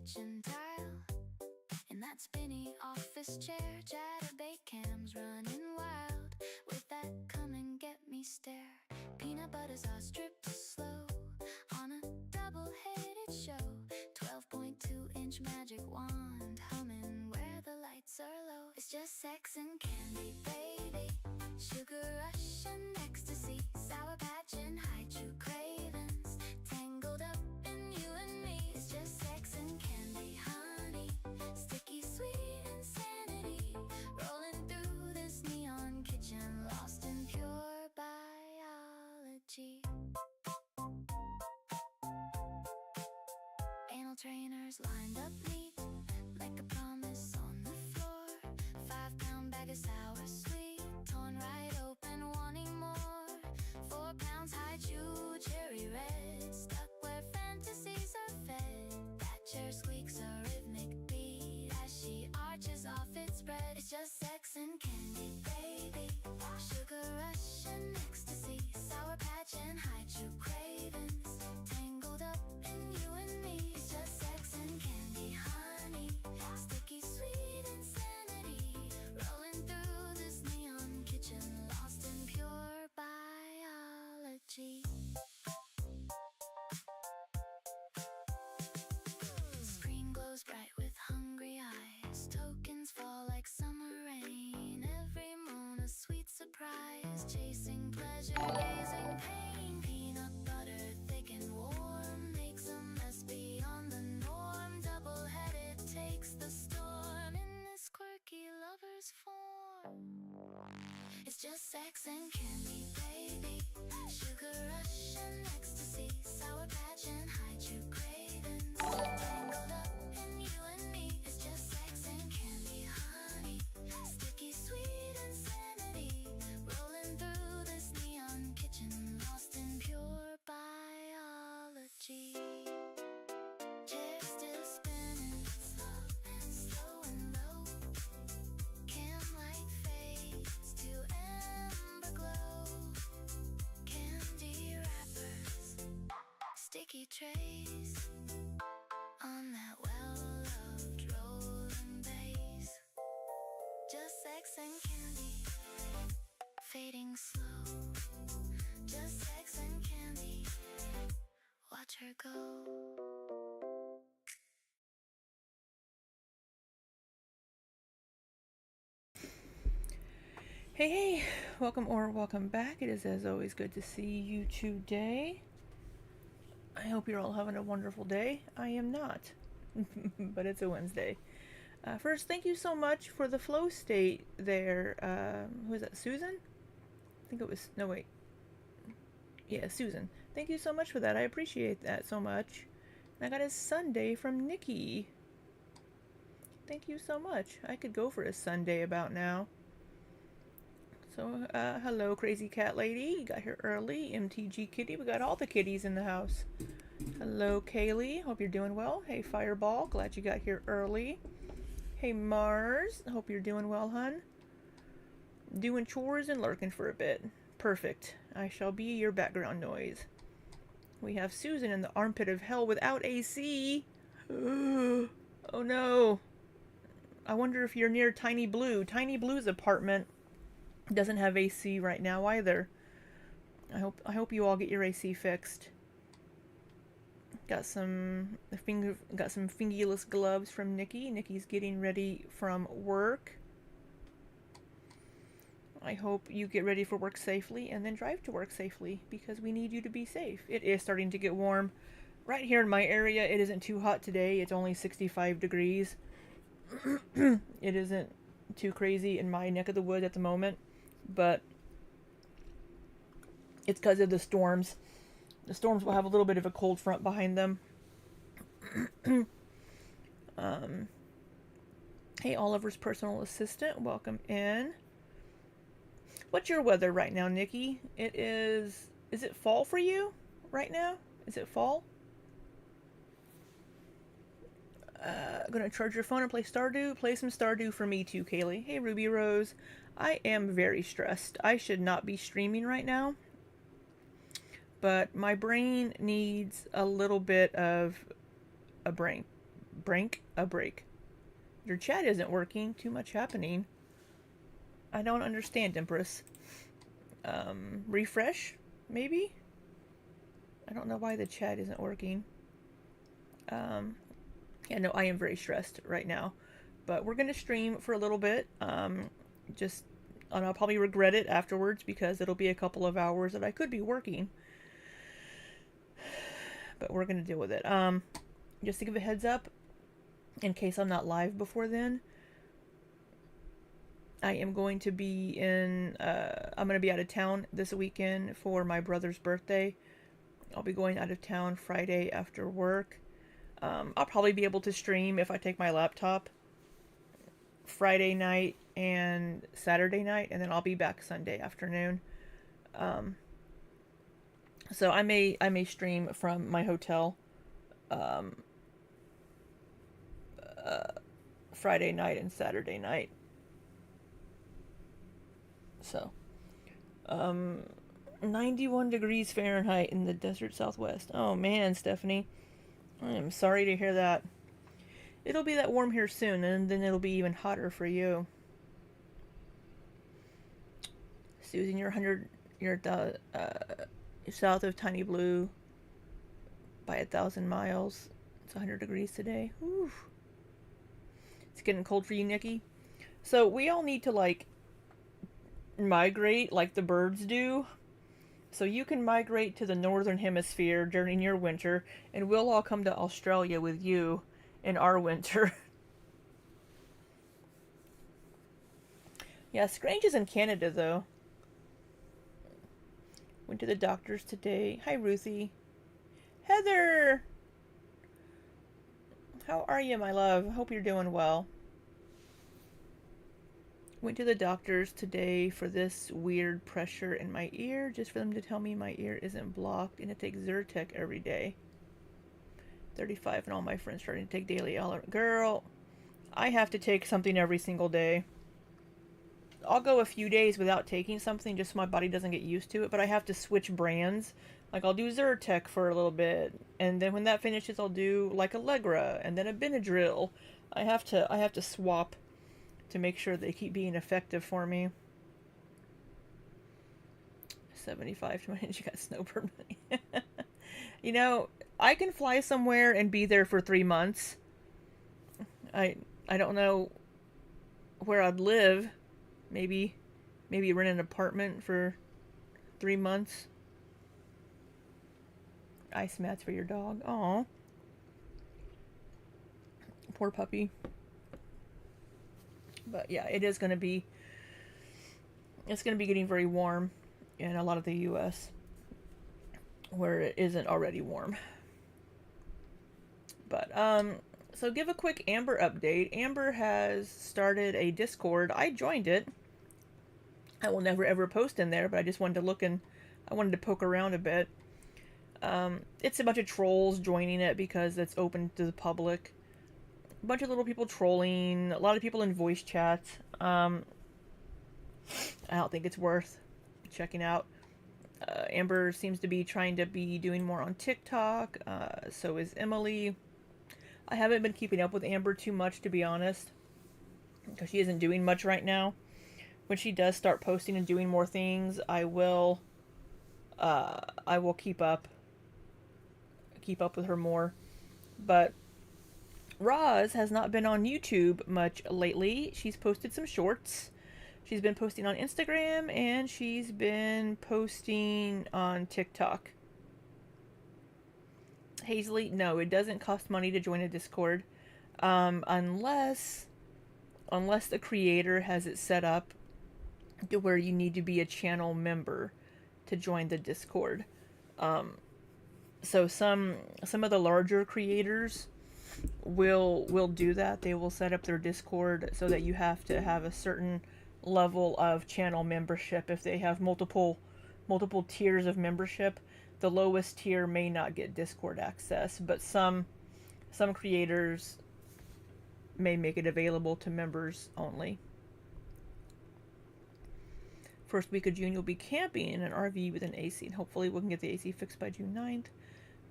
kitchen tile. In that spinny office chair, chatterbait cams running wild with that come and get me stare. Peanut butter sauce drips slow on a double-headed show. 12.2-inch magic wand humming where the lights are low. It's just sex and candy, baby. Sugar rush and ecstasy, Sour Patch and hide-chew cravings, tangled up in you and me. It's just sex and candy, honey, sticky sweet insanity, rolling through this neon kitchen, lost in pure biology. Anal trainers lined up neat, like a promise on the floor. 5-pound bag of sour sweet, torn right open, wanting more. 4 pounds high-chew cherry red, stuck where fantasies are fed. That chair squeaks a rhythmic beat as she arches off its bread. It's just sex and candy, baby. Sugar rush and ecstasy, Sour Patch and hide-chew cravings, tangled up in you and me. It's just sex and candy, honey, sticky sweet insanity, rolling through this neon kitchen, lost in pure biology. Screen glows bright with hungry eyes, tokens fall like summer rain. Every moan a sweet surprise, chasing pleasure, gazing pain. Peanut butter thick and warm makes a mess beyond the norm. Double-headed takes the storm in this quirky lover's form. It's just sex and candy, baby. Sugar rush and ecstasy, Sour Patch and hide-chew cravings, tangled up in you and me. It's just sex and candy, honey, sticky sweet insanity, rolling through this neon kitchen, lost in pure biology. Chair still spinning, slow and low. Cam light fades to amber glow. Candy wrappers, sticky trays on that well-loved rolling bass. Just sex and candy, fading slow. Just sex and candy, watch her go. Hey, welcome or welcome back. It is as always good to see you today. I hope you're all having a wonderful day. I am not, but it's a Wednesday. First, thank you so much for the flow state there. Who is that, Susan? I think it was, no wait. Yeah, Susan. Thank you so much for that. I appreciate that so much. And I got a Sunday from Nikki. Thank you so much. I could go for a Sunday about now. So, hello, Crazy Cat Lady. You got here early. MTG Kitty. We got all the kitties in the house. Hello, Kaylee. Hope you're doing well. Hey, Fireball. Glad you got here early. Hey, Mars. Hope you're doing well, hun. Doing chores and lurking for a bit. Perfect. I shall be your background noise. We have Susan in the armpit of hell without AC. Oh, no. I wonder if you're near Tiny Blue. Tiny Blue's apartment doesn't have AC right now either. I hope you all get your AC fixed. Got some fingerless gloves from Nikki. Nikki's getting ready from work. I hope you get ready for work safely and then drive to work safely because we need you to be safe. It is starting to get warm. Right here in my area, it isn't too hot today. It's only 65 degrees. It isn't too crazy in my neck of the woods at the moment, but it's because of the storms. The storms will have a little bit of a cold front behind them. Hey, Oliver's personal assistant, welcome in. What's your weather right now, Nikki? Is it fall for you right now? Is it fall? Gonna charge your phone and play Stardew? Play some Stardew for me too, Kaylee. Hey, Ruby Rose. I am very stressed. I should not be streaming right now, but my brain needs a little bit of a brain Brink a break. Your chat isn't working. Too much happening. I don't understand, Empress. Refresh, maybe? I don't know why the chat isn't working. Yeah, no, I am very stressed right now. But we're going to stream for a little bit. Just, and I'll probably regret it afterwards because it'll be a couple of hours that I could be working. But we're going to deal with it. Just to give a heads up, in case I'm not live before then, I am going to be I'm going to be out of town this weekend for my brother's birthday. I'll be going out of town Friday after work. I'll probably be able to stream if I take my laptop Friday night and Saturday night, and then I'll be back Sunday afternoon. So I may stream from my hotel Friday night and Saturday night. So 91 degrees Fahrenheit in the desert Southwest. Oh man, Stephanie, I am sorry to hear that. It'll be that warm here soon, and then it'll be even hotter for you. Susan, you're south of Tiny Blue by 1,000 miles. It's 100 degrees today. Whew. It's getting cold for you, Nikki. So we all need to like migrate like the birds do. So you can migrate to the northern hemisphere during your winter, and we'll all come to Australia with you in our winter. Yeah, Scrange is in Canada though. Went to the doctors today. Hi, Ruthie. Heather! How are you, my love? Hope you're doing well. Went to the doctors today for this weird pressure in my ear, just for them to tell me my ear isn't blocked, and to take Zyrtec every day. 35 and all my friends starting to take daily. Girl, I have to take something every single day. I'll go a few days without taking something just so my body doesn't get used to it, but I have to switch brands. Like I'll do Zyrtec for a little bit, and then when that finishes I'll do like Allegra and then a Benadryl. I have to swap to make sure they keep being effective for me. 75 to my you got snow permanently. You know, I can fly somewhere and be there for 3 months. I don't know where I'd live. Maybe rent an apartment for 3 months. Ice mats for your dog. Aw. Poor puppy. But yeah, it's going to be getting very warm in a lot of the US where it isn't already warm. But so give a quick Amber update. Amber has started a Discord. I joined it. I will never ever post in there, but I just wanted to look and I wanted to poke around a bit. It's a bunch of trolls joining it because it's open to the public. A bunch of little people trolling, a lot of people in voice chat. I don't think it's worth checking out. Amber seems to be trying to be doing more on TikTok. So is Emily. I haven't been keeping up with Amber too much, to be honest, because she isn't doing much right now. When she does start posting and doing more things, I will keep up with her more. But Roz has not been on YouTube much lately. She's posted some shorts. She's been posting on Instagram, and she's been posting on TikTok. Hazley, no, it doesn't cost money to join a Discord, unless the creator has it set up to where you need to be a channel member to join the Discord. So some of the larger creators will do that. They will set up their Discord so that you have to have a certain level of channel membership. If they have multiple tiers of membership, the lowest tier may not get Discord access, but some creators may make it available to members only. First week of June, you'll be camping in an RV with an AC, and hopefully we can get the AC fixed by June 9th.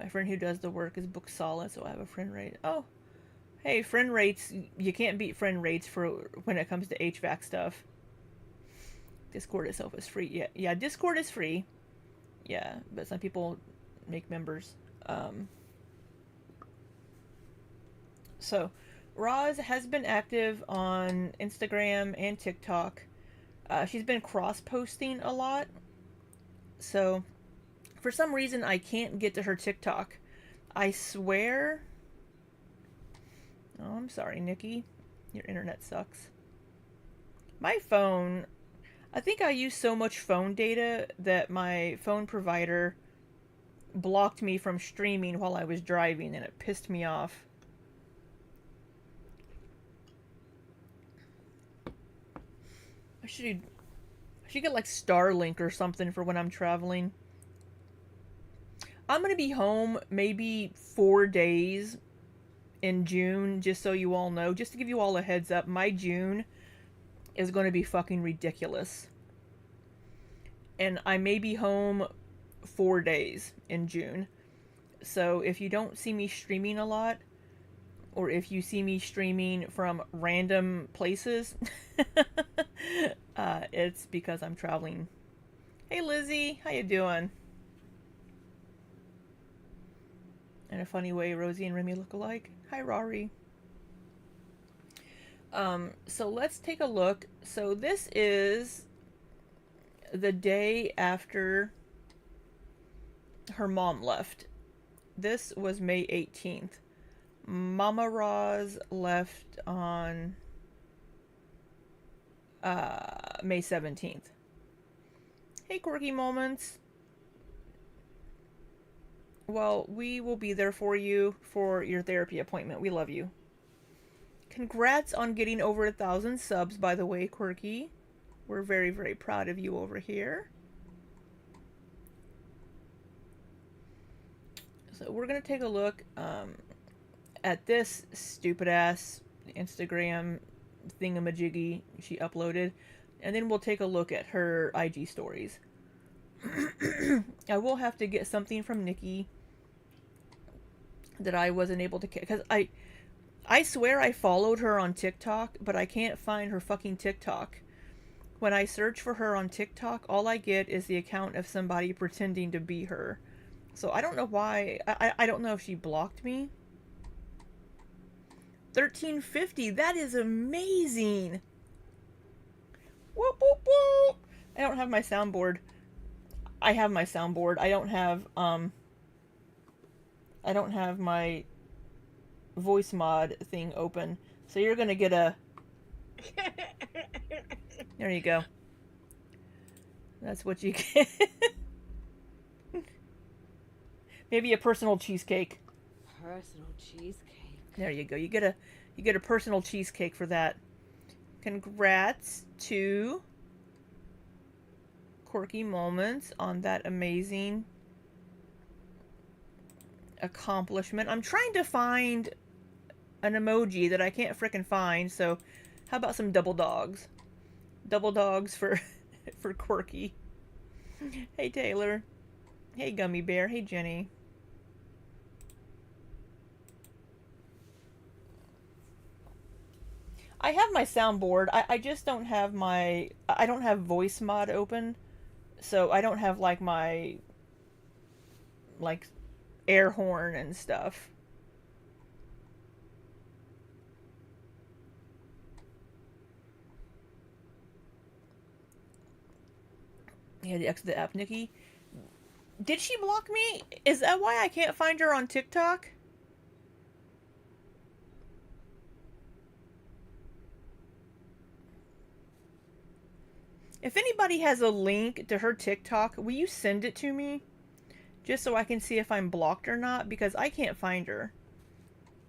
My friend who does the work is booked solid, so I have a friend right. Oh, Hey, friend rates, you can't beat friend rates for when it comes to HVAC stuff. Discord itself is free. Yeah, Discord is free. Yeah, but some people make members. So, Roz has been active on Instagram and TikTok. She's been cross posting a lot. So, for some reason, I can't get to her TikTok. I swear. Oh, I'm sorry, Nikki. Your internet sucks. My phone. I think I use so much phone data that my phone provider blocked me from streaming while I was driving, and it pissed me off. I should get like Starlink or something for when I'm traveling. I'm gonna be home maybe 4 days in June, just so you all know. Just to give you all a heads up, my June is going to be fucking ridiculous. And I may be home 4 days in June. So if you don't see me streaming a lot, or if you see me streaming from random places, it's because I'm traveling. Hey Lizzie, how you doing? In a funny way, Rosie and Remy look alike. Hi Rory. So let's take a look. So this is the day after her mom left. This was May 18th. Mama Roz left on May 17th. Hey, Quirky Moments. Well, we will be there for you for your therapy appointment. We love you. Congrats on getting over 1,000 subs, by the way, Quirky. We're very, very proud of you over here. So we're going to take a look at this stupid-ass Instagram thingamajiggy she uploaded. And then we'll take a look at her IG stories. I will have to get something from Nikki that I wasn't able to... Because I swear I followed her on TikTok, but I can't find her fucking TikTok. When I search for her on TikTok, all I get is the account of somebody pretending to be her. So I don't know why. I don't know if she blocked me. 1350. That is amazing. Whoop, whoop, whoop. I don't have my soundboard. I have my soundboard. I don't have my voice mod thing open. So you're going to get a... There you go. That's what you get. Maybe a personal cheesecake. Personal cheesecake. There you go. You get a personal cheesecake for that. Congrats to Quirky Moments on that amazing accomplishment. I'm trying to find an emoji that I can't frickin' find, so how about some double dogs? Double dogs for for Quirky. Hey Taylor. Hey Gummy Bear. Hey Jenny. I have my soundboard. I just don't have my... I don't have voice mod open. So I don't have like my... like air horn and stuff. You had to exit the app, Nikki. Did she block me? Is that why I can't find her on TikTok? If anybody has a link to her TikTok, will you send it to me? Just so I can see if I'm blocked or not, because I can't find her.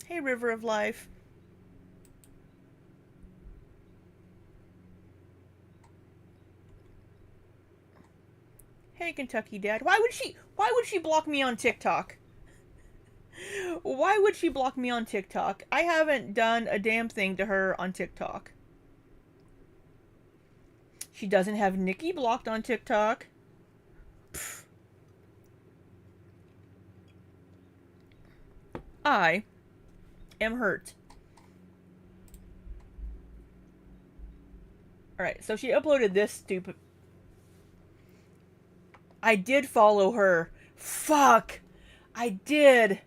Hey, River of Life. Hey, Kentucky Dad. Why would she block me on TikTok? Why would she block me on TikTok? I haven't done a damn thing to her on TikTok. She doesn't have Nikki blocked on TikTok. Pfft. I am hurt. Alright, so she uploaded this stupid... I did follow her. Fuck! I did!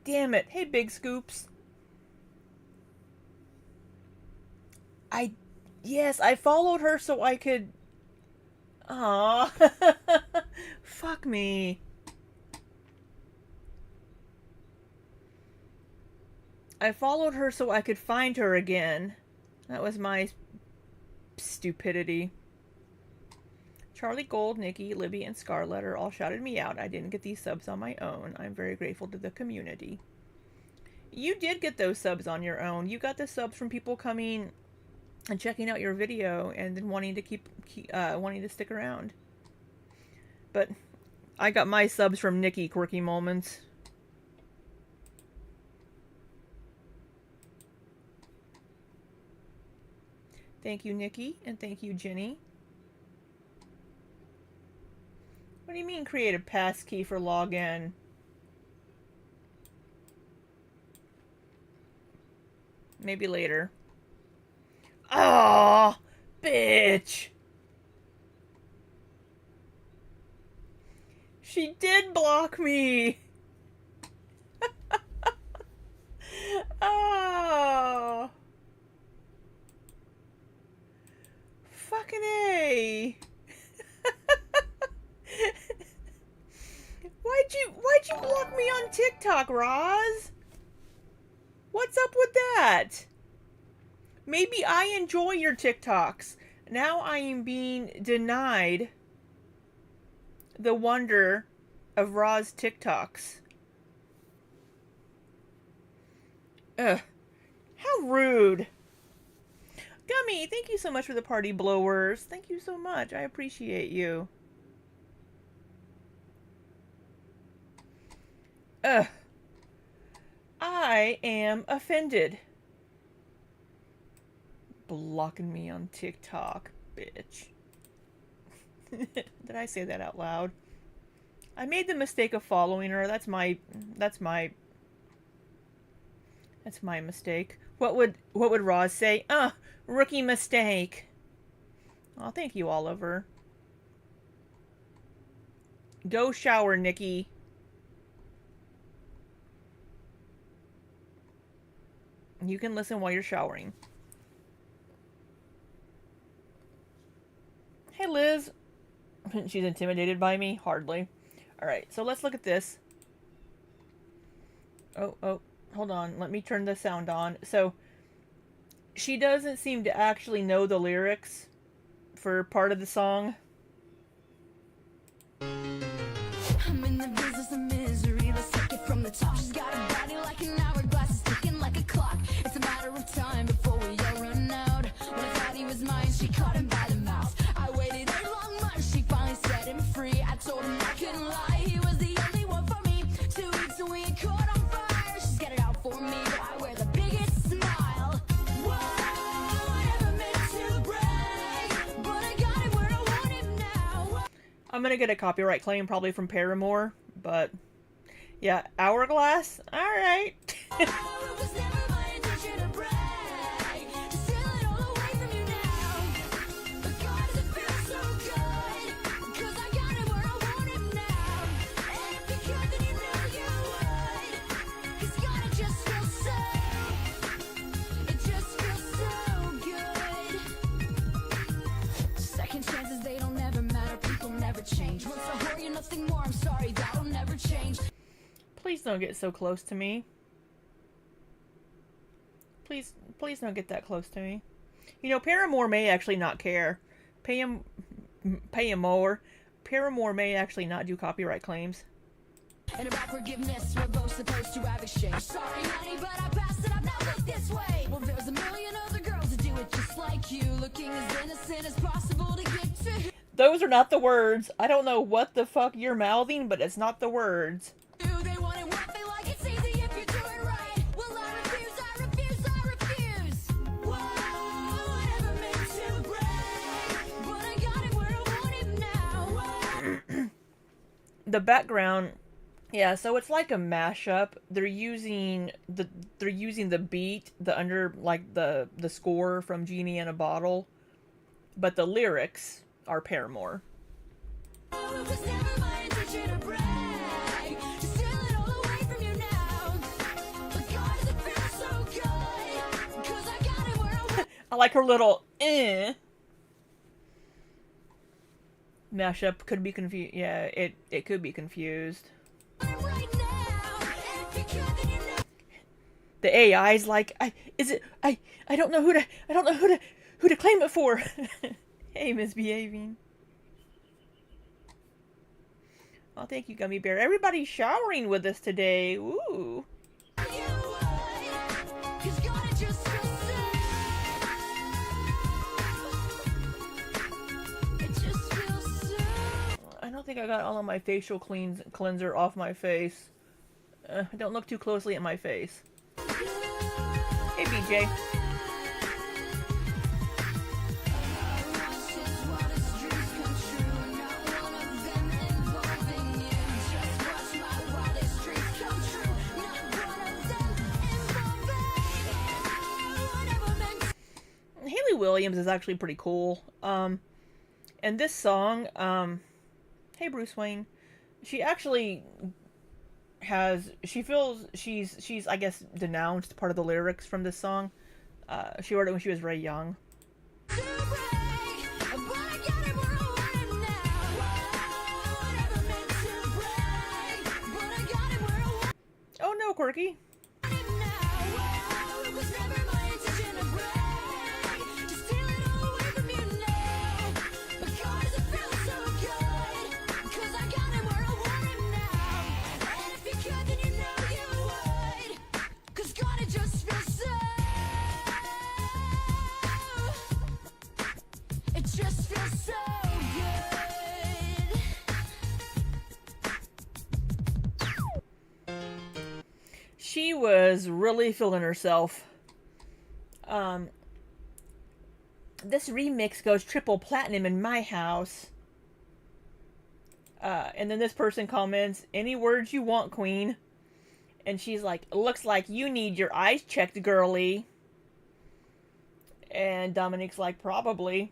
Damn it. Hey, Big Scoops. Yes, I followed her so I could... Aww. Fuck me. I followed her so I could find her again. That was my stupidity. Charlie Gold, Nikki, Libby, and Scarletter all shouted me out. I didn't get these subs on my own. I'm very grateful to the community. You did get those subs on your own. You got the subs from people coming and checking out your video and then wanting to wanting to stick around. But I got my subs from Nikki Quirky Moments. Thank you, Nikki, and thank you, Jenny. What do you mean create a passkey for login? Maybe later. Oh, bitch! She did block me! Oh. Fucking A. Why'd you block me on TikTok, Roz? What's up with that? Maybe I enjoy your TikToks. Now I am being denied the wonder of Roz TikToks. Ugh. How rude. Gummy, thank you so much for the party blowers. Thank you so much. I appreciate you. Ugh. I am offended. Blocking me on TikTok, bitch. Did I say that out loud? I made the mistake of following her. That's my mistake. What would Roz say? Rookie mistake. Oh, thank you, Oliver. Go shower, Nikki. You can listen while you're showering. Hey, Liz. She's intimidated by me? Hardly. Alright, so let's look at this. Oh, hold on. Let me turn the sound on. So, she doesn't seem to actually know the lyrics for part of the song. I'm in the business of misery. Let's take it from the top. She's got a body like an hourglass, is ticking like a clock. It's a matter of time before we all run out. When I thought he was mine, she caught him by the mouth. I waited a long month, she finally set him free. I told him I couldn't lie, he was the only one for me. 2 weeks and we caught on fire. She's got it out for me, but I wear the biggest smile. Whoa, I never meant to brag, but I got it where I want it now. I'm gonna get a copyright claim probably from Paramore, but yeah, Hourglass? Alright. It was never my intention to brag, to steal it all away from you now. But God, does it feel so good? 'Cause I got it where I want it now. And if you could, then you know you would. 'Cause God, it just feels so, it just feels so good. Second chances, they don't ever matter, people never change. Once a whore, you're nothing more, I'm sorry, that'll never change. Please don't get so close to me. Please don't get that close to me. You know, Paramore may actually not care. Paramore may actually not do copyright claims. And about forgiveness, we're both supposed to have exchange. Sorry, honey, but I passed it up, now look this way. Well, there's a million other girls that do it just like you, looking as innocent as possible to get to Those are not the words. I don't know what the fuck you're mouthing, but it's not the words. you. They want it what they like, it's easy if you do it right. Well, I refuse, I refuse, I refuse. Whoa, I never meant to brag, but I got it where I want it now. The background Yeah, so it's like a mashup. They're using the beat, the under like the score from Genie in a Bottle, but the lyrics are Paramore. It was never my intention to brag, to steal it all away from you now. But God, does it feel so good? 'Cause I got it where I want I like her little mashup could be confused. Yeah, it could be confused. it right now. And if you could, then you know. The AI's like, I don't know who to claim it for. Hey, misbehaving. Oh, thank you, Gummy Bear. Everybody's showering with us today. Ooh. I don't think I got all of my facial cleanser off my face. Don't look too closely at my face. Hey, BJ. Haley Williams is actually pretty cool. And this song, hey Bruce Wayne, she actually she feels she's I guess denounced part of the lyrics from this song. She wrote it when she was very young. Oh no, Quirky. It just feels so good. She was really feeling herself. This remix goes triple platinum in my house. And then this person comments, any words you want, Queen. And she's like, looks like you need your eyes checked, girly. And Dominique's like, probably.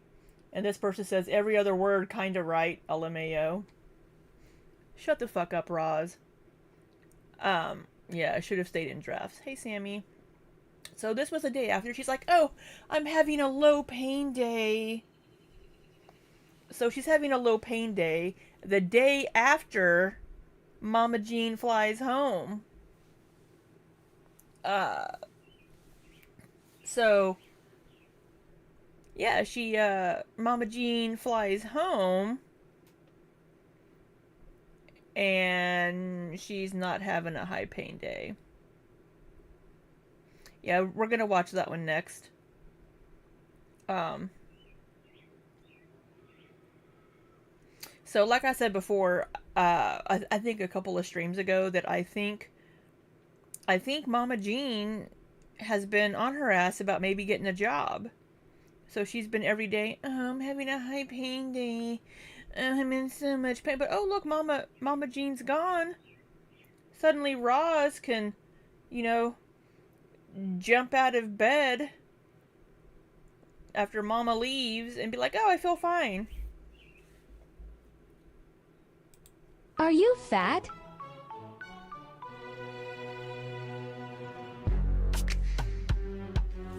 And this person says, every other word kinda right, LMAO. Shut the fuck up, Roz. Yeah, I should have stayed in drafts. Hey, Sammy. So this was a day after. She's like, oh, I'm having a low pain day. So she's having a low pain day the day after Mama Jean flies home. So yeah, Mama Jean flies home and she's not having a high pain day. Yeah, we're gonna watch that one next. So like I said before, I think a couple of streams ago that I think Mama Jean has been on her ass about maybe getting a job. So she's been every day, oh, I'm having a high pain day. I'm in so much pain. But oh look, Mama Jean's gone. Suddenly Roz can, jump out of bed after Mama leaves and be like, oh, I feel fine. Are you fat?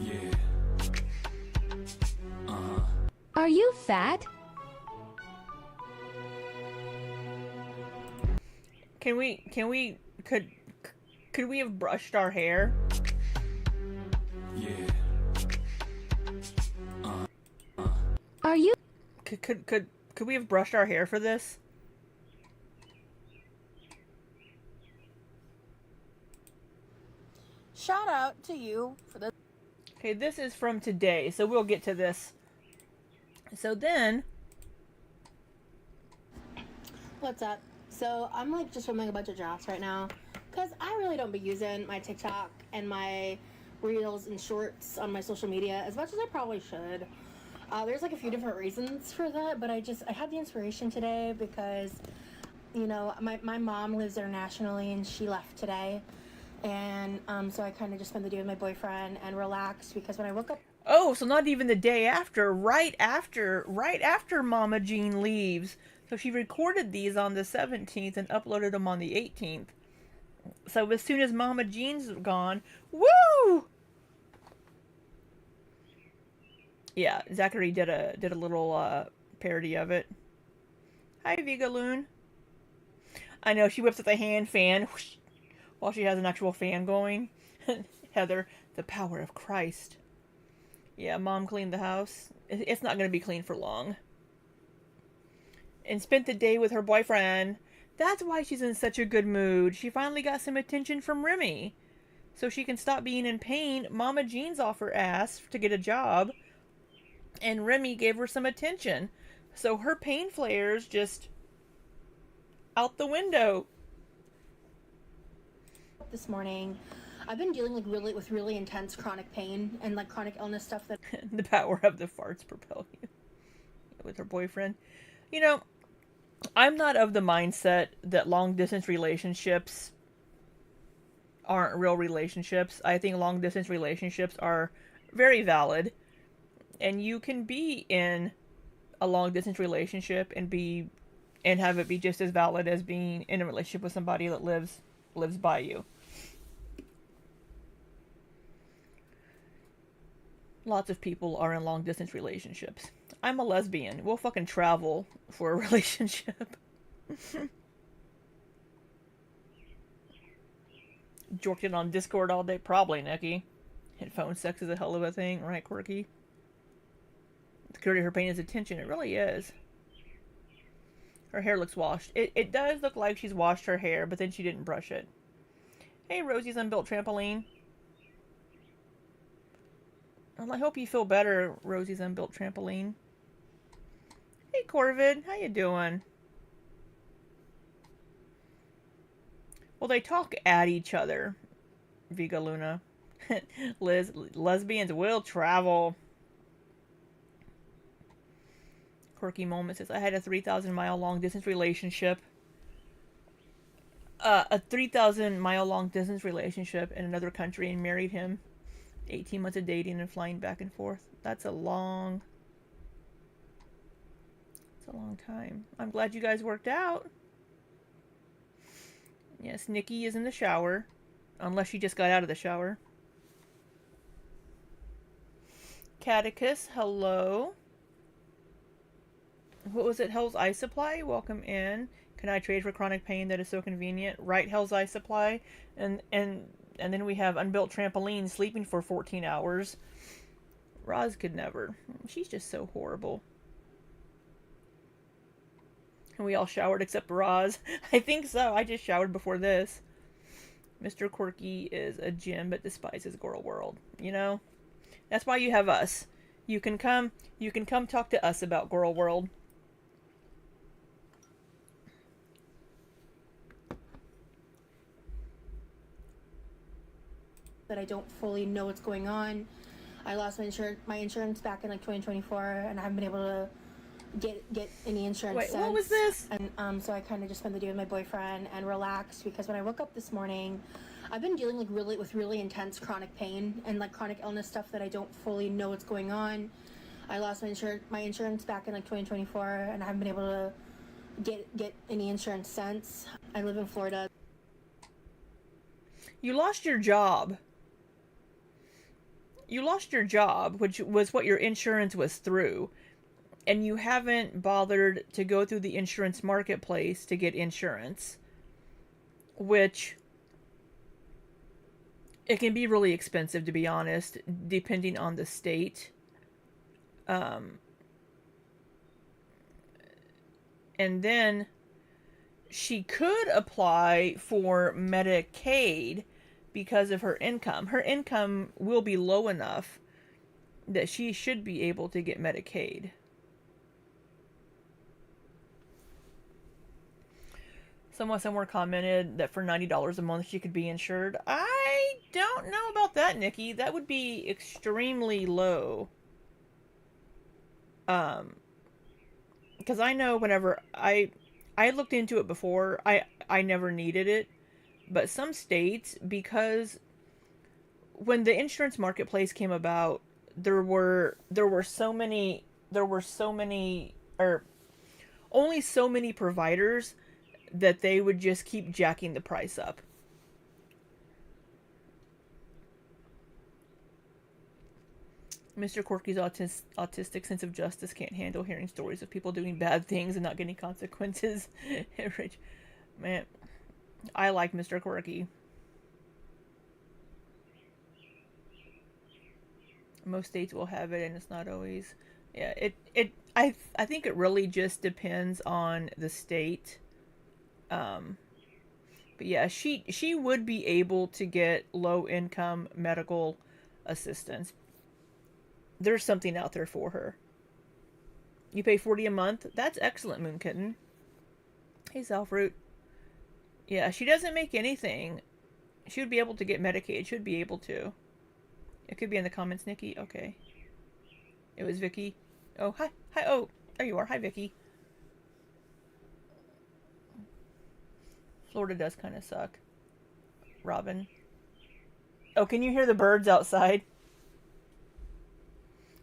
Yeah. Are you fat? Could we have brushed our hair? Yeah. Are you? Could we have brushed our hair for this? Shout out to you for this. Okay, this is from today, so we'll get to this. So then, What's up? So I'm like just filming a bunch of drafts right now because I really don't be using my TikTok and my reels and shorts on my social media as much as I probably should. There's like a few different reasons for that, but I had the inspiration today because you know, my mom lives internationally and she left today. And so I kind of just spent the day with my boyfriend and relaxed because when I woke up. Oh, so not even the day after, right after Mama Jean leaves. So she recorded these on the 17th and uploaded them on the 18th. So as soon as Mama Jean's gone, woo! Yeah, Zachary did a little parody of it. Hi, Vigaloon. I know she whips with a hand fan whoosh, while she has an actual fan going. Heather, the power of Christ. Yeah, Mom cleaned the house. It's not going to be clean for long. And spent the day with her boyfriend. That's why she's in such a good mood. She finally got some attention from Remy. So she can stop being in pain. Mama Jean's off her ass to get a job. And Remy gave her some attention. So her pain flares just out the window. This morning, I've been dealing with really intense chronic pain and like chronic illness stuff that. The power of the farts propel you. With her boyfriend. You know, I'm not of the mindset that long distance relationships aren't real relationships. I think long distance relationships are very valid. And you can be in a long distance relationship and have it be just as valid as being in a relationship with somebody that lives by you. Lots of people are in long distance relationships. I'm a lesbian. We'll fucking travel for a relationship. Jorked it on Discord all day? Probably, Nikki. Phone sex is a hell of a thing, right, Quirky? The cure to her pain is attention. It really is. Her hair looks washed. It does look like she's washed her hair, but then she didn't brush it. Hey, Rosie's unbuilt trampoline. Well, I hope you feel better, Rosie's unbuilt trampoline. Hey, Corvid. How you doing? Well, they talk at each other, Viga Luna. Liz, lesbians will travel. Quirky Moment says, I had a 3,000-mile long-distance relationship. A 3,000-mile long-distance relationship in another country and married him. 18 months of dating and flying back and forth. That's a long time. I'm glad you guys worked out. Yes, Nikki is in the shower. Unless she just got out of the shower. Catechus, hello. What was it? Hell's Eye Supply? Welcome in. Can I trade for chronic pain that is so convenient? Right, Hell's Eye Supply. And then we have Unbuilt Trampoline sleeping for 14 hours. Roz could never. She's just so horrible. And we all showered except Roz. I think so. I just showered before this. Mr. Quirky is a gym but despises Girl World. You know? That's why you have us. You can come talk to us about Girl World. That I don't fully know what's going on. I lost my insurance back in like 2024, and I haven't been able to get any insurance. Wait, since. what was this? And so I kind of just spent the day with my boyfriend and relaxed because when I woke up this morning, I've been dealing with really intense chronic pain and like chronic illness stuff that I don't fully know what's going on. I lost my insurance back in like 2024, and I haven't been able to get any insurance since. I live in Florida. You lost your job. You lost your job, which was what your insurance was through. And you haven't bothered to go through the insurance marketplace to get insurance. Which, it can be really expensive, to be honest, depending on the state. And then she could apply for Medicaid because of her income. Her income will be low enough that she should be able to get Medicaid. Someone somewhere commented that for $90 a month she could be insured. I don't know about that, Nikki. That would be extremely low. Because I know whenever I I looked into it before. I never needed it, but some states, because when the insurance marketplace came about, there were so many or only so many providers that they would just keep jacking the price up. Mr. Corky's autistic sense of justice can't handle hearing stories of people doing bad things and not getting consequences. Rich, man, I like Mr. Quirky. Most states will have it, and it's not always. Yeah, I think it really just depends on the state. But yeah, she would be able to get low income medical assistance. There's something out there for her. You pay 40 a month. That's excellent, Moon Kitten. Hey, Selfroot. Yeah, she doesn't make anything. She would be able to get Medicaid. She would be able to. It could be in the comments, Nikki. Okay. It was Vicky. Oh, hi. Hi. Oh, there you are. Hi, Vicky. Florida does kind of suck. Robin. Oh, can you hear the birds outside?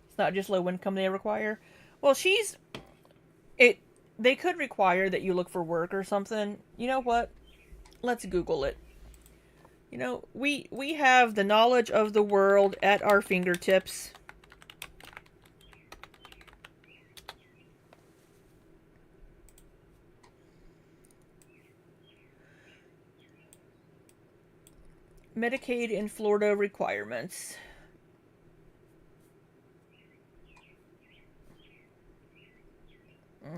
It's not just low income they require. Well, they could require that you look for work or something. You know what? Let's Google it. You know, we have the knowledge of the world at our fingertips. Medicaid in Florida requirements.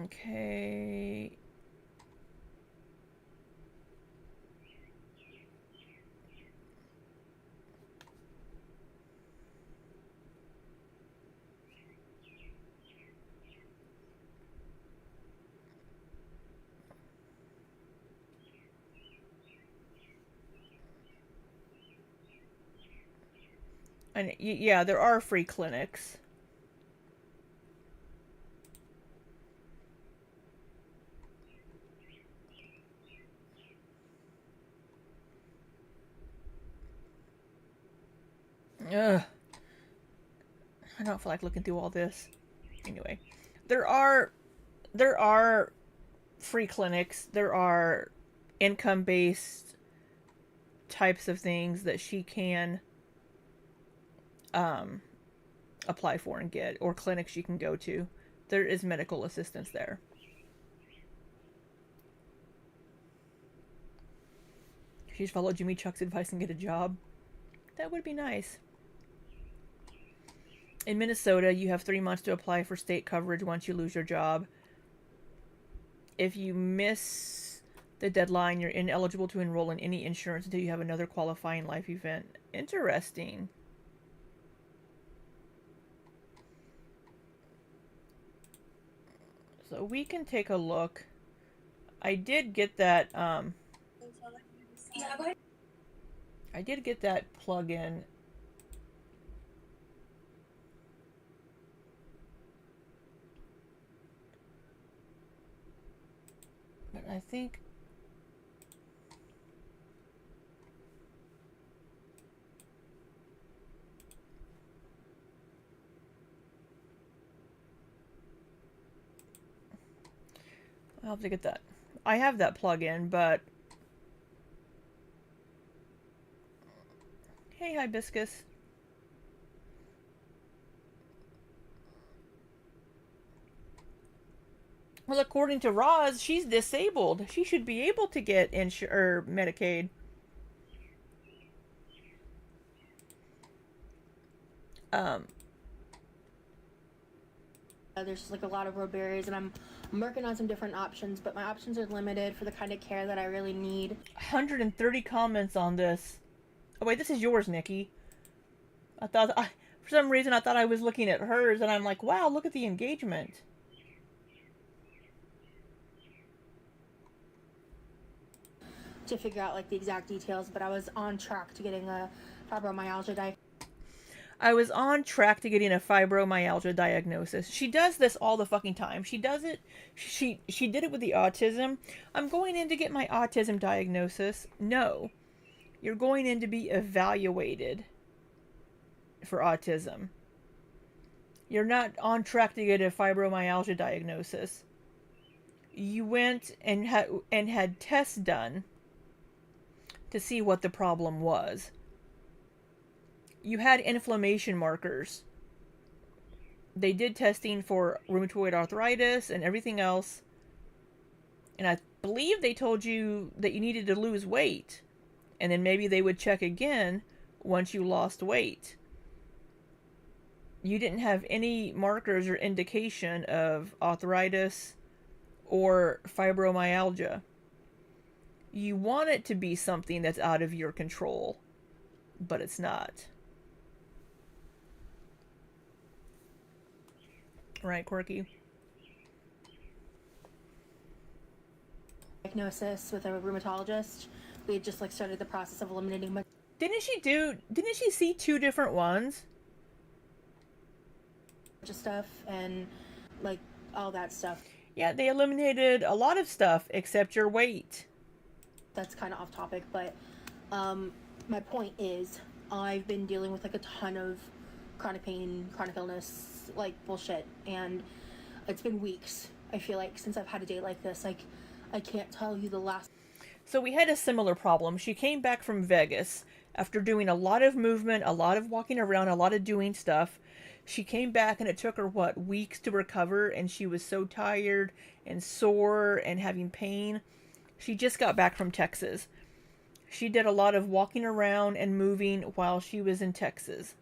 Okay. And yeah, there are free clinics. Ugh. I don't feel like looking through all this. Anyway, there are free clinics. There are income-based types of things that she can apply for and get, or clinics she can go to. There is medical assistance there. She's followed Jimmy Chuck's advice and get a job. That would be nice. In Minnesota, you have 3 months to apply for state coverage once you lose your job. If you miss the deadline, you're ineligible to enroll in any insurance until you have another qualifying life event. Interesting. So we can take a look. I did get that, I did get that plug-in. But I think I'll have to get that. I have that plug-in, but hey, Hibiscus. Well, according to Roz, she's disabled. She should be able to get Medicaid. There's just like a lot of road barriers, and I'm working on some different options, but my options are limited for the kind of care that I really need. 130 comments on this. Oh wait, this is yours, Nikki. For some reason I thought I was looking at hers, and I'm like, wow, look at the engagement. To figure out like the exact details, but I was on track to getting a fibromyalgia diagnosis. I was on track to getting a fibromyalgia diagnosis. She does this all the fucking time. She does it. She did it with the autism. I'm going in to get my autism diagnosis. No. You're going in to be evaluated for autism. You're not on track to get a fibromyalgia diagnosis. You went and had tests done to see what the problem was. You had inflammation markers. They did testing for rheumatoid arthritis and everything else. And I believe they told you that you needed to lose weight. And then maybe they would check again once you lost weight. You didn't have any markers or indication of arthritis or fibromyalgia. You want it to be something that's out of your control, but it's not. Right, Quirky? Diagnosis with a rheumatologist. We had just like started the process of eliminating my Didn't she see 2 different ones? stuff and like all that stuff. Yeah, they eliminated a lot of stuff except your weight. That's kind of off topic, but my point is I've been dealing with like a ton of chronic pain, chronic illness, like bullshit, and it's been weeks, I feel like, since I've had a day like this. Like, I can't tell you the last. So we had a similar problem. She came back from Vegas after doing a lot of movement, a lot of walking around, a lot of doing stuff. She came back and it took her, weeks to recover, and she was so tired and sore and having pain. She just got back from Texas. She did a lot of walking around and moving while she was in Texas.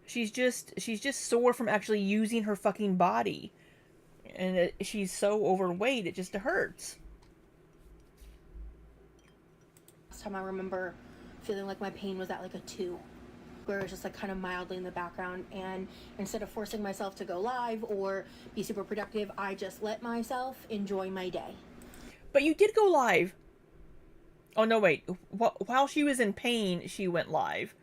She's just sore from actually using her fucking body. And she's so overweight, it just hurts. Last time I remember feeling like my pain was at like a 2, where it was just like kind of mildly in the background, and instead of forcing myself to go live or be super productive, I just let myself enjoy my day. But you did go live. Oh no, wait. While she was in pain, she went live.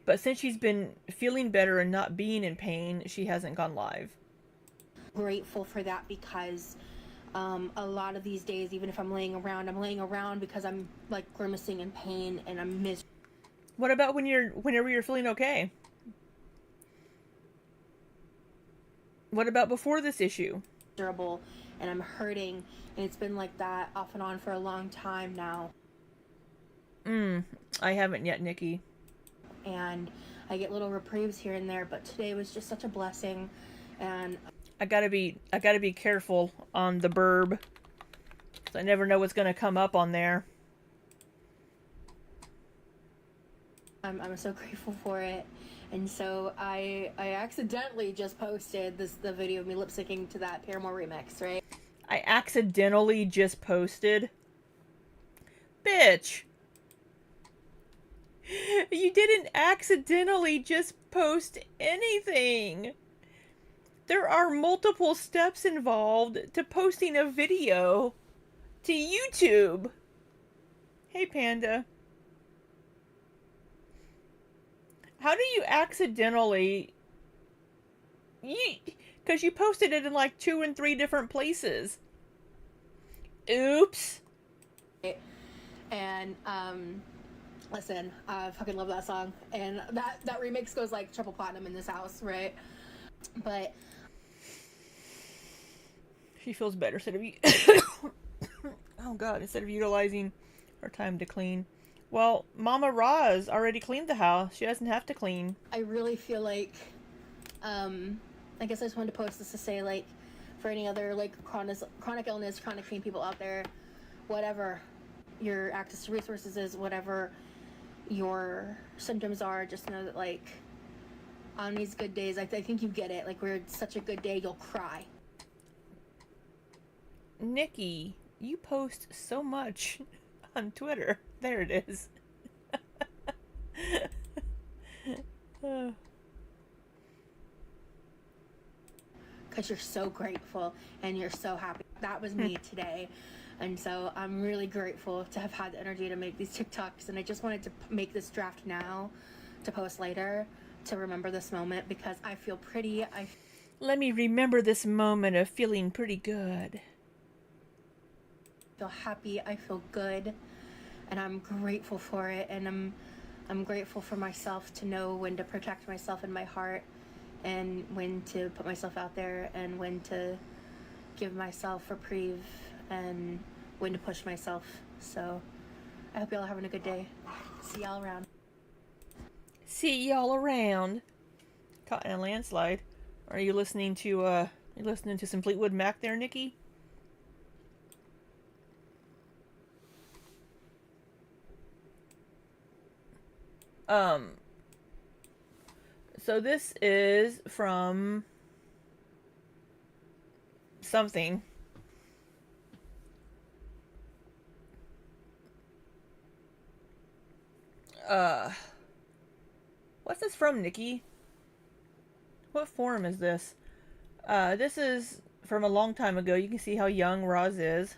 But since she's been feeling better and not being in pain, she hasn't gone live. Grateful for that, because a lot of these days, even if I'm laying around because I'm like grimacing in pain and I'm miserable. What about whenever you're feeling okay? What about before this issue? And I'm hurting, and it's been like that off and on for a long time now. I haven't yet, Nikki. And I get little reprieves here and there, but today was just such a blessing, and I gotta be careful on the burb. I never know what's gonna come up on there. I'm so grateful for it. And so I accidentally just posted the video of me lip syncing to that Paramore remix, right? I accidentally just posted. Bitch! You didn't accidentally just post anything. There are multiple steps involved to posting a video to YouTube. Hey, Panda. How do you accidentally... Because you posted it in like 2 and 3 different places. Oops. And, listen, I fucking love that song. And that remix goes like triple platinum in this house, right? But... She feels better instead of... Oh, God. Instead of utilizing her time to clean. Well, Mama Roz already cleaned the house. She doesn't have to clean. I really feel like, I guess I just wanted to post this to say, like, for any other, like, chronic illness, chronic pain people out there, whatever your access to resources is, whatever your symptoms are, just know that, like, on these good days, I think you get it. Like, we're such a good day, you'll cry. Nikki, you post so much on Twitter. There it is. Because you're so grateful and you're so happy. That was me today. And so I'm really grateful to have had the energy to make these TikToks. And I just wanted to make this draft now to post later to remember this moment because I feel pretty. Let me remember this moment of feeling pretty good. Feel happy. I feel good. And I'm grateful for it. And I'm grateful for myself to know when to protect myself in my heart and when to put myself out there and when to give myself reprieve and when to push myself. So I hope y'all are having a good day. See y'all around. See y'all around. Caught in a landslide. Are you listening to some Fleetwood Mac there, Nikki? So this is from something. What's this from, Nikki? What forum is this? This is from a long time ago. You can see how young Roz is.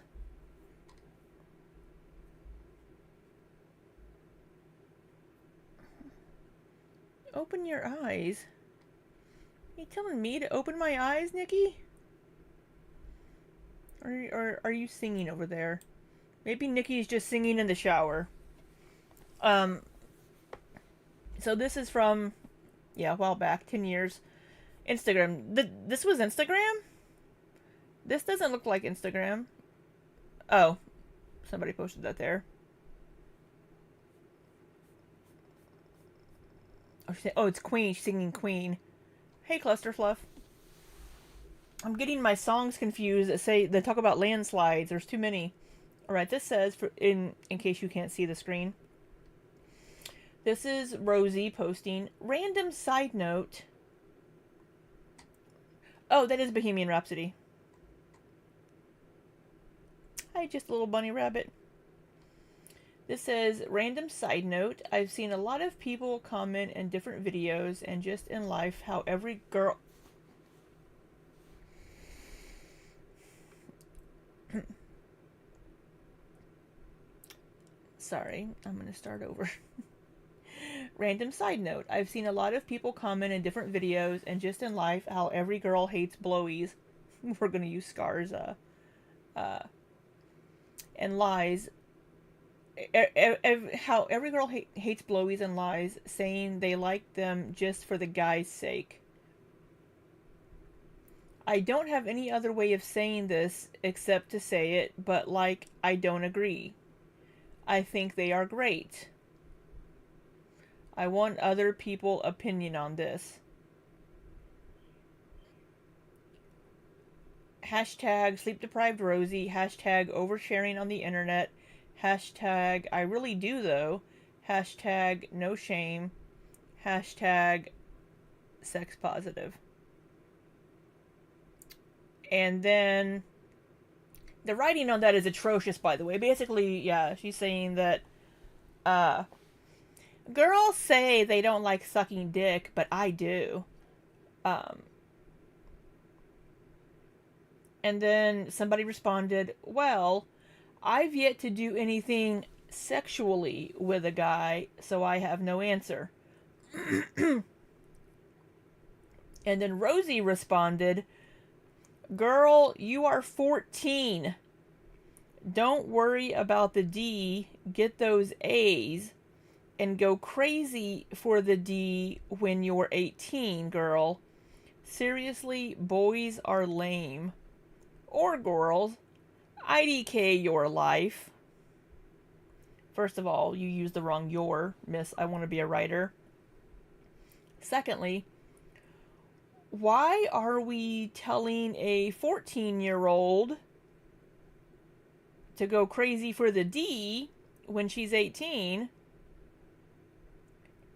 Open your eyes. Are you telling me to open my eyes, Nikki? Or are you singing over there? Maybe Nikki's just singing in the shower. So this is from, a while back, 10 years. Instagram. This was Instagram? This doesn't look like Instagram. Oh, somebody posted that there. Oh, it's Queen. She's singing Queen. Hey, Cluster Fluff. I'm getting my songs confused that talk about landslides. There's too many. Alright, this says, in case you can't see the screen. This is Rosie posting. Random side note. Oh, that is Bohemian Rhapsody. Hi, just a little bunny rabbit. This says, random side note, I've seen a lot of people comment in different videos and just in life how every girl... Sorry, I'm going to start over. Random side note, I've seen a lot of people comment in different videos and just in life how every girl hates blowies. We're going to use Scar's, and lies. How every girl hates blowies and lies, saying they like them just for the guy's sake. I don't have any other way of saying this except to say it, but I don't agree. I think they are great. I want other people's opinion on this. Hashtag sleep deprived Rosie. Hashtag oversharing on the internet. Hashtag I really do though. Hashtag no shame. Hashtag sex positive. And then the writing on that is atrocious, by the way. Basically, yeah, she's saying that girls say they don't like sucking dick, but I do. And then somebody responded, well, I've yet to do anything sexually with a guy, so I have no answer. And then Rosie responded, girl, you are 14. Don't worry about the D, get those A's, and go crazy for the D when you're 18, girl. Seriously, boys are lame. Or girls. IDK your life. First of all, you used the wrong your, miss. I want to be a writer. Secondly, why are we telling a 14-year-old to go crazy for the D when she's 18?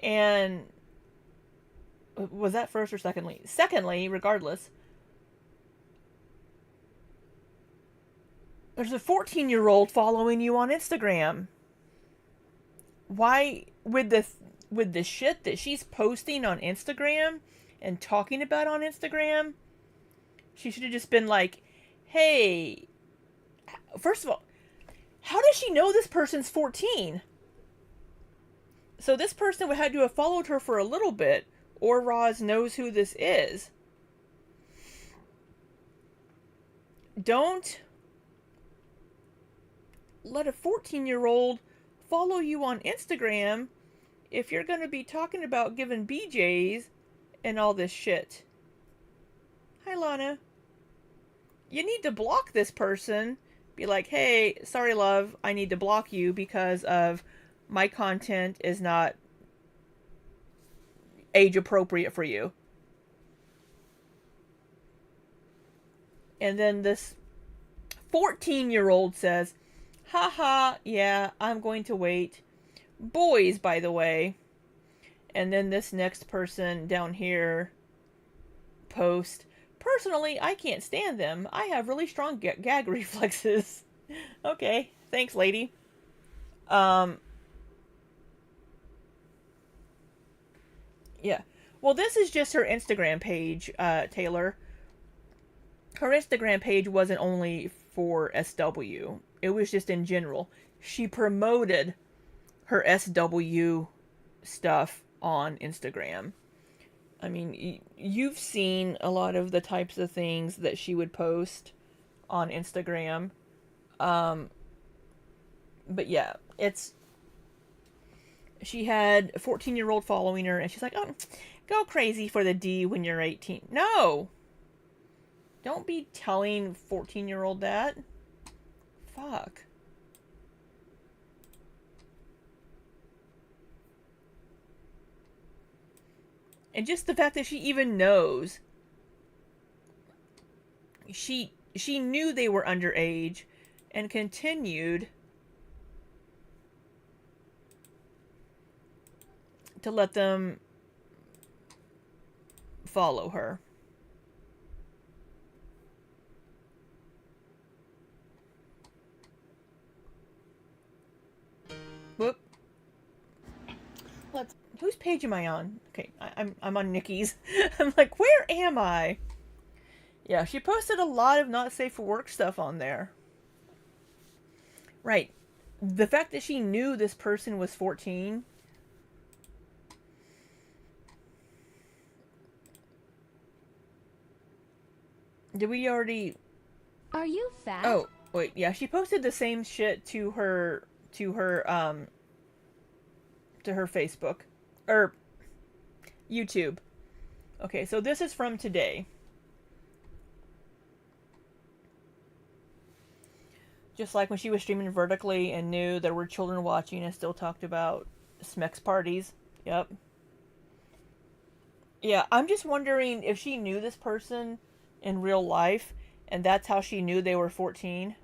And was that first or secondly? Secondly, regardless, there's a 14-year-old following you on Instagram. Why, with the shit that she's posting on Instagram and talking about on Instagram, she should have just been like, hey, first of all, How does she know this person's 14? So this person had to have followed her for a little bit, or Roz knows who this is. Don't let a 14-year-old follow you on Instagram if you're going to be talking about giving BJs and all this shit. Hi, Lana. You need to block this person. Be like, hey, sorry, love, I need to block you because of my content is not age appropriate for you. And then this 14-year-old says, haha, yeah, I'm going to wait. Boys, by the way. And then this next person down here post, personally, I can't stand them. I have really strong gag reflexes. Okay, thanks, lady. Yeah. Well, this is just her Instagram page, Taylor. Her Instagram page wasn't only for SW. It was just in general. She promoted her SW stuff on Instagram. I mean, you've seen a lot of the types of things that she would post on Instagram. But yeah, she had a 14-year-old following her, and she's like, oh, go crazy for the D when you're 18. No! Don't be telling 14-year-old that. Fuck. And just the fact that she even knows. She knew they were underage and continued to let them follow her. Whoop. Whose page am I on? Okay, I'm on Nikki's. I'm like, where am I? Yeah, she posted a lot of not safe for work stuff on there. Right. The fact that she knew this person was 14. Did we already... Are you fat? Oh, wait, yeah, she posted the same shit to her Facebook. Or YouTube. Okay, so this is from today. Just like when she was streaming vertically and knew there were children watching and still talked about Smex parties. Yep. Yeah, I'm just wondering if she knew this person in real life and that's how she knew they were 14.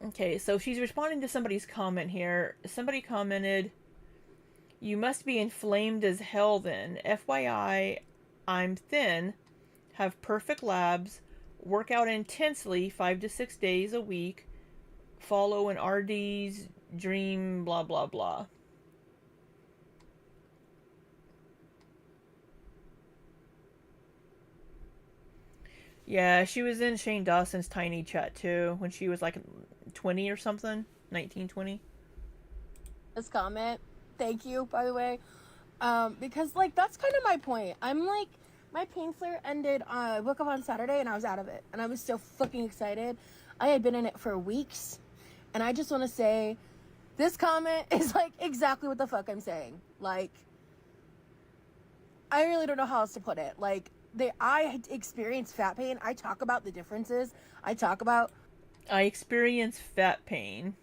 Okay, so she's responding to somebody's comment here. Somebody commented, you must be inflamed as hell then. FYI, I'm thin, have perfect labs, work out intensely 5 to 6 days a week, follow an RD's dream, blah, blah, blah. Yeah, she was in Shane Dawson's tiny chat too when she was like 20 or something, 19, 20. This comment, thank you, by the way, because like that's kind of my point. I'm like, my pain flare ended. I woke up on Saturday and I was out of it, and I was so fucking excited. I had been in it for weeks, and I just want to say, this comment is like exactly what the fuck I'm saying. Like, I really don't know how else to put it. Like, I experienced fat pain. I talk about the differences. I experience fat pain.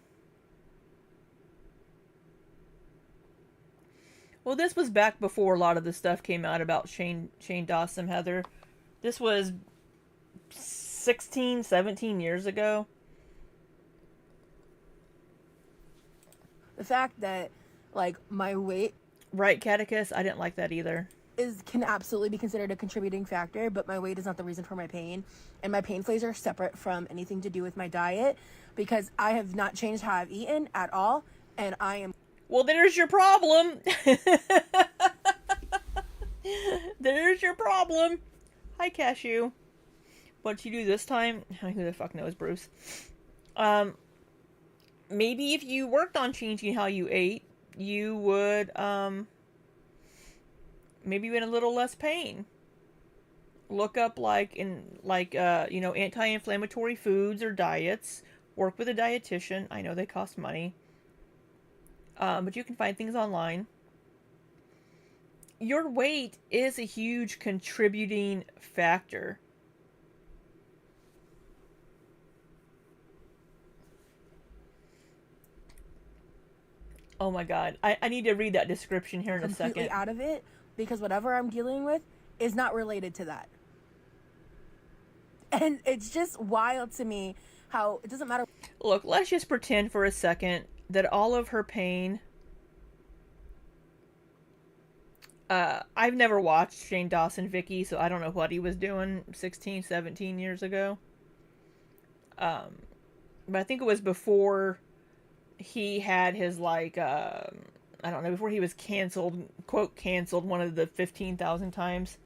Well, this was back before a lot of the stuff came out about Shane Dawson, Heather. This was 16, 17 years ago. The fact that, like, my weight... Right, Catechus? I didn't like that either. Can absolutely be considered a contributing factor, but my weight is not the reason for my pain. And my pain flares are separate from anything to do with my diet, because I have not changed how I've eaten at all, and I am... Well, there's your problem. There's your problem. Hi, Cashew. What'd you do this time? Who the fuck knows, Bruce? Maybe if you worked on changing how you ate, you would, maybe be in a little less pain. Look up, anti-inflammatory foods or diets. Work with a dietitian. I know they cost money. But you can find things online. Your weight is a huge contributing factor. Oh my god. I need to read that description here in a completely second. out of it because whatever I'm dealing with is not related to that. And it's just wild to me how it doesn't matter. Look, let's just pretend for a second that all of her pain... I've never watched Shane Dawson Vicky, so I don't know what he was doing 16, 17 years ago. But I think it was before he had his, I don't know, before he was canceled, quote, canceled one of the 15,000 times.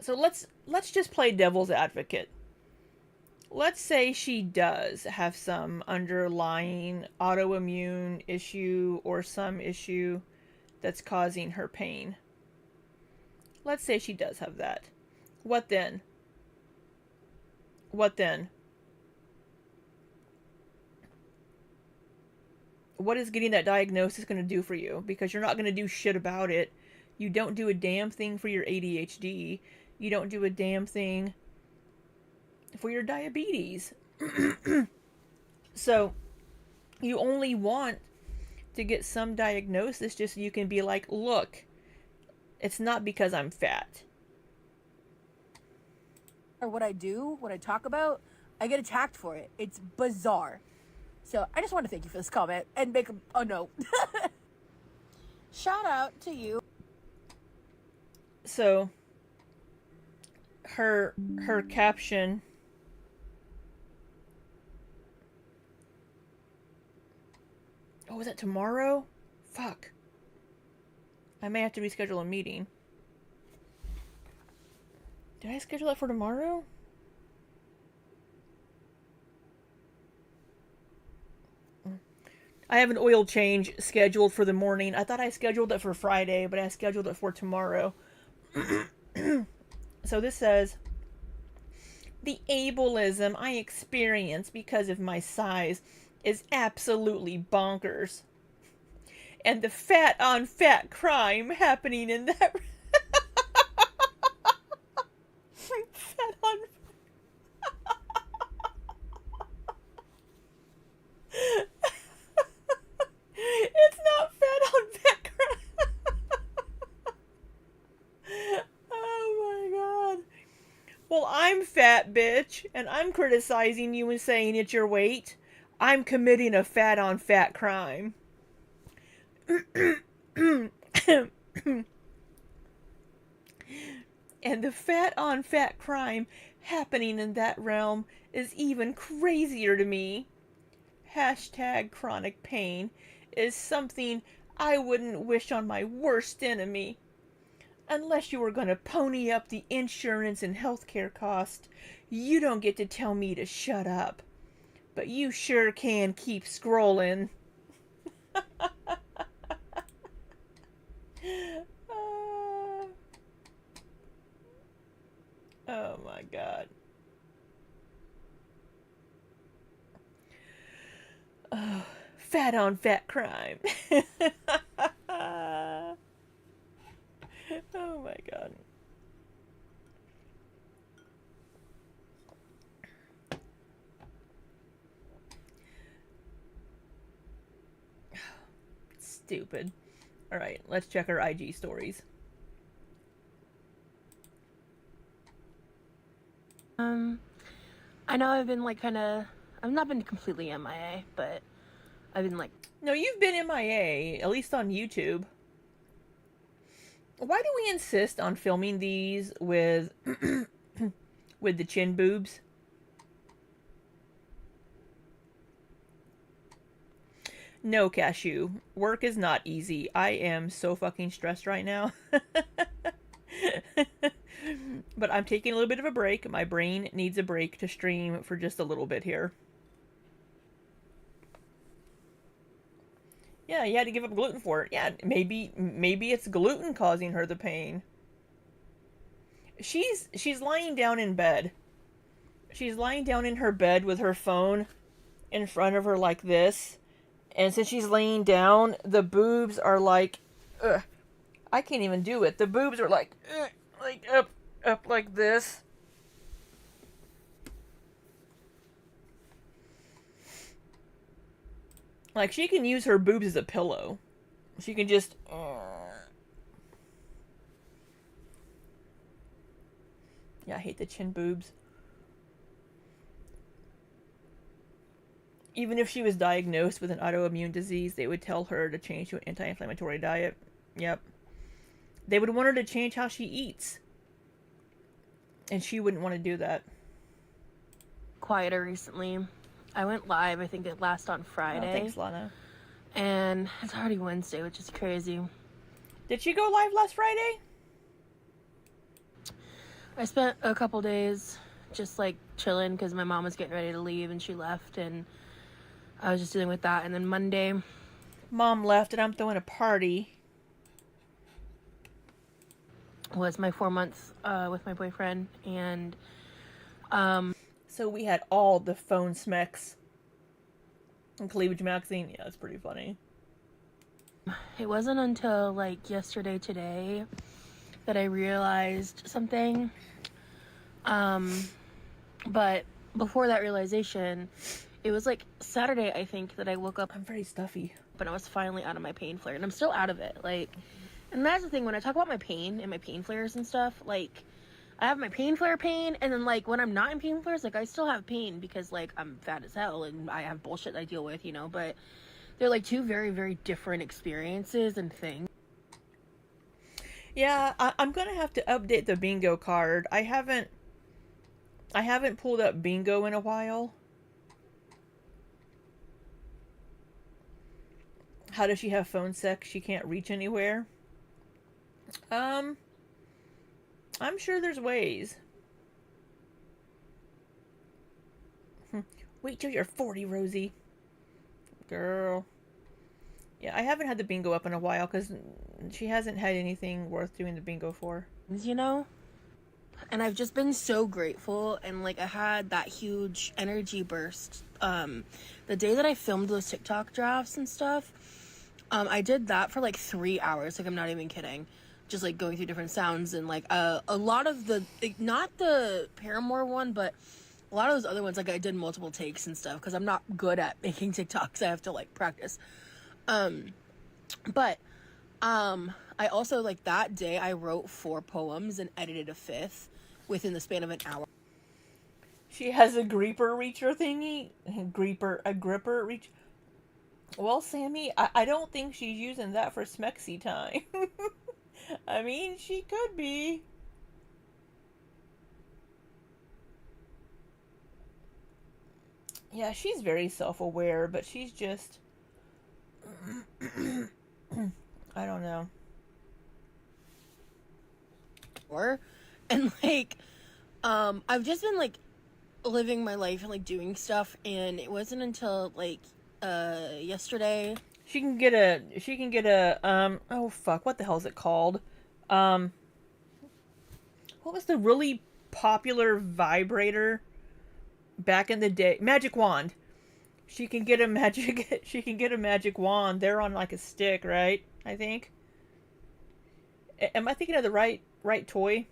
So let's just play devil's advocate. Let's say she does have some underlying autoimmune issue or some issue that's causing her pain. Let's say she does have that. What then? What then? What is getting that diagnosis going to do for you? Because you're not going to do shit about it. You don't do a damn thing for your ADHD. You don't do a damn thing for your diabetes. So, you only want to get some diagnosis just so you can be like, look, it's not because I'm fat. Or what I do, what I talk about, I get attacked for it. It's bizarre. So I just want to thank you for this comment and make a note. Shout out to you. So, her caption... Oh, is that tomorrow? Fuck. I may have to reschedule a meeting. Did I schedule that for tomorrow? I have an oil change scheduled for the morning. I thought I scheduled it for Friday, but I scheduled it for tomorrow. So this says, the ableism I experience because of my size is absolutely bonkers. And the fat on fat crime happening in that... fat on... It's not fat on fat crime. Oh my god. Well, I'm fat, bitch, and I'm criticizing you and saying it's your weight. I'm committing a fat on fat crime. And the fat on fat crime happening in that realm is even crazier to me. Hashtag chronic pain is something I wouldn't wish on my worst enemy. Unless you were going to pony up the insurance and healthcare cost, you don't get to tell me to shut up. But you sure can keep scrolling. Oh my god. Oh, fat on fat crime. Oh my god. Stupid. Alright, let's check our IG stories. I know I've been I've not been completely MIA, but I've been No, you've been MIA, at least on YouTube. Why do we insist on filming these with with the chin boobs? No, Cashew. Work is not easy. I am so fucking stressed right now. But I'm taking a little bit of a break. My brain needs a break to stream for just a little bit here. Yeah, you had to give up gluten for it. Yeah, maybe it's gluten causing her the pain. She's lying down in bed. She's lying down in her bed with her phone in front of her like this. And since she's laying down, the boobs are like, ugh, I can't even do it. The boobs are like up like this. Like, she can use her boobs as a pillow. She can just... Yeah, I hate the chin boobs. Even if she was diagnosed with an autoimmune disease, they would tell her to change to an anti-inflammatory diet. Yep. They would want her to change how she eats. And she wouldn't want to do that. Quieter recently. I went live, I think it last on Friday. Oh, thanks, Lana. And it's already Wednesday, which is crazy. Did she go live last Friday? I spent a couple days just like chilling because my mom was getting ready to leave and she left, and I was just dealing with that. And then Monday, Mom left and I'm throwing a party. was my 4 months with my boyfriend, and So we had all the phone smecks in Cleavage Magazine. Yeah, it's pretty funny. it wasn't until like yesterday today that I realized something. But before that realization, it was like Saturday, I think, that I woke up I'm very stuffy. and I was finally out of my pain flare, and I'm still out of it. Like, and that's the thing, when I talk about my pain and my pain flares and stuff, like, I have my pain flare pain, and then like when I'm not in pain flares, like I still have pain because like I'm fat as hell and I have bullshit I deal with, you know, but they're like two very, very different experiences and things. Yeah, I'm gonna have to update the bingo card. I haven't pulled up bingo in a while. How does she have phone sex? She can't reach anywhere. I'm sure there's ways. Wait till you're 40, Rosie. Girl. Yeah, I haven't had the bingo up in a while because she hasn't had anything worth doing the bingo for. You know? And I've just been so grateful, and like I had that huge energy burst. The day that I filmed those TikTok drafts and stuff, I did that for like 3 hours. Like, I'm not even kidding. Just like going through different sounds, and like a lot of the, like, not the Paramore one, but a lot of those other ones, like I did multiple takes and stuff because I'm not good at making TikToks. I have to like practice. But I also, like, that day I wrote 4 poems and edited a 5th within the span of an hour. She has a Grieper Reacher thingy. A Gripper Reach. Well, Sammy, I don't think she's using that for smexy time. I mean, she could be. Yeah, she's very self-aware, but she's just... I don't know. And like, I've just been like living my life and like doing stuff, and it wasn't until like yesterday. She can get a oh fuck, what the hell is it called? What was the really popular vibrator back in the day? Magic wand. She can get a magic wand. They're on like a stick, right? I think. Am I thinking of the right toy?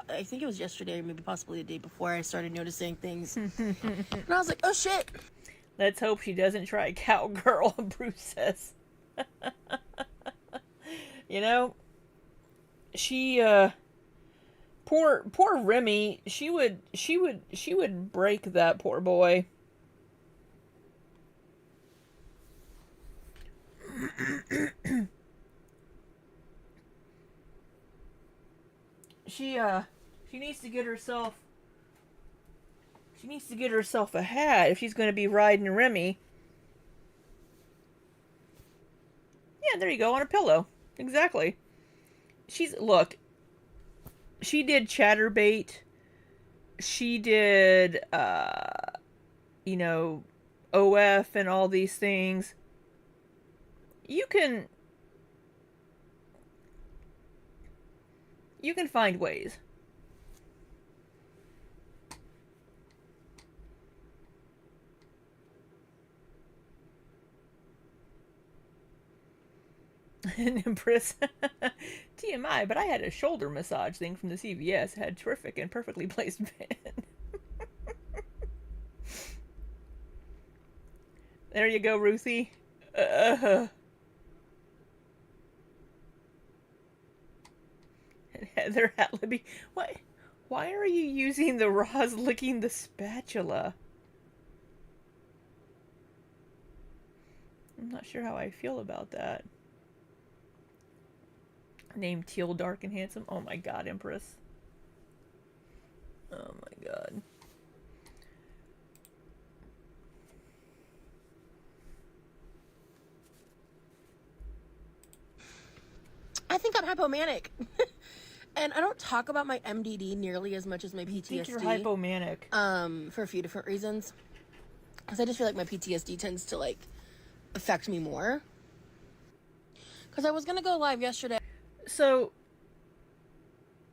I think it was yesterday, or maybe possibly the day before, I started noticing things. And I was like, oh shit. Let's hope she doesn't try cowgirl, Bruce says. You know, she poor Remy, she would break that poor boy. She needs to get herself She needs to get herself a hat if she's going to be riding Remy. Yeah, there you go, on a pillow. Exactly. Look, she did Chatterbait. She did, OF and all these things. You can find ways. An Empress. TMI, but I had a shoulder massage thing from the CVS. It had terrific and perfectly placed bed. There you go, Ruthie. Heather Hatleby. What? Why are you using the Roz licking the spatula? I'm not sure how I feel about that. Name Teal, Dark, and Handsome. Oh my god, Empress. Oh my god. I think I'm hypomanic. And I don't talk about my MDD nearly as much as my PTSD. I think you're hypomanic. For a few different reasons. Because I just feel like my PTSD tends to, like, affect me more. Because I was going to go live yesterday. So,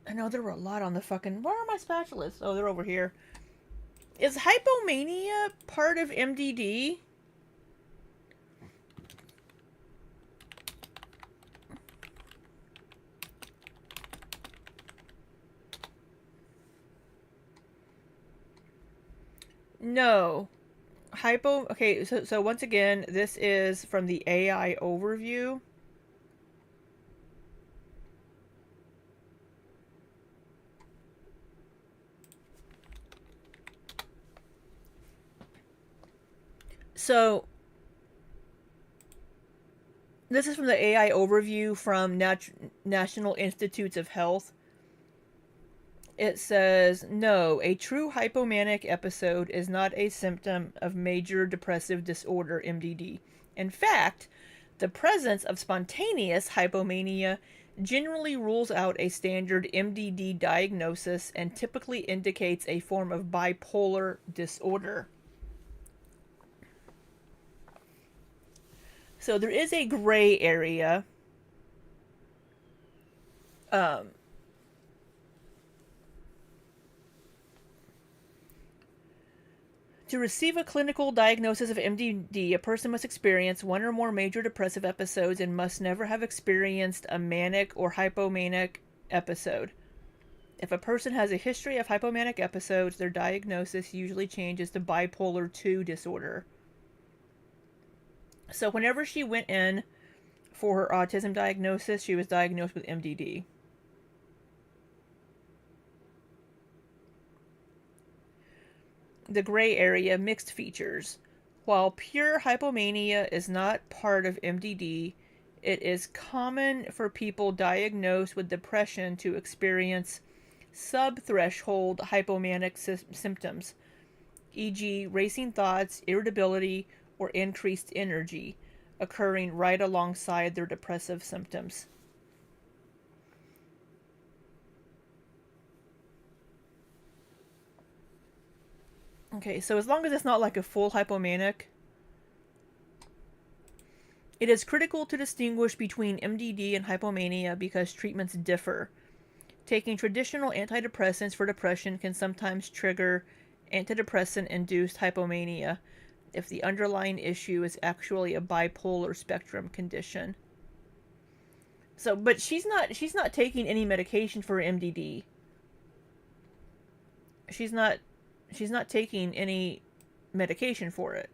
I know there were a lot on the fucking... Where are my spatulas? Oh, they're over here. Is hypomania part of MDD? No. Okay, so once again, this is from the AI overview. So, this is from the AI overview from National Institutes of Health. It says, no, a true hypomanic episode is not a symptom of major depressive disorder, MDD. In fact, the presence of spontaneous hypomania generally rules out a standard MDD diagnosis and typically indicates a form of bipolar disorder. So there is a gray area. To receive a clinical diagnosis of MDD, a person must experience one or more major depressive episodes and must never have experienced a manic or hypomanic episode. If a person has a history of hypomanic episodes, their diagnosis usually changes to bipolar II disorder. So whenever she went in for her autism diagnosis, she was diagnosed with MDD. The gray area, mixed features. While pure hypomania is not part of MDD, it is common for people diagnosed with depression to experience subthreshold hypomanic symptoms, e.g., racing thoughts, irritability, or increased energy, occurring right alongside their depressive symptoms. Okay, so as long as it's not like a full hypomanic, it is critical to distinguish between MDD and hypomania because treatments differ. Taking traditional antidepressants for depression can sometimes trigger antidepressant-induced hypomania if the underlying issue is actually a bipolar spectrum condition. So, but she's not taking any medication for MDD. She's not taking any medication for it.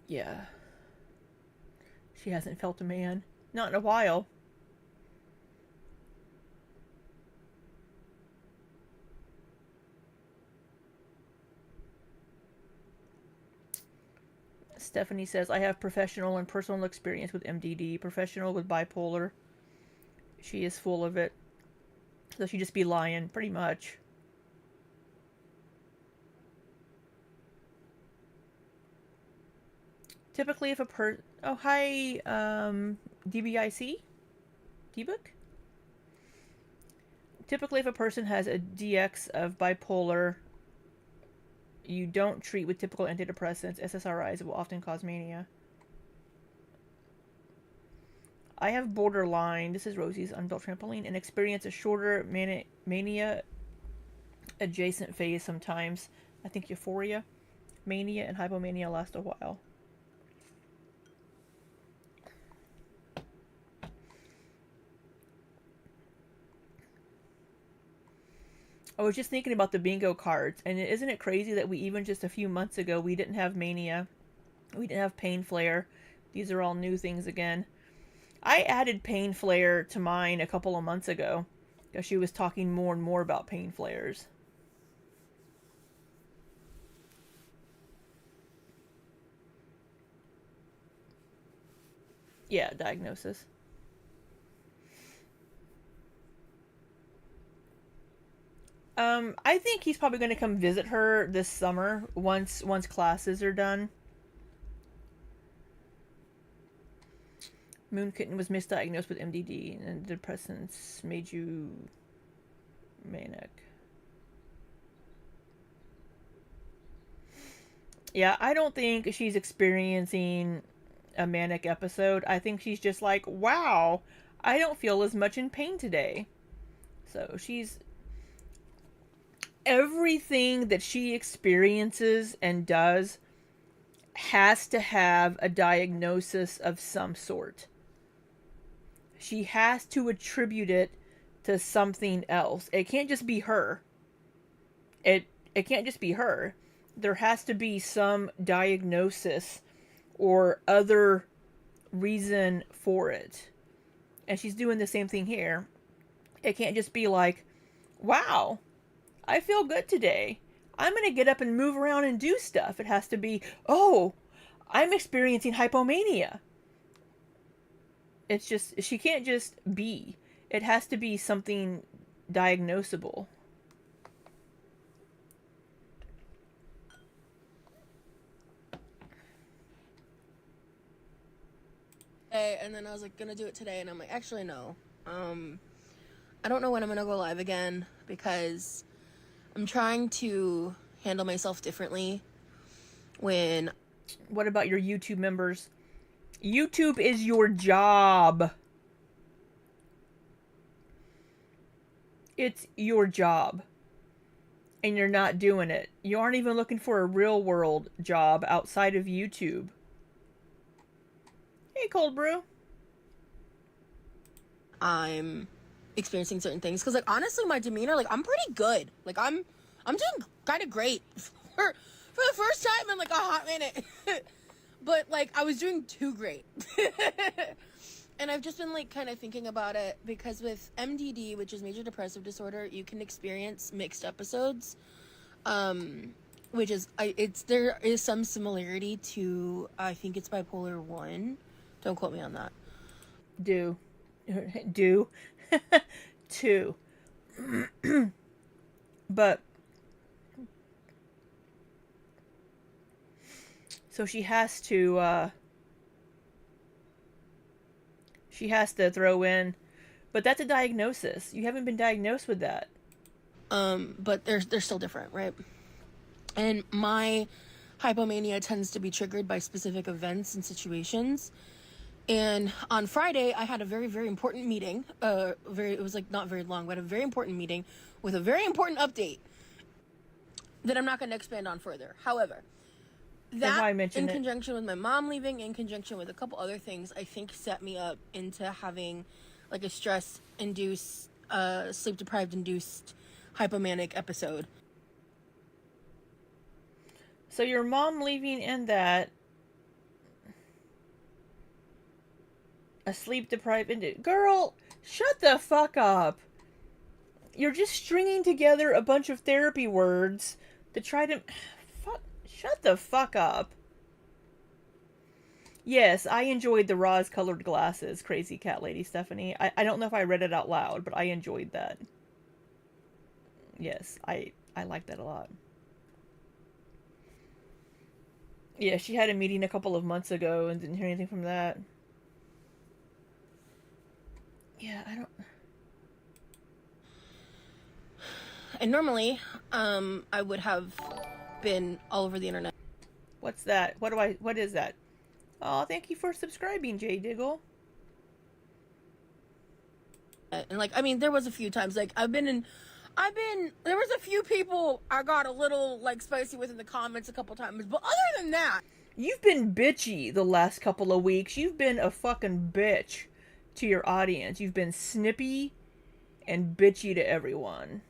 Yeah. She hasn't felt a man. Not in a while. Stephanie says, I have professional and personal experience with MDD, professional with bipolar. She is full of it. So she'd just be lying, pretty much. Typically, if a oh, hi, DBIC? D-Book? Typically, if a person has a DX of bipolar, you don't treat with typical antidepressants. SSRIs will often cause mania. I have borderline, this is Rosie's unbuilt trampoline, and experience a shorter mania adjacent phase sometimes. I think euphoria, mania, and hypomania last a while. I was just thinking about the bingo cards, and isn't it crazy that we even just a few months ago, we didn't have mania, we didn't have pain flare. These are all new things again. I added pain flare to mine a couple of months ago because she was talking more and more about pain flares. Yeah, diagnosis. I think he's probably going to come visit her this summer once classes are done. Moon Kitten was misdiagnosed with MDD, and depressants made you manic. Yeah, I don't think she's experiencing a manic episode. I think she's just like, wow, I don't feel as much in pain today. So she's... everything that she experiences and does has to have a diagnosis of some sort. She has to attribute it to something else. It can't just be her. It can't just be her. There has to be some diagnosis or other reason for it. And she's doing the same thing here. It can't just be like, wow, I feel good today. I'm going to get up and move around and do stuff. It has to be, oh, I'm experiencing hypomania. It's just, she can't just be. It has to be something diagnosable. And then I was like, gonna do it today, and I'm like, actually, no. I don't know when I'm gonna go live again because I'm trying to handle myself differently when... What about your YouTube members? YouTube is your job. It's your job. And you're not doing it. You aren't even looking for a real world job outside of YouTube. Hey, Cold Brew. I'm experiencing certain things because, like, honestly, my demeanor, like, I'm pretty good. Like, I'm doing kind of great for the first time in like a hot minute. But like I was doing too great. And I've just been like kind of thinking about it because with MDD, which is major depressive disorder, you can experience mixed episodes. Which is there is some similarity to, I think it's bipolar 1. Don't quote me on that. Do 2. But so she has to throw in, but that's a diagnosis. You haven't been diagnosed with that. But they're still different, right? And my hypomania tends to be triggered by specific events and situations. And on Friday, I had a very, very important meeting. It was like not very long, but a very important meeting with a very important update that I'm not going to expand on further. However, that in conjunction with my mom leaving, in conjunction with a couple other things, I think set me up into having like a stress-induced, sleep-deprived induced hypomanic episode. So your mom leaving and that, a sleep-deprived, girl, shut the fuck up. You're just stringing together a bunch of therapy words to try to... Shut the fuck up. Yes, I enjoyed the rose-colored glasses, Crazy Cat Lady Stephanie. I don't know if I read it out loud, but I enjoyed that. Yes, I like that a lot. Yeah, she had a meeting a couple of months ago and didn't hear anything from that. Yeah, I don't... And normally, I would have been all over the internet. What's that? What is that? Oh, thank you for subscribing, Jay Diggle. And like, I mean, there was a few times, like, there was a few people I got a little, like, spicy with in the comments a couple times, but other than that... You've been bitchy the last couple of weeks. You've been a fucking bitch to your audience. You've been snippy and bitchy to everyone.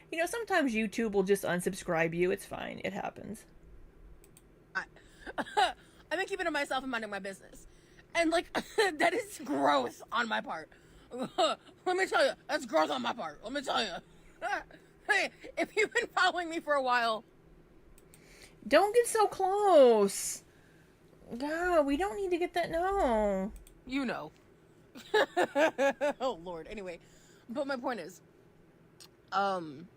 You know, sometimes YouTube will just unsubscribe you. It's fine. It happens. I've been keeping to myself and minding my business. And, like, that is growth on my part. Let me tell you, that's growth on my part. Let me tell you. Hey, if you've been following me for a while... Don't get so close. God, we don't need to get that. No. You know. Oh, Lord. Anyway, but my point is, I'm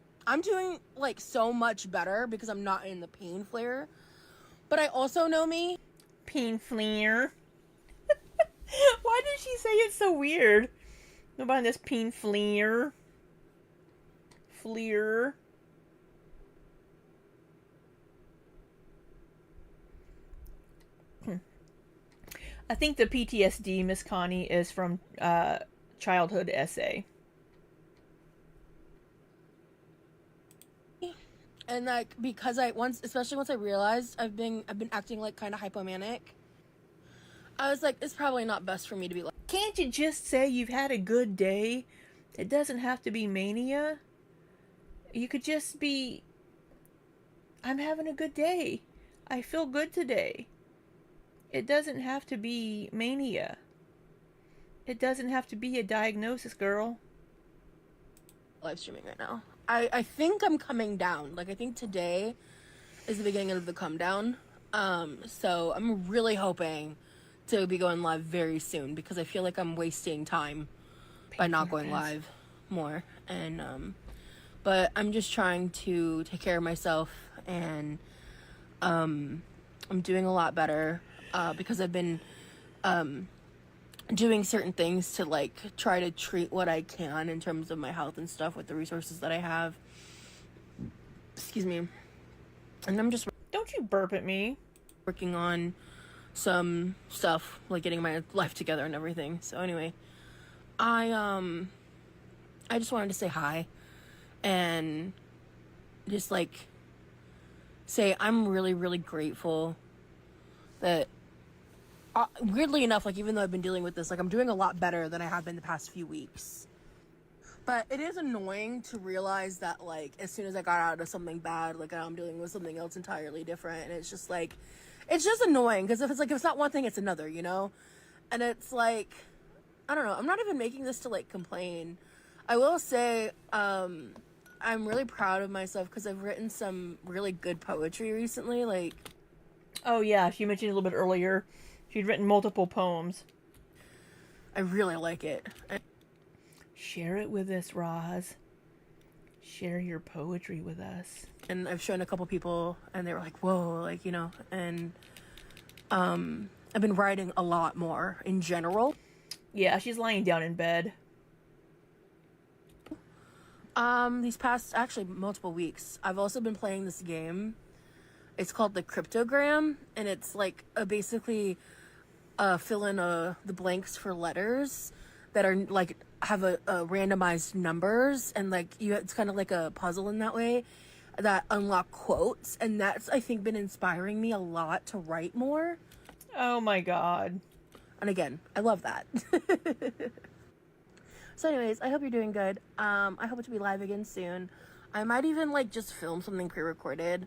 doing, like, so much better because I'm not in the pain flare. But I also know me. Pain flare. Why did she say it so weird? Nobody this pain flare. Flare. I think the PTSD, Miss Connie, is from childhood essay. And like, because especially once I realized I've been acting like kind of hypomanic, I was like, it's probably not best for me to be like. Can't you just say you've had a good day? It doesn't have to be mania. You could just be, I'm having a good day. I feel good today. It doesn't have to be mania. It doesn't have to be a diagnosis, girl. Live streaming right now. I think I'm coming down. Like, I think today is the beginning of the come down. So I'm really hoping to be going live very soon because I feel like I'm wasting time by not going live more. And but I'm just trying to take care of myself, and I'm doing a lot better because I've been doing certain things to like try to treat what I can in terms of my health and stuff with the resources that I have. Excuse me. And I'm just Don't you burp at me. working on some stuff, like getting my life together and everything. So anyway, I just wanted to say hi and just like say I'm really, really grateful that weirdly enough, like, even though I've been dealing with this, like, I'm doing a lot better than I have been the past few weeks. But it is annoying to realize that, like, as soon as I got out of something bad, like, I'm dealing with something else entirely different. And it's just, like, it's just annoying. Because if it's not one thing, it's another, you know? And it's, like, I don't know. I'm not even making this to, like, complain. I will say, I'm really proud of myself because I've written some really good poetry recently. Like, oh, yeah. She mentioned a little bit earlier. She'd written multiple poems. I really like it. Share it with us, Roz. Share your poetry with us. And I've shown a couple people, and they were like, whoa, like, you know, and I've been writing a lot more in general. Yeah, she's lying down in bed. These past, actually, multiple weeks, I've also been playing this game. It's called the Cryptogram, and it's like basically fill in the blanks for letters that are like have a randomized numbers, and like it's kind of like a puzzle in that way that unlock quotes, and that's I think been inspiring me a lot to write more. Oh my god. And again, I love that. So anyways, I hope you're doing good. I hope to be live again soon. I might even like just film something pre-recorded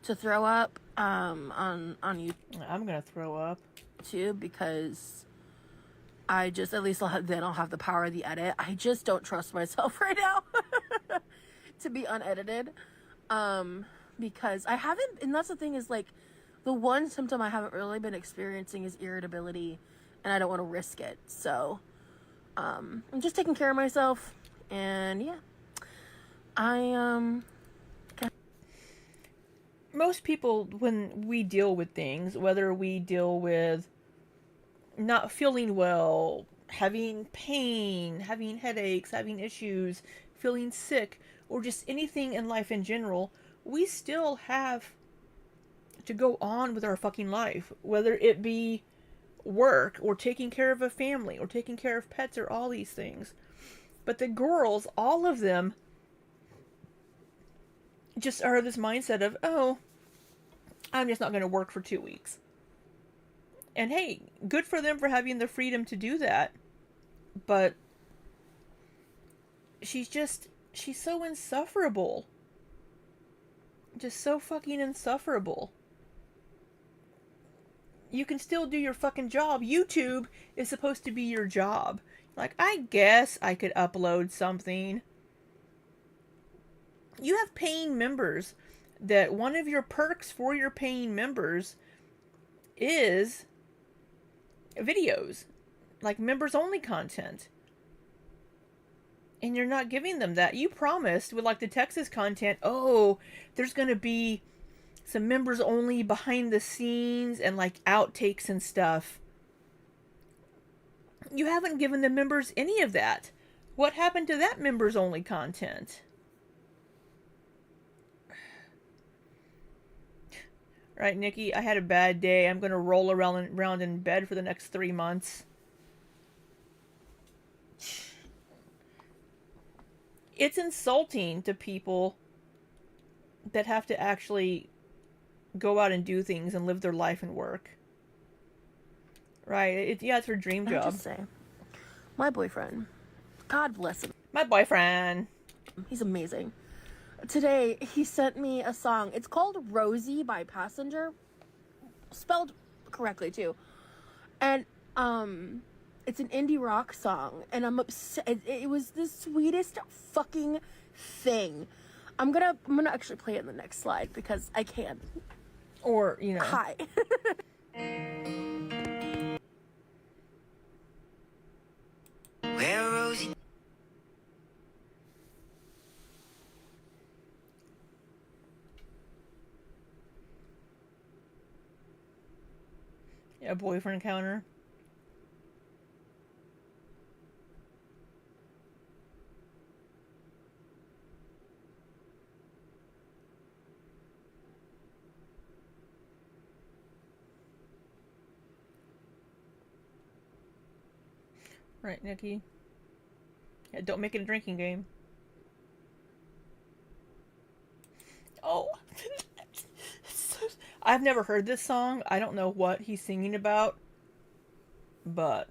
to throw up on YouTube. I'm gonna throw up too, because I just, at least then I'll have the power of the edit. I just don't trust myself right now to be unedited, because I haven't, and that's the thing is like, The one symptom I haven't really been experiencing is irritability, and I don't want to risk it. So, I'm just taking care of myself, and yeah, Most people, when we deal with things, whether we deal with not feeling well, having pain, having headaches, having issues, feeling sick, or just anything in life in general, we still have to go on with our fucking life, whether it be work or taking care of a family or taking care of pets or all these things. But the girls, all of them, just are this mindset of, oh, I'm just not going to work for 2 weeks. And hey, good for them for having the freedom to do that. But she's so insufferable. Just so fucking insufferable. You can still do your fucking job. YouTube is supposed to be your job. Like, I guess I could upload something. You have paying members that one of your perks for your paying members is videos, like members only content. And you're not giving them that. You promised with like the Texas content, oh, there's going to be some members only behind the scenes and like outtakes and stuff. You haven't given the members any of that. What happened to that members only content? Right, Nikki, I had a bad day. I'm going to roll around in bed for the next 3 months. It's insulting to people that have to actually go out and do things and live their life and work. Right? It's her dream job. I'll just say, my boyfriend, God bless him. My boyfriend. He's amazing. Today, he sent me a song. It's called Rosie by Passenger. Spelled correctly, too. And, it's an indie rock song. And I'm upset. It was the sweetest fucking thing. I'm gonna actually play it in the next slide because I can. Or, you know. Hi. Where Rosie? Yeah, boyfriend counter. Right, Nikki. Yeah, don't make it a drinking game. Oh. I've never heard this song. I don't know what he's singing about. But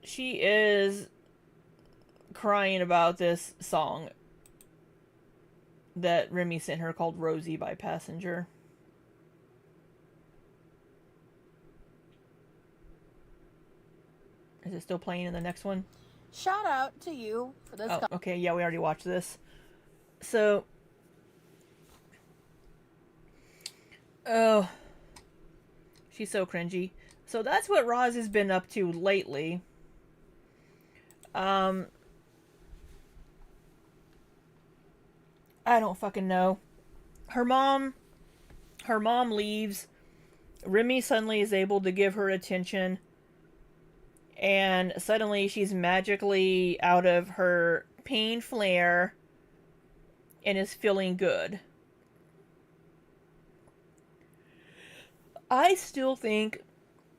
she is crying about this song that Remy sent her called Rosie by Passenger. Is it still playing in the next one? Shout out to you for this. Oh, okay. Yeah, we already watched this. So, oh, she's so cringy. So that's what Roz has been up to lately. I don't fucking know. Her mom leaves. Remy suddenly is able to give her attention. And suddenly she's magically out of her pain flare and is feeling good. I still think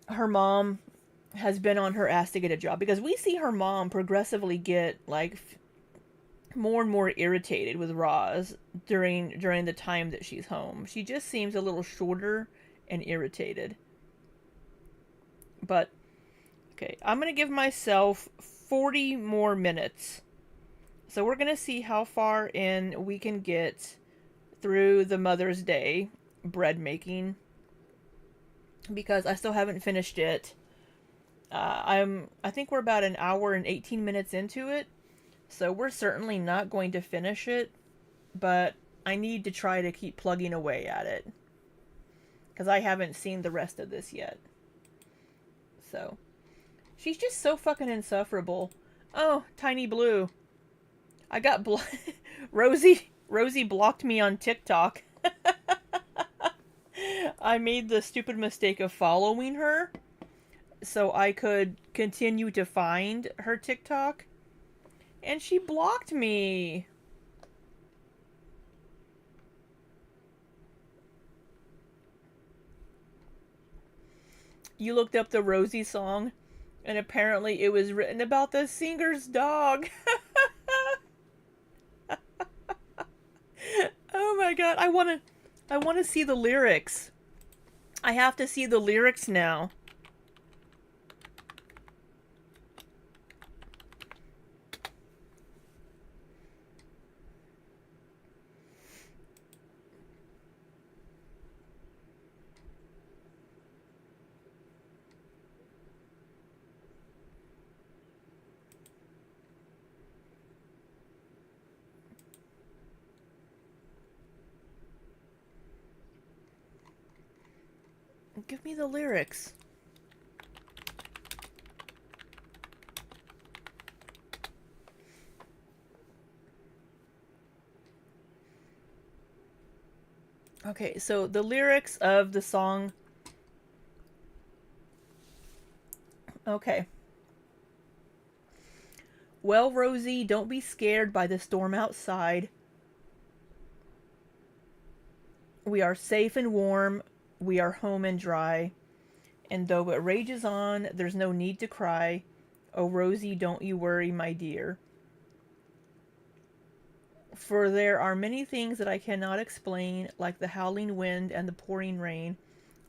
her mom has been on her ass to get a job because we see her mom progressively get like more and more irritated with Roz during the time that she's home. She just seems a little shorter and irritated. But okay, I'm going to give myself 40 more minutes. So we're going to see how far in we can get through the Mother's Day bread making. Because I still haven't finished it. I think we're about an hour and 18 minutes into it. So we're certainly not going to finish it, but I need to try to keep plugging away at it. Because I haven't seen the rest of this yet. So, she's just so fucking insufferable. Oh, Tiny Blue. I got Rosie blocked me on TikTok. I made the stupid mistake of following her so I could continue to find her TikTok. And she blocked me. You looked up the Rosie song, and apparently it was written about the singer's dog. Oh my god, I wanna see the lyrics. I have to see the lyrics now. Give me the lyrics. Okay, so the lyrics of the song. Okay. Well, Rosie, don't be scared by the storm outside. We are safe and warm. We are home and dry. And though it rages on, there's no need to cry. Oh, Rosie, don't you worry, my dear. For there are many things that I cannot explain, like the howling wind and the pouring rain,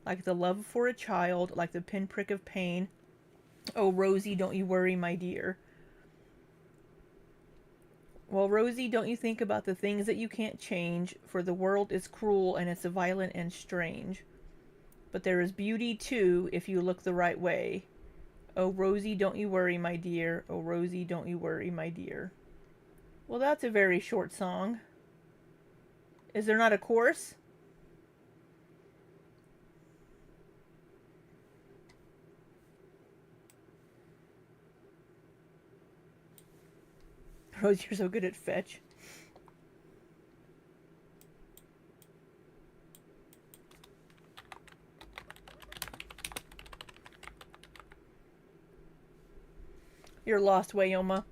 like the love for a child, like the pinprick of pain. Oh, Rosie, don't you worry, my dear. Well, Rosie, don't you think about the things that you can't change, for the world is cruel and it's violent and strange. But there is beauty, too, if you look the right way. Oh, Rosie, don't you worry, my dear. Oh, Rosie, don't you worry, my dear. Well, that's a very short song. Is there not a chorus? Rosie, you're so good at fetch. You're lost, Wayoma.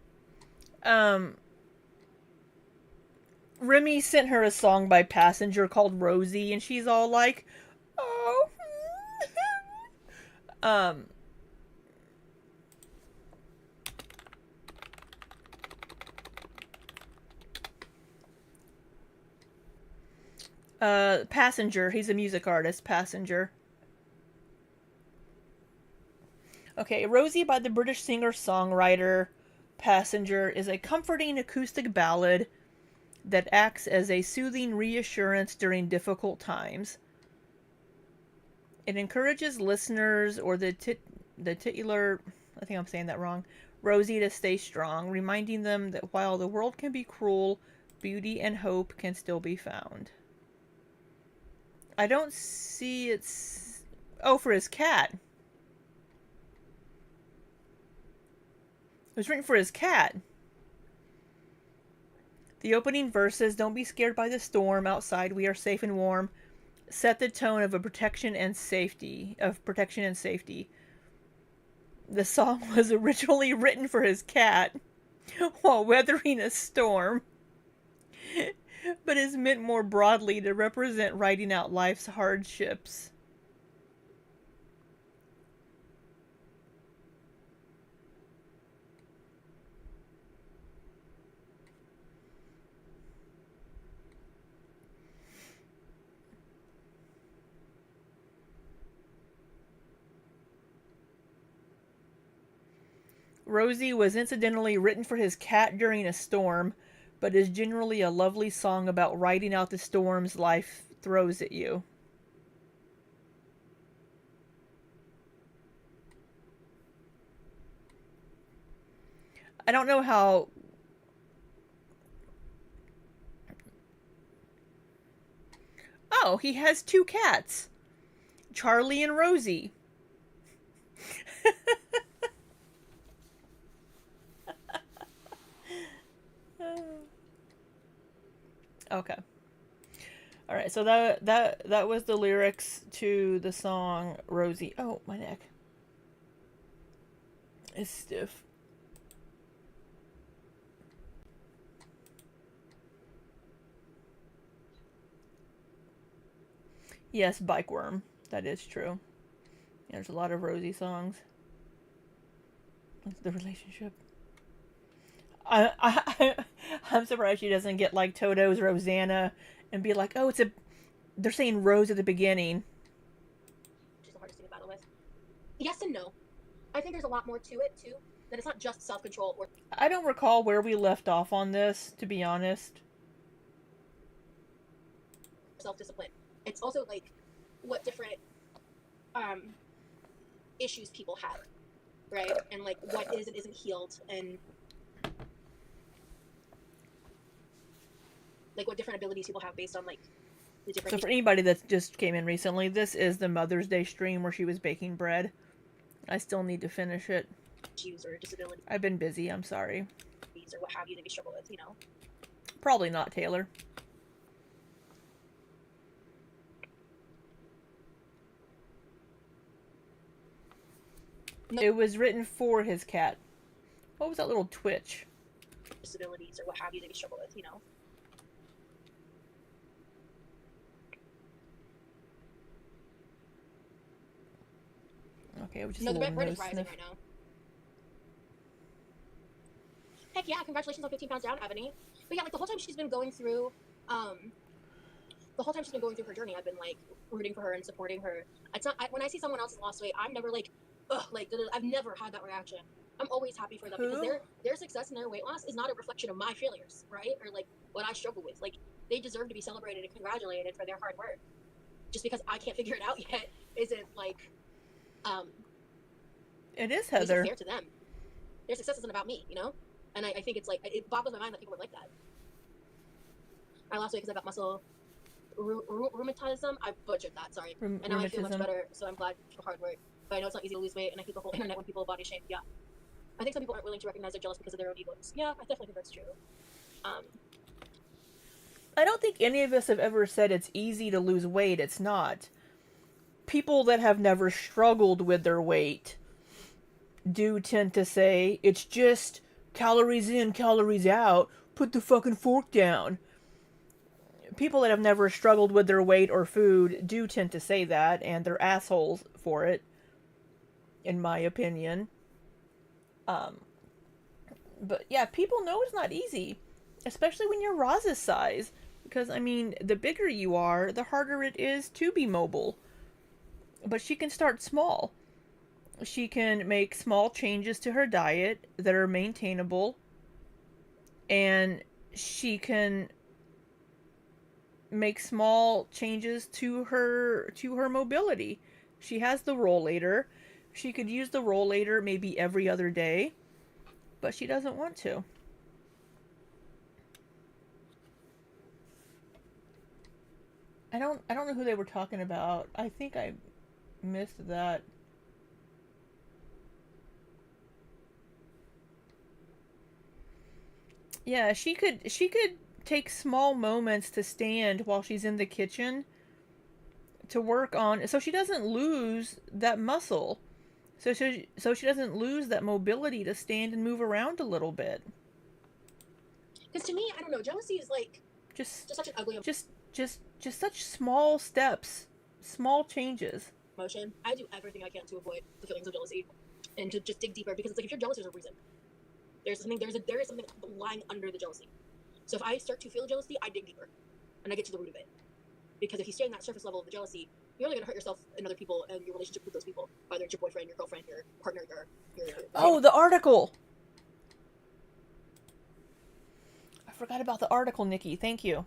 Remy sent her a song by Passenger called Rosie, and she's all like, oh. Passenger, he's a music artist, Passenger. Okay, Rosie by the British singer-songwriter Passenger is a comforting acoustic ballad that acts as a soothing reassurance during difficult times. It encourages listeners or the titular, I think I'm saying that wrong, Rosie to stay strong, reminding them that while the world can be cruel, beauty and hope can still be found. I don't see it's... Oh, for his cat. It was written for his cat. The opening verses, don't be scared by the storm outside, we are safe and warm, set the tone of protection and safety. The song was originally written for his cat while weathering a storm, but is meant more broadly to represent riding out life's hardships. Rosie was incidentally written for his cat during a storm, but is generally a lovely song about riding out the storms life throws at you. I don't know how No, he has 2 cats. Charlie and Rosie. Okay. All right. So that was the lyrics to the song Rosie. Oh, my neck is stiff. Yes, Bike Worm. That is true. There's a lot of Rosie songs. That's the relationship. I'm surprised she doesn't get like Toto's Rosanna and be like, oh, they're saying Rose at the beginning. She's the hardest thing to battle with. Yes and no. I think there's a lot more to it too. That it's not just self-control or I don't recall where we left off on this, to be honest. self-discipline. It's also like what different issues people have, right? And like what is and isn't healed, and like what different abilities people have based on like the different. So for anybody that just came in recently, this is the Mother's Day stream where she was baking bread. I still need to finish it. Issues or disabilities I've been busy, I'm sorry. or what have you that we struggle with, you know. Probably not Taylor. No. It was written for his cat. What was that little twitch? Disabilities or what have you that we struggle with, you know. Okay, it was just No, a the little bread nose is rising sniff. right now. Heck yeah, congratulations on 15 pounds down, Ebony. But yeah, like the whole time she's been going through her journey, I've been like rooting for her and supporting her. It's not when I see someone else has lost weight, I'm never like, ugh, like I've never had that reaction. I'm always happy for them because their success and their weight loss is not a reflection of my failures, right? Or like what I struggle with. Like they deserve to be celebrated and congratulated for their hard work. Just because I can't figure it out yet isn't like It is isn't Heather. fair to them. Their success isn't about me, you know? And I think it's like it boggles my mind that people are like that. I lost weight because I got muscle rheumatism. I butchered that, sorry. And now I feel much better, so I'm glad for hard work. But I know it's not easy to lose weight, and I hate the whole internet when people body shame. Yeah. I think some people aren't willing to recognize they're jealous because of their own egos. Yeah, I definitely think that's true. I don't think any of us have ever said it's easy to lose weight. It's not. People that have never struggled with their weight do tend to say it's just calories in, calories out. Put the fucking fork down. People that have never struggled with their weight or food do tend to say that, and they're assholes for it, in my opinion. But yeah, people know it's not easy, especially when you're Roz's size, because I mean, the bigger you are, the harder it is to be mobile. But she can start small. She can make small changes to her diet that are maintainable, and she can make small changes to her mobility. She has the rollator. She could use the rollator maybe every other day, but she doesn't want to. I don't know who they were talking about. I think I missed that. Yeah, she could take small moments to stand while she's in the kitchen to work on, so she doesn't lose that muscle. So she doesn't lose that mobility to stand and move around a little bit. Because to me, I don't know, jealousy is like Just such an ugly just such small steps, small changes. emotion. I do everything I can to avoid the feelings of jealousy and to just dig deeper, because it's like if you're jealous, there's a reason. There is something lying under the jealousy. So if I start to feel jealousy, I dig deeper and I get to the root of it. Because if you stay in that surface level of the jealousy, you're only going to hurt yourself and other people and your relationship with those people, whether it's your boyfriend, your girlfriend, your partner, your Oh, the article. I forgot about the article, Nikki. Thank you.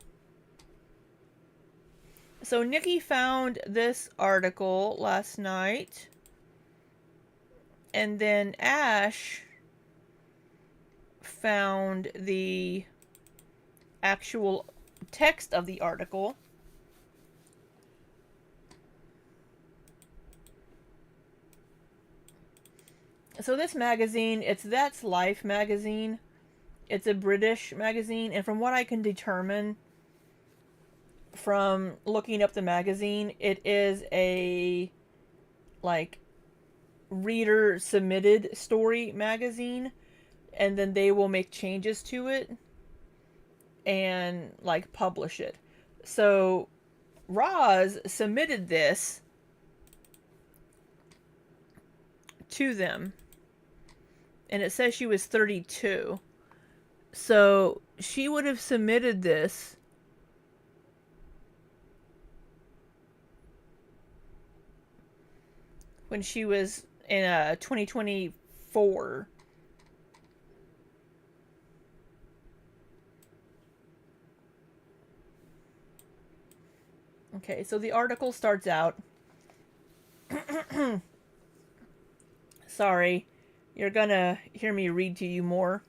So Nikki found this article last night, and then Ash found the actual text of the article. So this magazine, it's That's Life magazine. It's a British magazine, and from what I can determine from looking up the magazine, it is a like reader submitted story magazine, and then they will make changes to it and like publish it. So Roz submitted this to them, and it says she was 32. So she would have submitted this when she was in 2024. Okay, so the article starts out. Sorry, you're gonna hear me read to you more.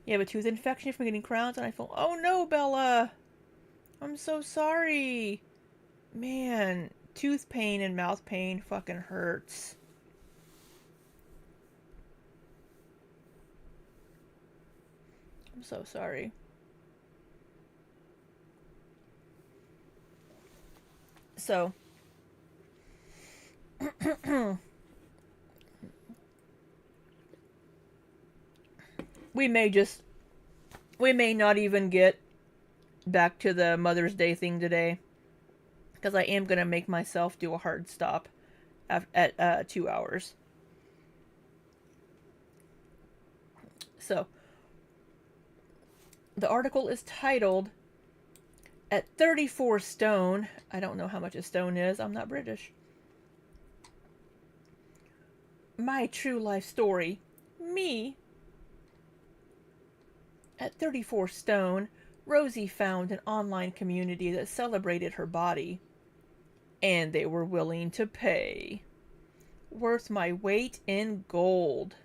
You have a tooth infection from getting crowns on iPhone. Oh no, Bella! I'm so sorry. Man, tooth pain and mouth pain fucking hurts. I'm so sorry. So, we may not even get back to the Mother's Day thing today, because I am going to make myself do a hard stop at 2 hours. So, the article is titled, At 34 Stone. I don't know how much a stone is. I'm not British. My true life story. Me. At 34 stone, Rosie found an online community that celebrated her body. And they were willing to pay. Worth my weight in gold.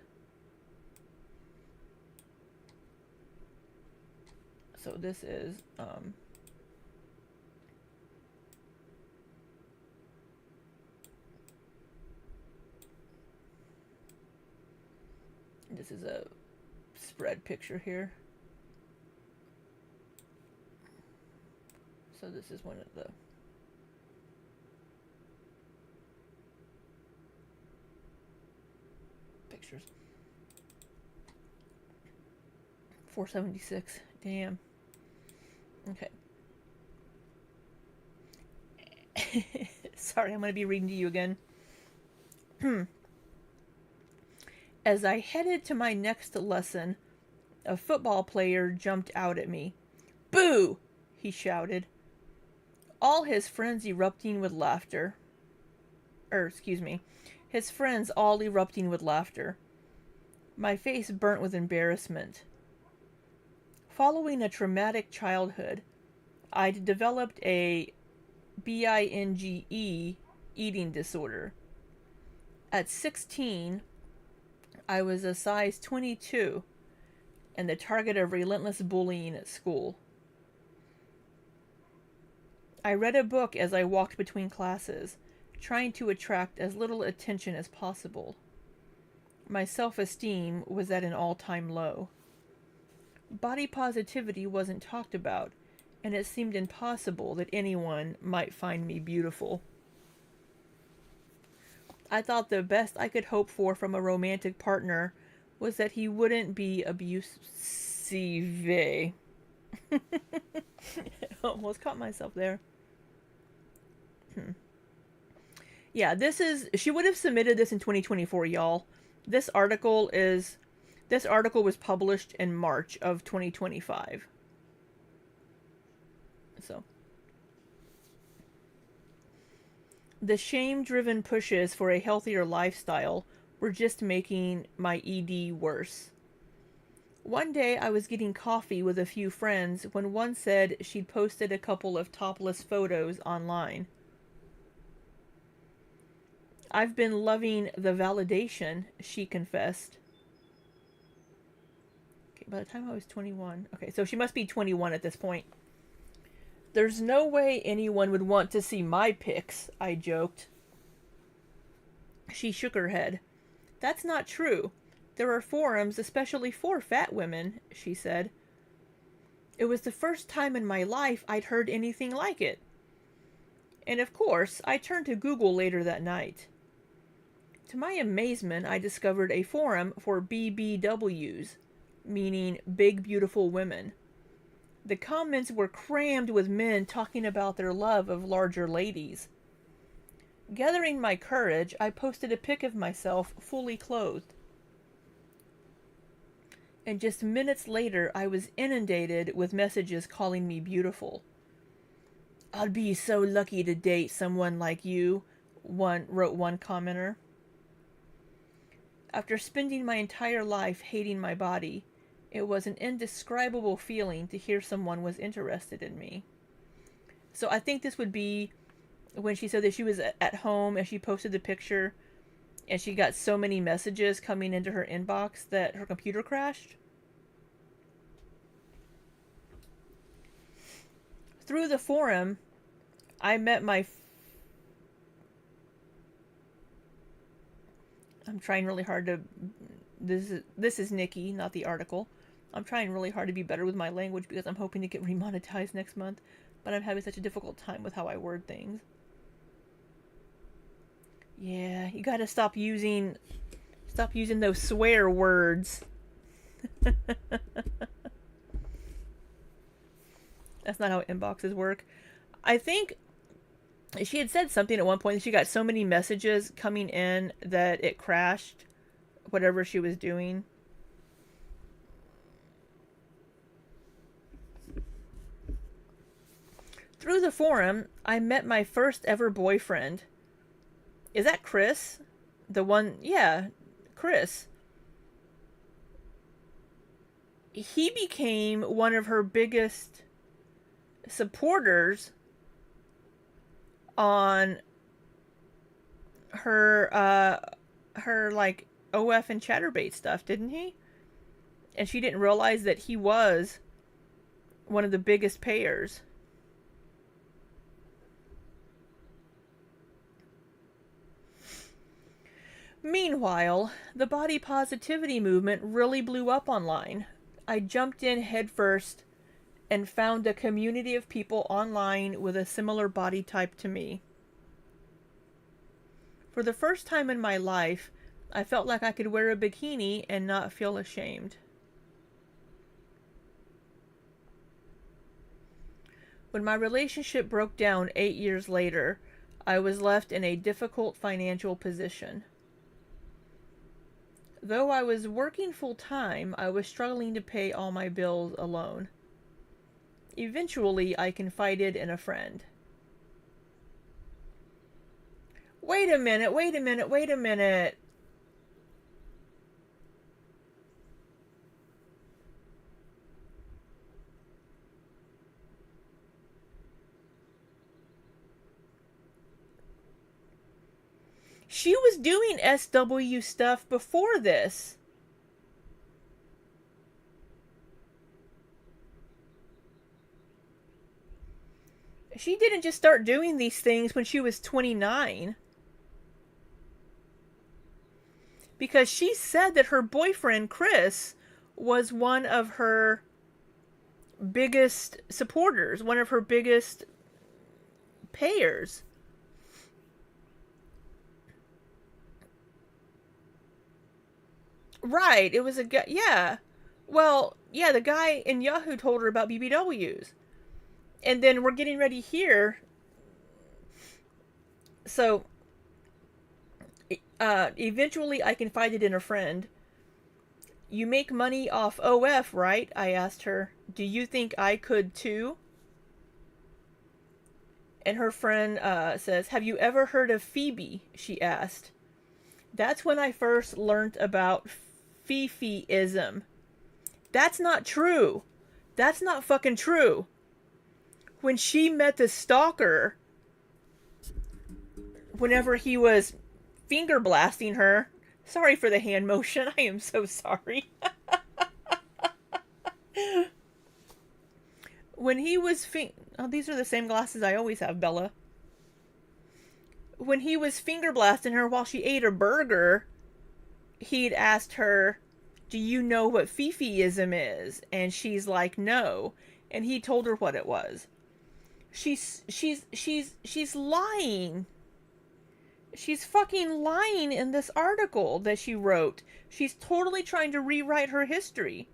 So this is, this is a spread picture here. So this is one of the pictures. 476. Damn. Okay. Sorry, I'm going to be reading to you again. As I headed to my next lesson, a football player jumped out at me. Boo! He shouted. All his friends erupting with laughter. His friends all erupting with laughter. My face burnt with embarrassment. Following a traumatic childhood, I'd developed a binge eating disorder. At 16, I was a size 22 and the target of relentless bullying at school. I read a book as I walked between classes, trying to attract as little attention as possible. My self-esteem was at an all-time low. Body positivity wasn't talked about, and it seemed impossible that anyone might find me beautiful. I thought the best I could hope for from a romantic partner was that he wouldn't be abusive. Almost caught myself there. Yeah, she would have submitted this in 2024, y'all. This article was published in March of 2025. So, the shame-driven pushes for a healthier lifestyle were just making my ED worse. One day I was getting coffee with a few friends when one said she'd posted a couple of topless photos online. I've been loving the validation, she confessed. Okay, by the time I was 21. Okay, so she must be 21 at this point. There's no way anyone would want to see my pics, I joked. She shook her head. That's not true. There are forums especially for fat women, she said. It was the first time in my life I'd heard anything like it. And of course, I turned to Google later that night. To my amazement, I discovered a forum for BBWs, meaning big beautiful women. The comments were crammed with men talking about their love of larger ladies. Gathering my courage, I posted a pic of myself fully clothed. And just minutes later, I was inundated with messages calling me beautiful. I'd be so lucky to date someone like you, wrote one commenter. After spending my entire life hating my body, it was an indescribable feeling to hear someone was interested in me. So I think this would be when she said that she was at home and she posted the picture and she got so many messages coming into her inbox that her computer crashed. Through the forum, I met my... I'm trying really hard to... This is Nikki, not the article. I'm trying really hard to be better with my language because I'm hoping to get remonetized next month, but I'm having such a difficult time with how I word things. Yeah, you gotta stop using those swear words. That's not how inboxes work. I think she had said something at one point that she got so many messages coming in that it crashed whatever she was doing. Through the forum, I met my first ever boyfriend. Is that Chris? The one, yeah, Chris. He became one of her biggest supporters on her like OF and Chatterbait stuff, didn't he? And she didn't realize that he was one of the biggest payers. Meanwhile, the body positivity movement really blew up online. I jumped in headfirst and found a community of people online with a similar body type to me. For the first time in my life, I felt like I could wear a bikini and not feel ashamed. When my relationship broke down 8 years later, I was left in a difficult financial position. Though I was working full-time, I was struggling to pay all my bills alone. Eventually, I confided in a friend. Wait a minute. She was doing SW stuff before this. She didn't just start doing these things when she was 29. Because she said that her boyfriend, Chris, was one of her biggest supporters, one of her biggest payers. Right, it was a guy, yeah. Well, yeah, the guy in Yahoo told her about BBWs. And then we're getting ready here. So, eventually I confided in a friend. You make money off OF, right? I asked her. Do you think I could too? And her friend says, have you ever heard of Phoebe? She asked. That's when I first learned about Fifiism. That's not true. That's not fucking true. When she met the stalker, whenever he was finger blasting her, sorry for the hand motion, I am so sorry. When he was oh, these are the same glasses I always have, Bella. when he was finger blasting her while she ate a burger, he'd asked her, "Do you know what Fifiism is?" And she's like, "No." And he told her what it was. She's lying. She's fucking lying in this article that she wrote. She's totally trying to rewrite her history.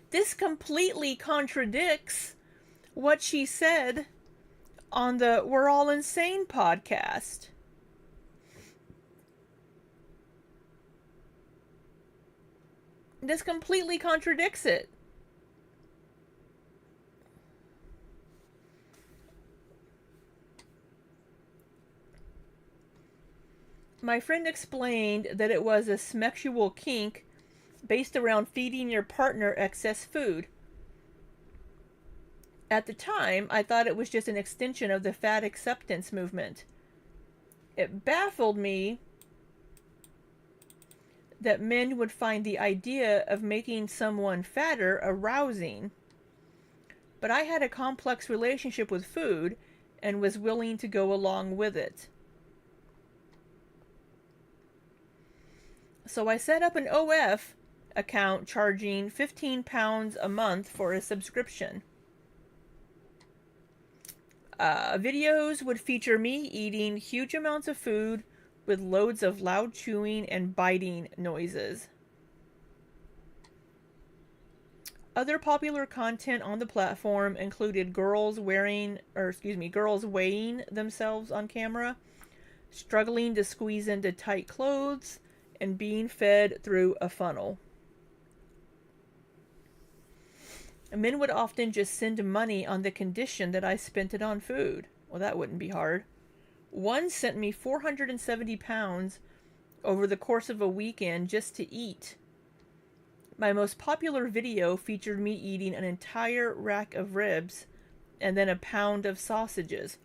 This completely contradicts what she said on the We're All Insane podcast. This completely contradicts it. My friend explained that it was a sexual kink based around feeding your partner excess food. At the time, I thought it was just an extension of the fat acceptance movement. It baffled me that men would find the idea of making someone fatter arousing. But I had a complex relationship with food and was willing to go along with it. So I set up an OF account charging £15 a month for a subscription. Videos would feature me eating huge amounts of food with loads of loud chewing and biting noises. Other popular content on the platform included girls weighing themselves on camera, struggling to squeeze into tight clothes, and being fed through a funnel. Men would often just send money on the condition that I spent it on food. Well, that wouldn't be hard. One sent me £470 over the course of a weekend just to eat. My most popular video featured me eating an entire rack of ribs and then a pound of sausages.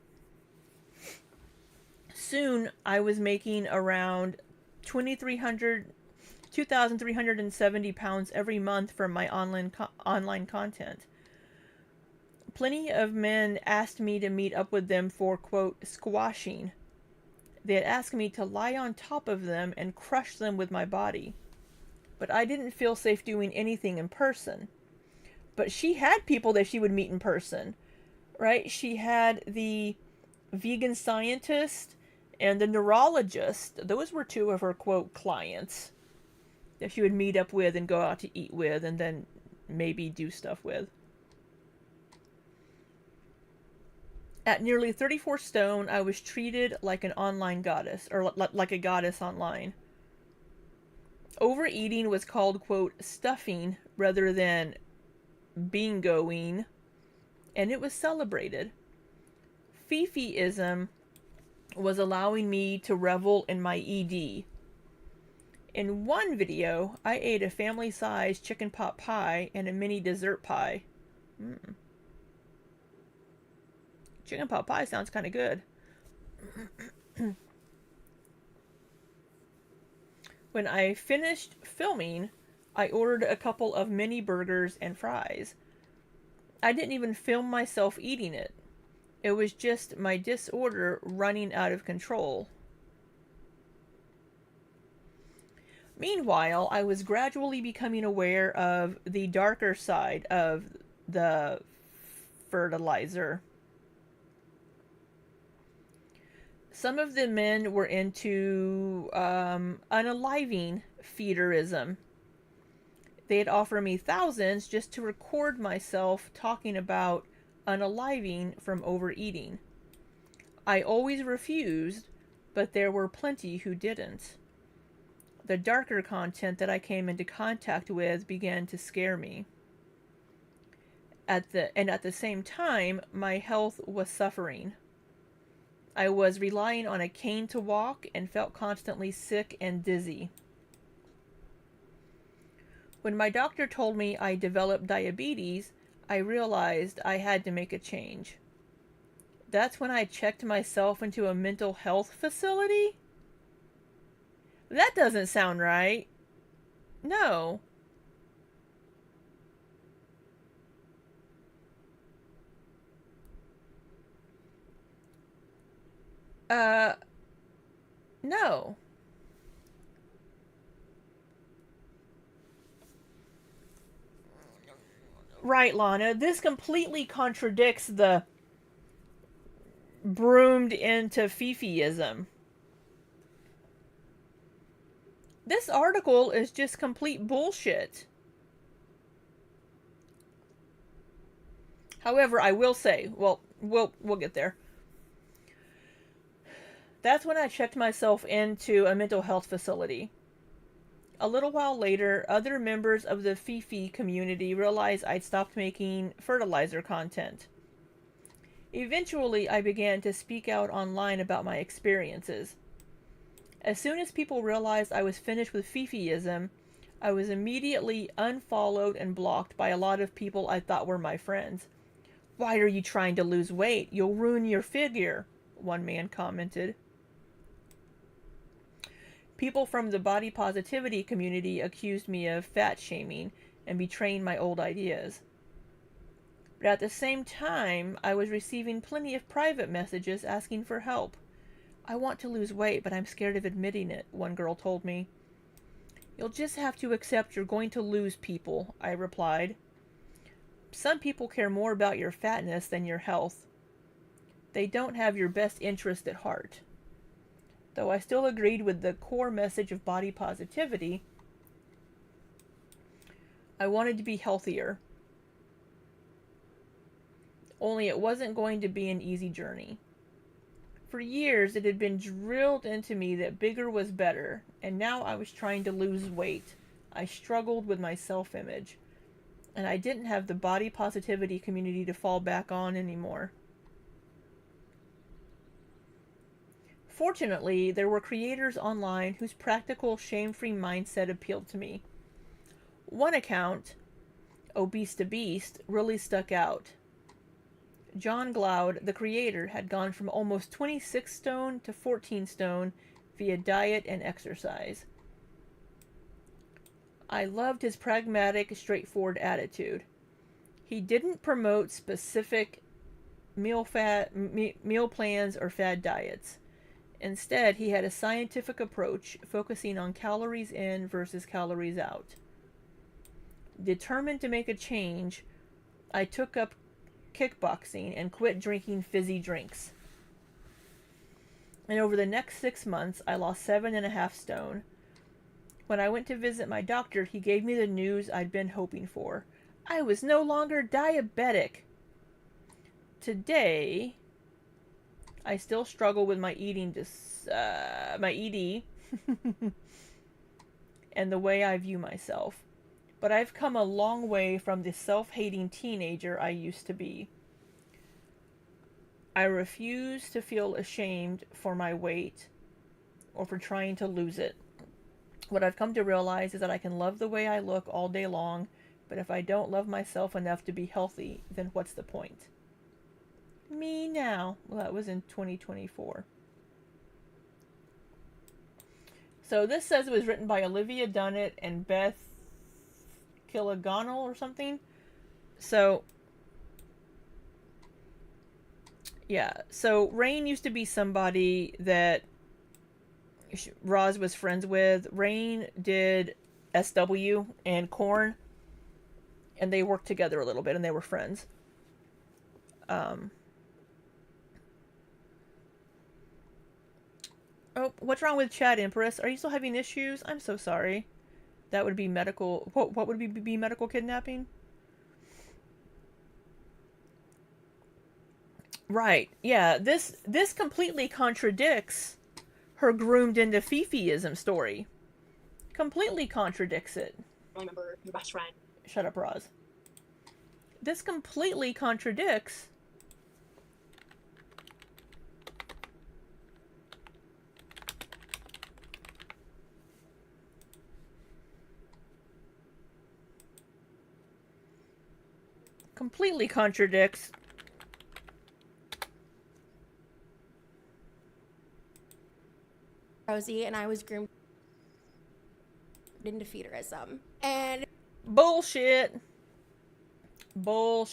Soon, I was making around £2,370 every month from my online content. Plenty of men asked me to meet up with them for, quote, squashing. They had asked me to lie on top of them and crush them with my body. But I didn't feel safe doing anything in person. But she had people that she would meet in person, right? She had the vegan scientist and the neurologist. Those were two of her, quote, clients that she would meet up with and go out to eat with and then maybe do stuff with. At nearly 34 stone, I was treated like an online goddess, or like a goddess online. Overeating was called, quote, stuffing rather than bingoing, and it was celebrated. Fifiism was allowing me to revel in my ED. In one video, I ate a family-sized chicken pot pie and a mini dessert pie. Chicken pot pie sounds kind of good. When I finished filming, I ordered a couple of mini burgers and fries. I didn't even film myself eating it. It was just my disorder running out of control. Meanwhile, I was gradually becoming aware of the darker side of the fertilizer. Some of the men were into unaliving feederism. They'd offer me thousands just to record myself talking about unaliving from overeating. I always refused, but there were plenty who didn't. The darker content that I came into contact with began to scare me. At the same time, my health was suffering. I was relying on a cane to walk and felt constantly sick and dizzy. When my doctor told me I developed diabetes, I realized I had to make a change. That's when I checked myself into a mental health facility? That doesn't sound right. No. Uh, no. Right, Lana. This completely contradicts the broomed into Fifiism. This article is just complete bullshit. However, I will say, well, we'll get there. That's when I checked myself into a mental health facility. A little while later, other members of the Fifi community realized I'd stopped making fertilizer content. Eventually, I began to speak out online about my experiences. As soon as people realized I was finished with Fifiism, I was immediately unfollowed and blocked by a lot of people I thought were my friends. "Why are you trying to lose weight? You'll ruin your figure," one man commented. People from the body positivity community accused me of fat shaming and betraying my old ideas. But at the same time, I was receiving plenty of private messages asking for help. "I want to lose weight, but I'm scared of admitting it," one girl told me. "You'll just have to accept you're going to lose people," I replied. "Some people care more about your fatness than your health. They don't have your best interest at heart." Though I still agreed with the core message of body positivity, I wanted to be healthier. Only it wasn't going to be an easy journey. For years, it had been drilled into me that bigger was better, and now I was trying to lose weight. I struggled with my self-image, and I didn't have the body positivity community to fall back on anymore. Fortunately, there were creators online whose practical, shame-free mindset appealed to me. One account, Obese to Beast, really stuck out. John Glaude, the creator, had gone from almost 26 stone to 14 stone via diet and exercise. I loved his pragmatic, straightforward attitude. He didn't promote specific meal plans or fad diets. Instead, he had a scientific approach focusing on calories in versus calories out. Determined to make a change, I took up kickboxing and quit drinking fizzy drinks. And over the next 6 months, I lost 7.5 stone. When I went to visit my doctor, he gave me the news I'd been hoping for. I was no longer diabetic. Today, I still struggle with my my ED and the way I view myself. But I've come a long way from the self-hating teenager I used to be. I refuse to feel ashamed for my weight or for trying to lose it. What I've come to realize is that I can love the way I look all day long, but if I don't love myself enough to be healthy, then what's the point? Me now. Well, that was in 2024. So this says it was written by Olivia Dunnett and Beth Killigonal or something. So, yeah. So Rain used to be somebody that Roz was friends with. Rain did SW and Korn, and they worked together a little bit, and they were friends. Oh, what's wrong with Chat Empress? Are you still having issues? I'm so sorry. That would be medical. What would be medical kidnapping? Right. Yeah. This completely contradicts her groomed into Fifiism story. Completely contradicts it. I remember your best friend. Shut up, Roz. This completely contradicts Rosie, and I was groomed into feederism. And bullshit. Oh,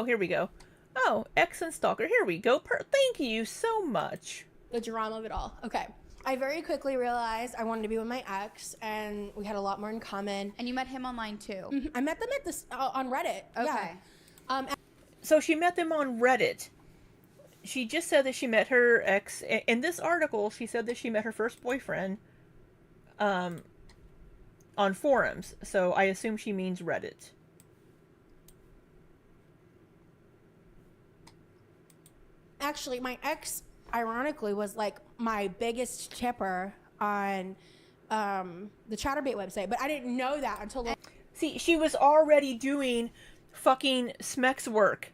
here we go. Oh, ex and stalker. Here we go. Thank you so much. The drama of it all. Okay. I very quickly realized I wanted to be with my ex, and we had a lot more in common. And you met him online too. I met them at this on Reddit. Okay. Yeah. So she met them on Reddit. She just said that she met her ex. In this article, she said that she met her first boyfriend on forums. So I assume she means Reddit. Actually, my ex, ironically, was like my biggest tipper on the Chatterbait website, but I didn't know that until. See, she was already doing fucking Smex work.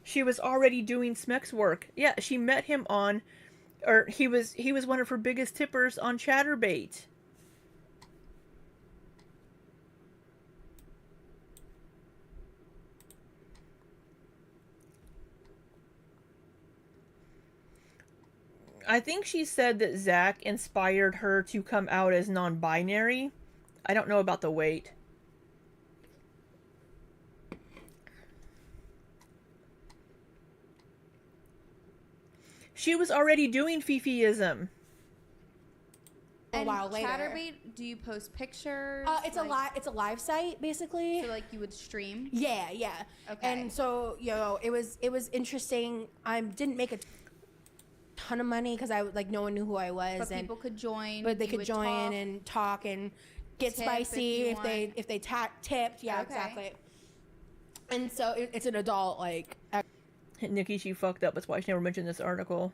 She was already doing Smex work. Yeah, she met him on, or he was one of her biggest tippers on Chatterbait. I think she said that Zach inspired her to come out as non-binary. I don't know about the weight. She was already doing Fifiism. A while later. Chatterbait, do you post pictures? It's a live site basically. So like you would stream? Yeah. Okay. And so it was interesting. I didn't make a ton of money because no one knew who I was, But people could join. but they you could would join talk. and talk and get Tip spicy if you if they tipped. Yeah, Okay. exactly. And so it's an adult Nikki, she fucked up. That's why she never mentioned this article.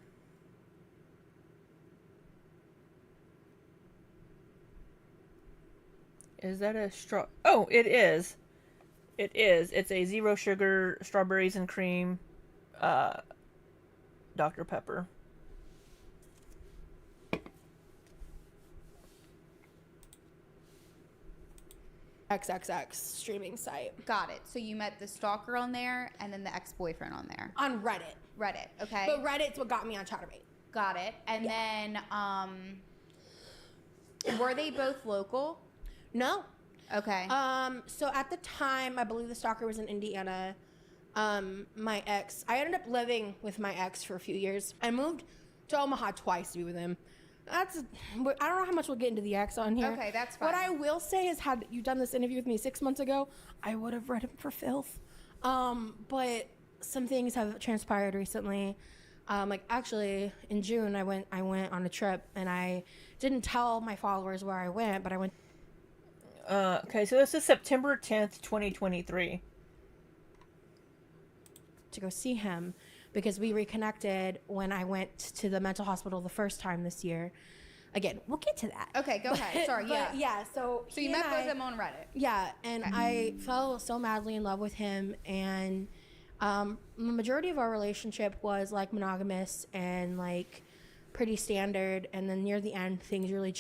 Is that a straw? Oh, it is. It is. It's a 0 sugar strawberries and cream Dr. Pepper. XXX streaming site Got it. So you met the stalker on there and then the ex-boyfriend on there. on Reddit. Reddit. Okay. But Reddit's what got me on Chatterbait. Got it. And then were they both local? No. Okay. So at the time, I believe the stalker was in Indiana. My ex, I ended up living with my ex for a few years. I moved to Omaha twice to be with him. I don't know how much we'll get into the ex on here. Okay, that's fine. What I will say is, had you done this interview with me 6 months ago, I would have read him for filth. But some things have transpired recently. Actually, in June, I went on a trip, and I didn't tell my followers where I went, but I went. Okay, so this is September 10th, 2023. To go see him because we reconnected when I went to the mental hospital the first time this year. Again, we'll get to that. Okay, go ahead. Sorry, But yeah. so So you met both of them on Reddit. Yeah, and I fell so madly in love with him, and the majority of our relationship was monogamous and pretty standard, and then near the end things really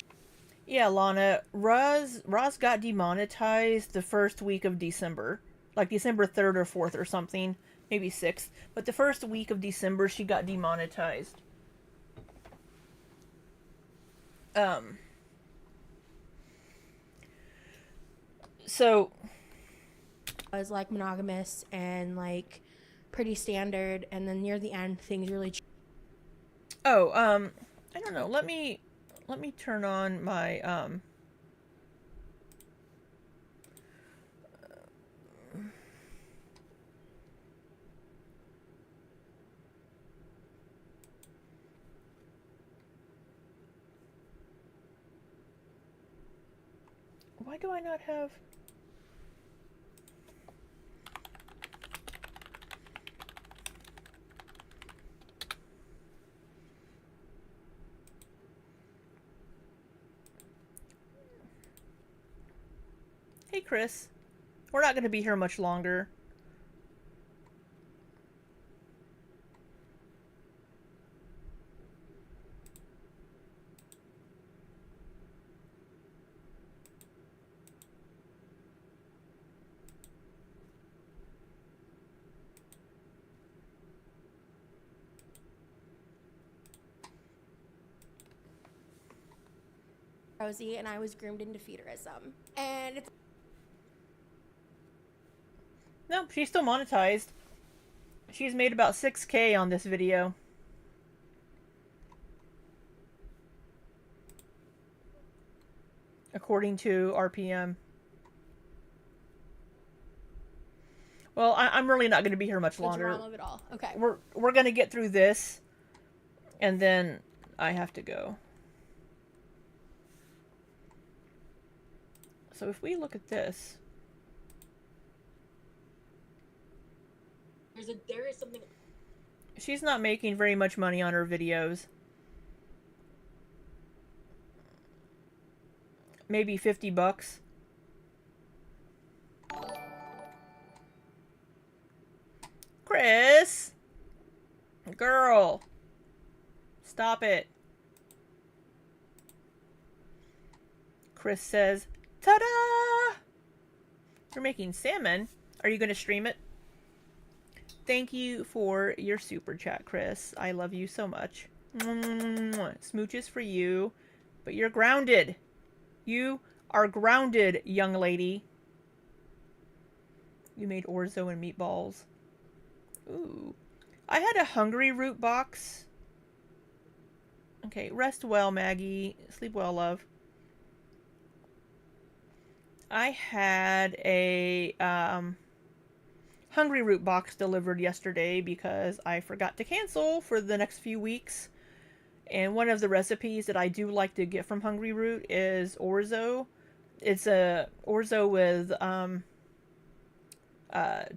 Yeah, Lana, Roz got demonetized the first week of December. December 3rd or 4th or something. Maybe 6th. But the first week of December, she got demonetized. So... was monogamous and pretty standard, and then near the end things really Oh, I don't know. Let me turn on my, why do I not have... Hey, Chris. We're not going to be here much longer. Rosie, and I was groomed into feederism, and it's No, she's still monetized. She's made about 6K on this video. According to RPM. Well, I'm really not going to be here much longer. The drama of it all. Okay. We're going to get through this, and then I have to go. So if we look at this, there is something. she's not making very much money on her videos. Maybe $50. Chris! Girl! Stop it. Chris says, ta-da! You're making salmon. Are you going to stream it? Thank you for your super chat, Chris. I love you so much. Smooches for you. But you're grounded. You are grounded, young lady. You made orzo and meatballs. Ooh. I had a hungry root box. Okay, rest well, Maggie. Sleep well, love. I had a hungry root box delivered yesterday because I forgot to cancel for the next few weeks. And one of the recipes that I do like to get from Hungry Root is orzo. It's a orzo with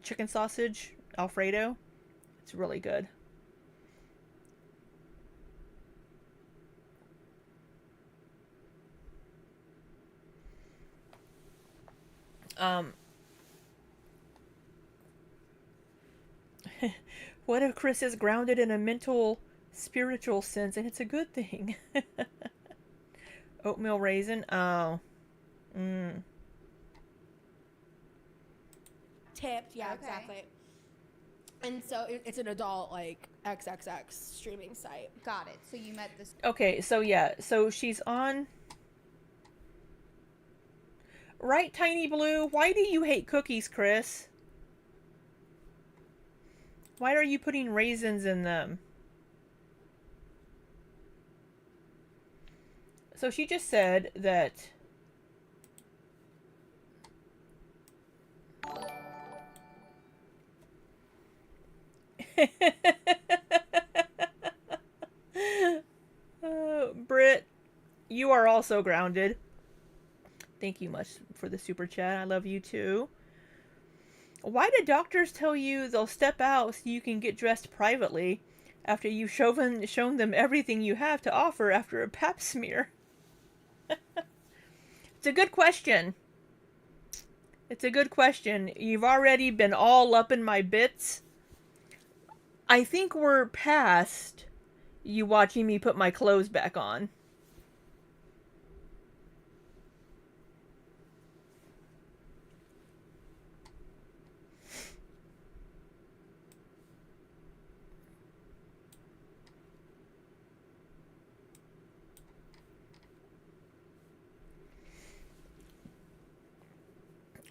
chicken sausage Alfredo. It's really good. What if Chris is grounded in a mental, spiritual sense, and it's a good thing? Oatmeal raisin? Oh. Tipped, yeah, Okay. exactly. And so it's an adult, like, XXX streaming site. Got it. So you met this. Okay, so yeah, so she's on... Right, Tiny Blue? Why do you hate cookies, Chris? Why are you putting raisins in them? So she just said that... Britt, you are also grounded. Thank you much for the super chat. I love you too. Why do doctors tell you they'll step out so you can get dressed privately after you've shown them everything you have to offer after a pap smear? It's a good question. It's a good question. You've already been all up in my bits. I think we're past you watching me put my clothes back on.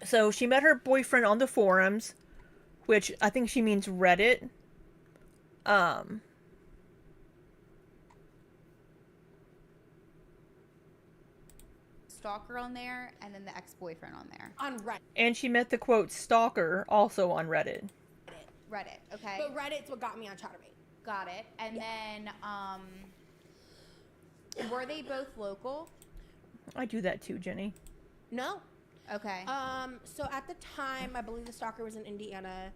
So she met her boyfriend on the forums, which I think she means Reddit. Stalker on there, and then the ex-boyfriend on there. On Reddit. And she met the quote stalker also on Reddit. Reddit. Okay. But Reddit's what got me on Chatterbait. Got it. And then, were they both local? I do that too, Jenny. No. Okay. So at the time, I believe the stalker was in Indiana.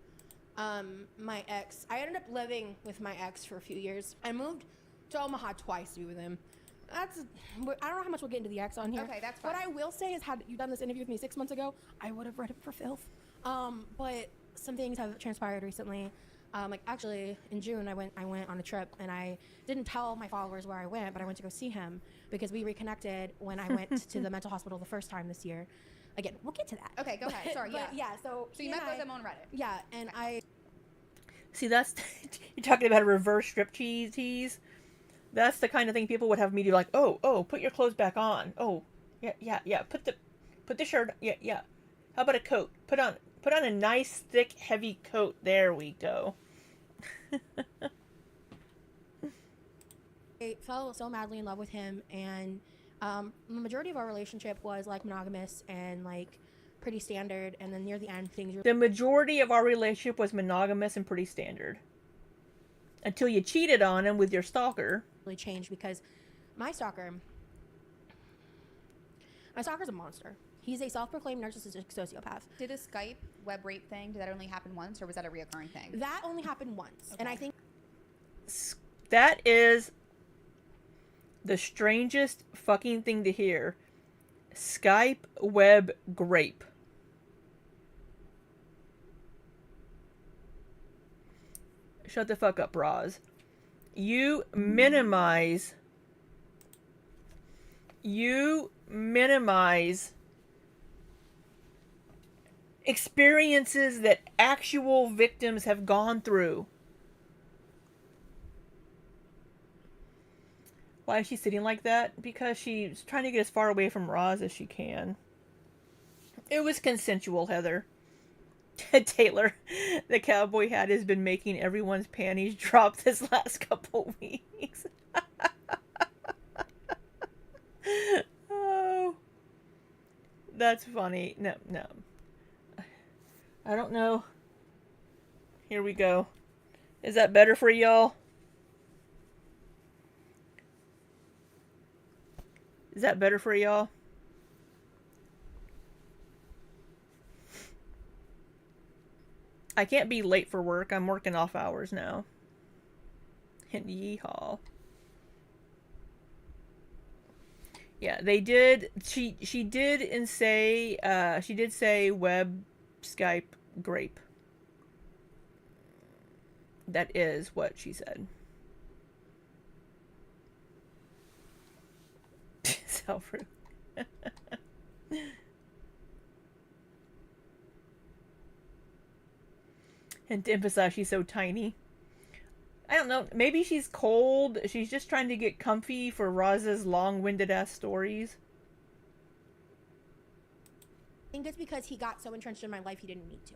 My ex, I ended up living with my ex for a few years. I moved to Omaha twice to be with him. I don't know how much we'll get into the ex on here. Okay, that's fine. What I will say is, had you done this interview with me 6 months ago, I would have read it for filth. But some things have transpired recently. Like actually in June, I went on a trip and I didn't tell my followers where I went, but I went to go see him because we reconnected when I went to the mental hospital the first time this year. Again, we'll get to that. Okay, go ahead. Sorry, But yeah. So So you met both of them on Reddit. Yeah, and I. See, that's you're talking about a reverse strip tease. That's the kind of thing people would have me do, like, oh, put your clothes back on. Oh, yeah. Put the shirt. Yeah. How about a coat? Put on a nice thick heavy coat. There we go. I fell so madly in love with him, and the majority of our relationship was like monogamous and like pretty standard. And then near the end, things The majority of our relationship was monogamous and pretty standard. Until you cheated on him with your stalker. really changed because my stalker's a monster. He's a self-proclaimed narcissistic sociopath. Did the Skype web rape thing, did that only happen once, or was that a reoccurring thing? That only happened once, and I think That is the strangest fucking thing to hear. Skype web grape. Shut the fuck up, Roz. You minimize experiences that actual victims have gone through. Why is she sitting like that? Because she's trying to get as far away from Roz as she can. It was consensual, Heather. Taylor, the cowboy hat has been making everyone's panties drop this last couple weeks. Oh, that's funny. No. I don't know. Here we go. Is that better for y'all? Is that better for y'all? I can't be late for work. I'm working off hours now. And yeehaw. Yeah, they did. She did and say. She did say web Skype grape. That is what she said. So rude. And to emphasize she's so tiny. I don't know. Maybe she's cold. She's just trying to get comfy for Roz's long-winded ass stories. I think it's because he got so entrenched in my life he didn't need to.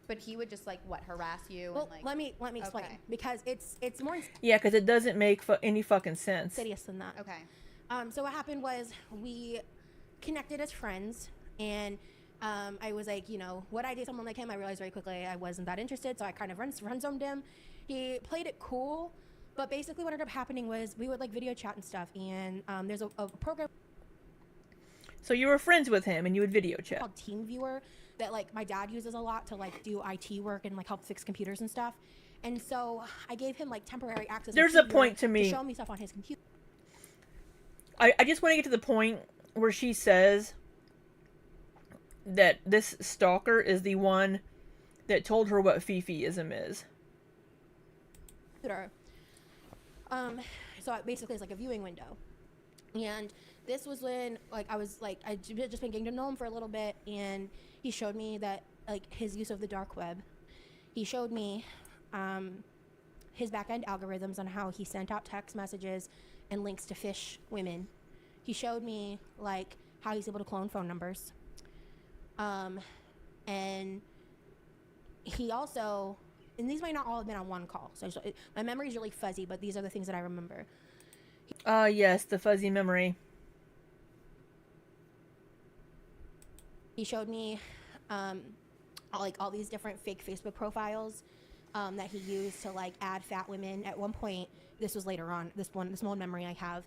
But he would just like what, harass you? Well, and, like, let me explain, okay. because it's more Yeah, because it doesn't make any fucking sense. insidious than that. Okay. So what happened was we connected as friends, and I was like, you know, would I date someone like him? I realized very quickly I wasn't that interested, so I kind of friend-zoned him. He played it cool, but basically what ended up happening was we would like video chat and stuff, and there's a program So you were friends with him and you would video chat. called TeamViewer that like my dad uses a lot to like do IT work and like help fix computers and stuff. And so I gave him like temporary access. There's to a point to me. to show me stuff on his computer. I just want to get to the point where she says that this stalker is the one that told her what Fifiism is. So basically it's like a viewing window. And this was when like I was like I'd just been getting to know him for a little bit, and he showed me that like his use of the dark web. He showed me his back-end algorithms on how he sent out text messages and links to fish women. He showed me like how he's able to clone phone numbers. And he also, and these might not all have been on one call, so my memory is really fuzzy, but these are the things that I remember. Yes, the fuzzy memory. He showed me all these different fake Facebook profiles that he used to like add fat women. At one point, this was later on, this one memory I have,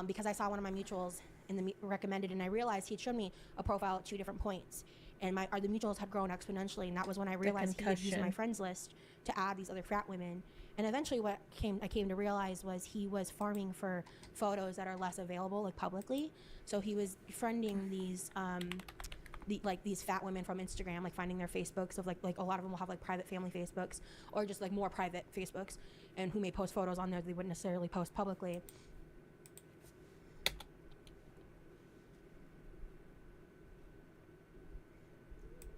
because I saw one of my mutuals in the recommended, and I realized he'd shown me a profile at 2 different points, and the mutuals had grown exponentially, and that was when I realized he had used my friends list to add these other fat women. And eventually what I came to realize was he was farming for photos that are less available like publicly. So he was befriending these these fat women from Instagram, like finding their Facebooks of like a lot of them will have like private family Facebooks or just like more private Facebooks, and who may post photos on there they wouldn't necessarily post publicly.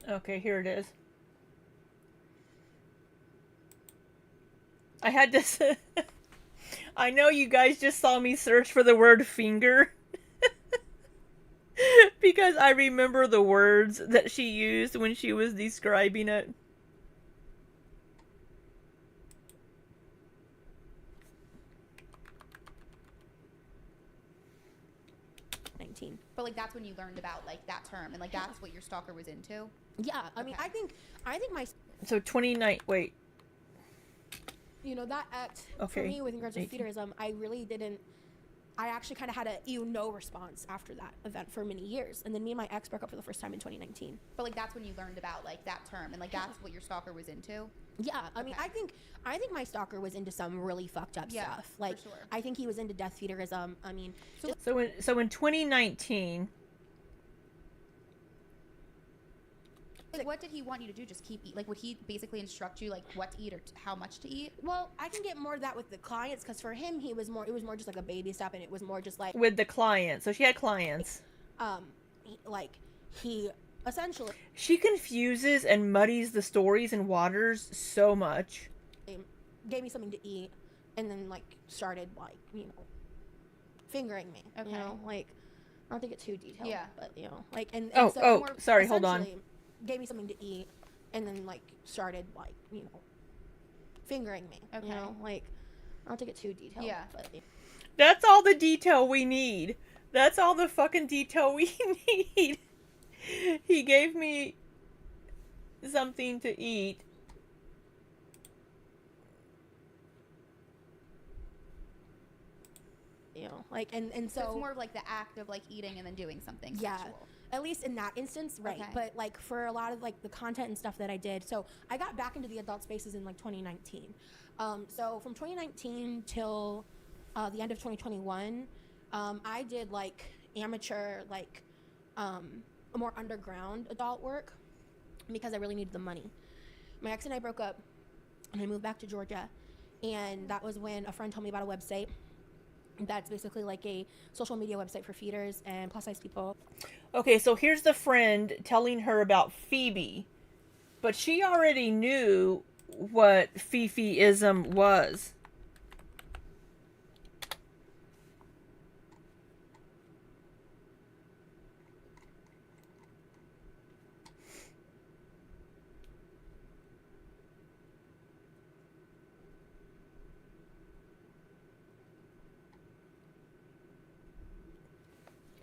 Okay, here it is. I had to I know you guys just saw me search for the word finger. Because I remember the words that she used when she was describing it. But like that's when you learned about like that term and like that's what your stalker was into. Yeah, I mean, I think my, So 29. Wait. that act Okay. for me with regards to 18. feederism, I actually kind of had a no response after that event for many years, and then me and my ex broke up for the first time in 2019. But like that's when you learned about like that term and like that's what your stalker was into. Yeah, I mean, I think my stalker was into some really fucked up Yeah, stuff. Like, for sure. I think he was into death feederism. I mean, So in 2019, Like what did he want you to do? Just keep eat? Like would he basically instruct you like what to eat or how much to eat? well, I can get more of that with the clients because for him, it was more just like a baby step, and it was more just like, with the client. So she had clients. he essentially She confuses and muddies the stories and waters so much. gave me something to eat, and then like started like fingering me. Okay. Like I don't think it's too detailed. Yeah. But like and Oh, so oh, more sorry, hold on. essentially gave me something to eat, and then like started like fingering me. Okay. Like I don't think it's too detailed. Yeah. But That's all the detail we need. That's all the fucking detail we need. He gave me something to eat. like and So so it's more of like the act of like eating and then doing something yeah. sexual. At least in that instance, right? Okay. But like for a lot of like the content and stuff that I did, so I got back into the adult spaces in like 2019. So from 2019 till the end of 2021, I did like amateur, like more underground adult work because I really needed the money. My ex and I broke up, and I moved back to Georgia, and that was when a friend told me about a website that's basically like a social media website for feeders and plus size people. Okay, so here's the friend telling her about Phoebe. But she already knew what Fifiism was.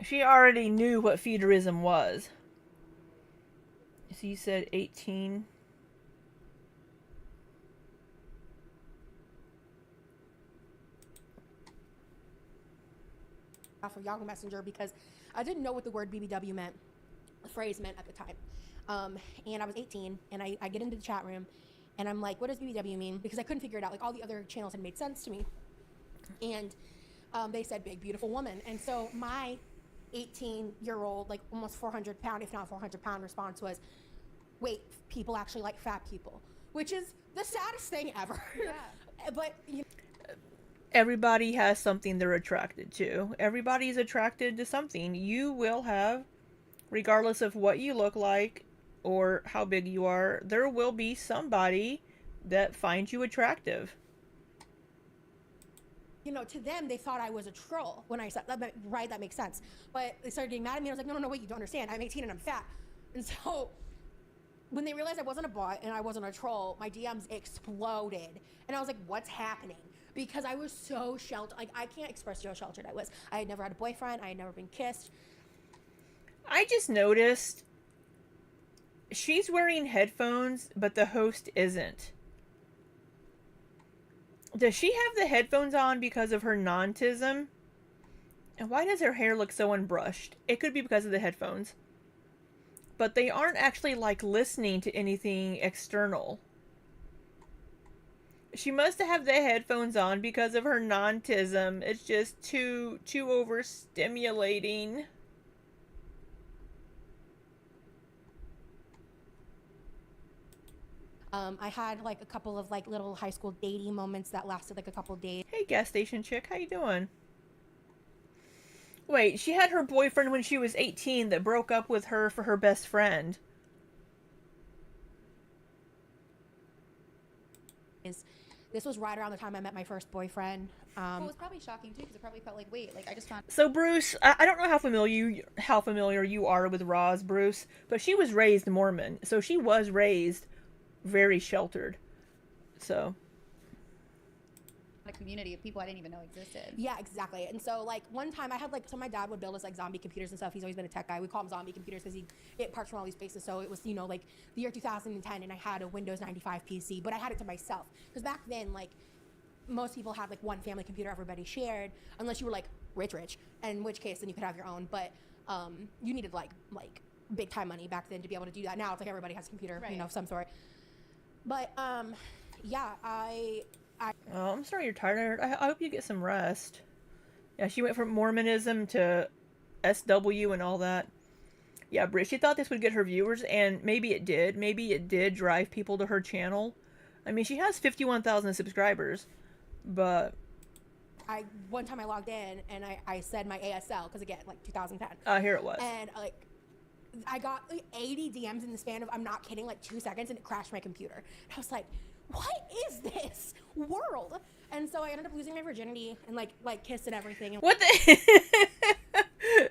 She already knew what feederism was. So you said 18. Off of Yahoo Messenger because I didn't know what the word BBW meant, the phrase meant at the time. And I was 18, and I get into the chat room, and I'm like, what does BBW mean? Because I couldn't figure it out. Like all the other channels had made sense to me. And they said big, beautiful woman. And so my 18-year-old, like almost 400-pound, if not 400-pound response was, wait, people actually like fat people, which is the saddest thing ever. Yeah. But Everybody has something they're attracted to. Everybody's attracted to something. You will have, regardless of what you look like or how big you are, there will be somebody that finds you attractive. to them, they thought I was a troll when I said that. Right, that makes sense. But they started getting mad at me. I was like, no, wait, you don't understand. I'm 18 and I'm fat. And so when they realized I wasn't a bot and I wasn't a troll, my DMs exploded. And I was like, what's happening? Because I was so sheltered. Like, I can't express how sheltered I was. I had never had a boyfriend. I had never been kissed. I just noticed she's wearing headphones, but the host isn't. Does she have the headphones on because of her non-tism? And why does her hair look so unbrushed? It could be because of the headphones. But they aren't actually, like, listening to anything external. She must have the headphones on because of her non-tism. It's just too overstimulating. I had like a couple of like little high school dating moments that lasted like a couple days. Hey, gas station chick, how you doing? Wait, she had her boyfriend when she was 18 that broke up with her for her best friend. This was right around the time I met my first boyfriend. Well, it was probably shocking too because it probably felt like, wait, like I just found. So Bruce, I don't know how familiar you are with Roz, Bruce, but she was raised Mormon, so she was raised very sheltered. So a community of people I didn't even know existed. Yeah, exactly. And so like one time I had like, so my dad would build us like zombie computers and stuff. He's always been a tech guy. We call them zombie computers because it parts from all these spaces. So it was, you know, like the year 2010 and I had a Windows 95 PC, but I had it to myself. Because back then, like most people had like one family computer everybody shared, unless you were like rich, in which case then you could have your own. But you needed like big time money back then to be able to do that. Now it's like everybody has a computer, Right. you know, of some sort. But yeah, Oh, I'm sorry you're tired. I hope you get some rest. Yeah, she went from Mormonism to SW and all that. Yeah, Britt, she thought this would get her viewers, and maybe it did. Maybe it did drive people to her channel. I mean, she has 51,000 subscribers, but... one time I logged in and I said my ASL, because again, like 2010. Here it was. And like I got like 80 DMs in the span of, I'm not kidding, like 2 seconds, and it crashed my computer. And I was like, what is this world? And so I ended up losing my virginity and like kissed and everything. What the?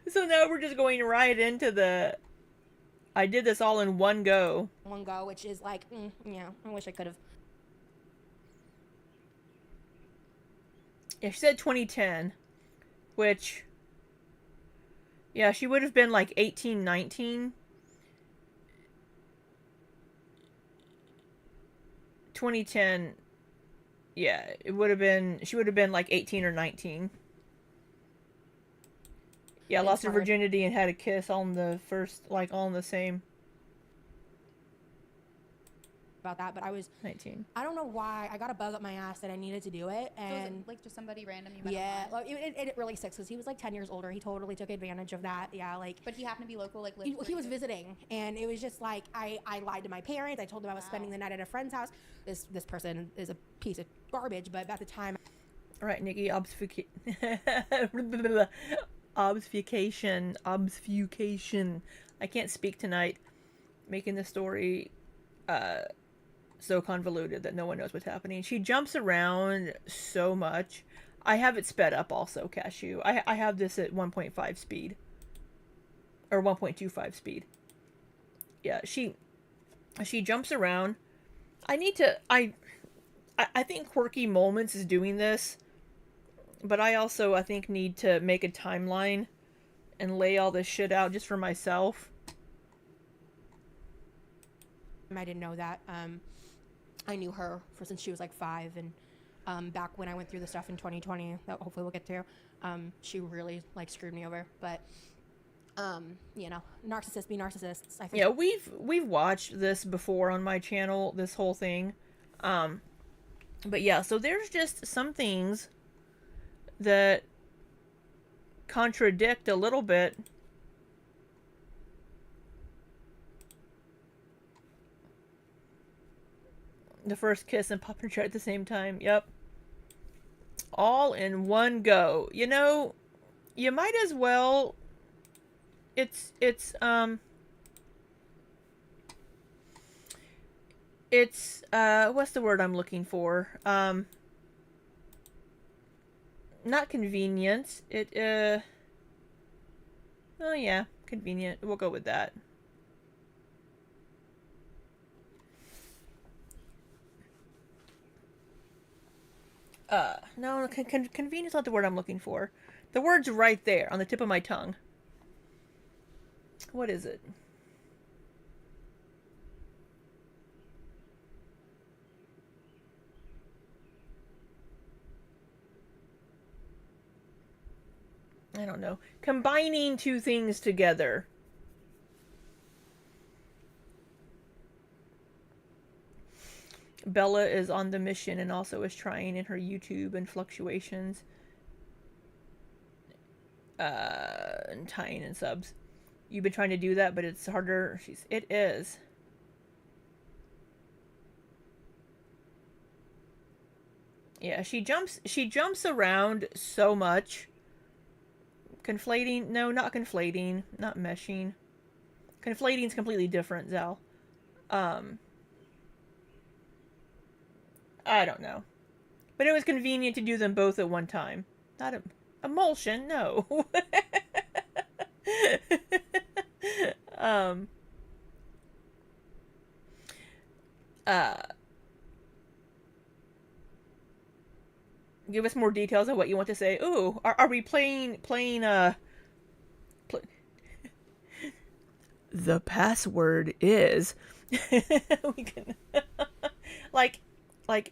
So now we're just going right into the... I did this all in one go. One go, which is like, yeah, I wish I could have. Yeah, she said 2010, which... Yeah, she would have been like 18, 19. 2010, yeah, it would have been... She would have been like 18 or 19. Yeah, lost her virginity and had a kiss on the first, like, all in the same... About that, but I was 19. I don't know why I got a bug up my ass that I needed to do it, So was and it like just somebody random you met yeah, online? like, it really sucks because he was like 10 years older. He totally took advantage of that. Yeah, like But he happened to be local, like lived he where was you- visiting, and it was just like I lied to my parents. I told them I was spending the night at a friend's house. This person is a piece of garbage, but at the time, All right, Nikki, obfuscation. I can't speak tonight. Making the story so convoluted that no one knows what's happening. She jumps around so much. I have it sped up also, Cashew. I have this at 1.5 speed. Or 1.25 speed. Yeah, she jumps around. I think Quirky Moments is doing this. But I think need to make a timeline and lay all this shit out just for myself. I didn't know that. I knew her since she was like 5, and back when I went through the stuff in 2020 that hopefully we'll get to, she really like screwed me over. But you know, narcissists be narcissists. I think. Yeah, we've watched this before on my channel, this whole thing. But yeah, so there's just some things that contradict a little bit. The first kiss and popping her at the same time. Yep. All in one go. You know, you might as well... It's what's the word I'm looking for? Not convenient. Oh yeah, convenient. We'll go with that. No, convenient is not the word I'm looking for. The word's right there on the tip of my tongue. What is it? I don't know. Combining two things together. Bella is on the mission and also is trying in her YouTube and fluctuations. And tying in subs. You've been trying to do that, but it's harder. It is. Yeah, she jumps around so much. Conflating? No, not conflating. Not meshing. Conflating's completely different, Zal. I don't know. But it was convenient to do them both at one time. Not emulsion, no. Give us more details on what you want to say. Ooh, are we playing the password is we can like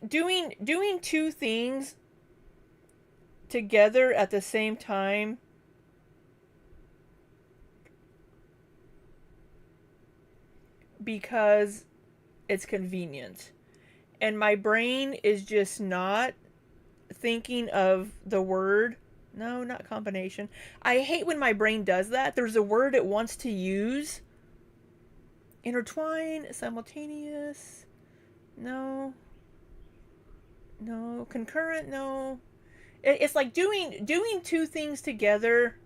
doing two things together at the same time because it's convenient. And my brain is just not thinking of the word. No, not combination. I hate when my brain does that. There's a word it wants to use. Intertwine, simultaneous. No. No. Concurrent, no. It's like doing two things together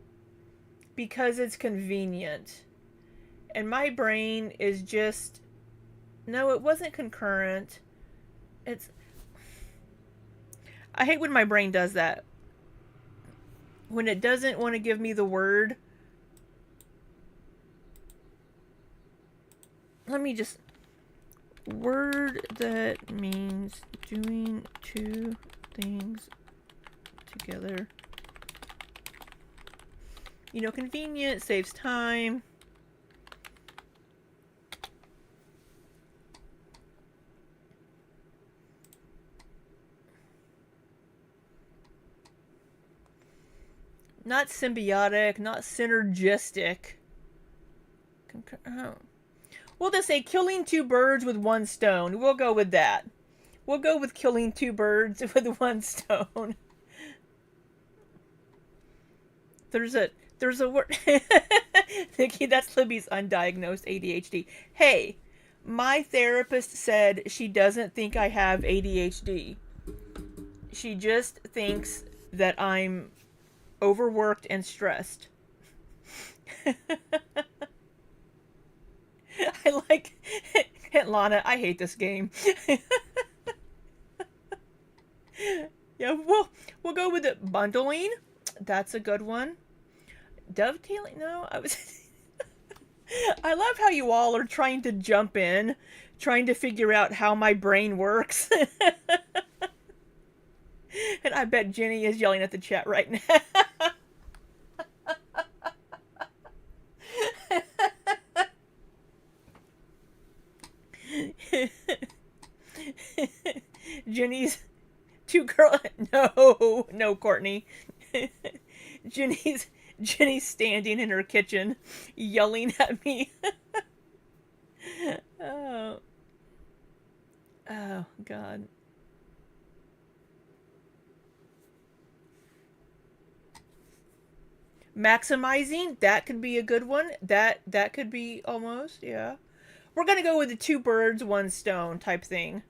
because it's convenient. And my brain is just, no, it wasn't concurrent. I hate when my brain does that. When it doesn't want to give me the word. Let me just, word that means doing two things together. You know, convenient, saves time. Not symbiotic, not synergistic. Oh. We'll just say killing two birds with one stone. We'll go with that. We'll go with killing two birds with one stone. There's a word. Nikki, that's Libby's undiagnosed ADHD. Hey, my therapist said she doesn't think I have ADHD. She just thinks that I'm overworked and stressed. I like Lana, I hate this game. Yeah, we'll go with it. Bundling. That's a good one. Dovetailing. No, I was I love how you all are trying to jump in, trying to figure out how my brain works. And I bet Jenny is yelling at the chat right now. Jenny's two girl. No, Courtney. Jenny's standing in her kitchen, yelling at me. Oh God. Maximizing, that could be a good one. That could be almost, yeah. We're gonna go with the two birds, one stone type thing.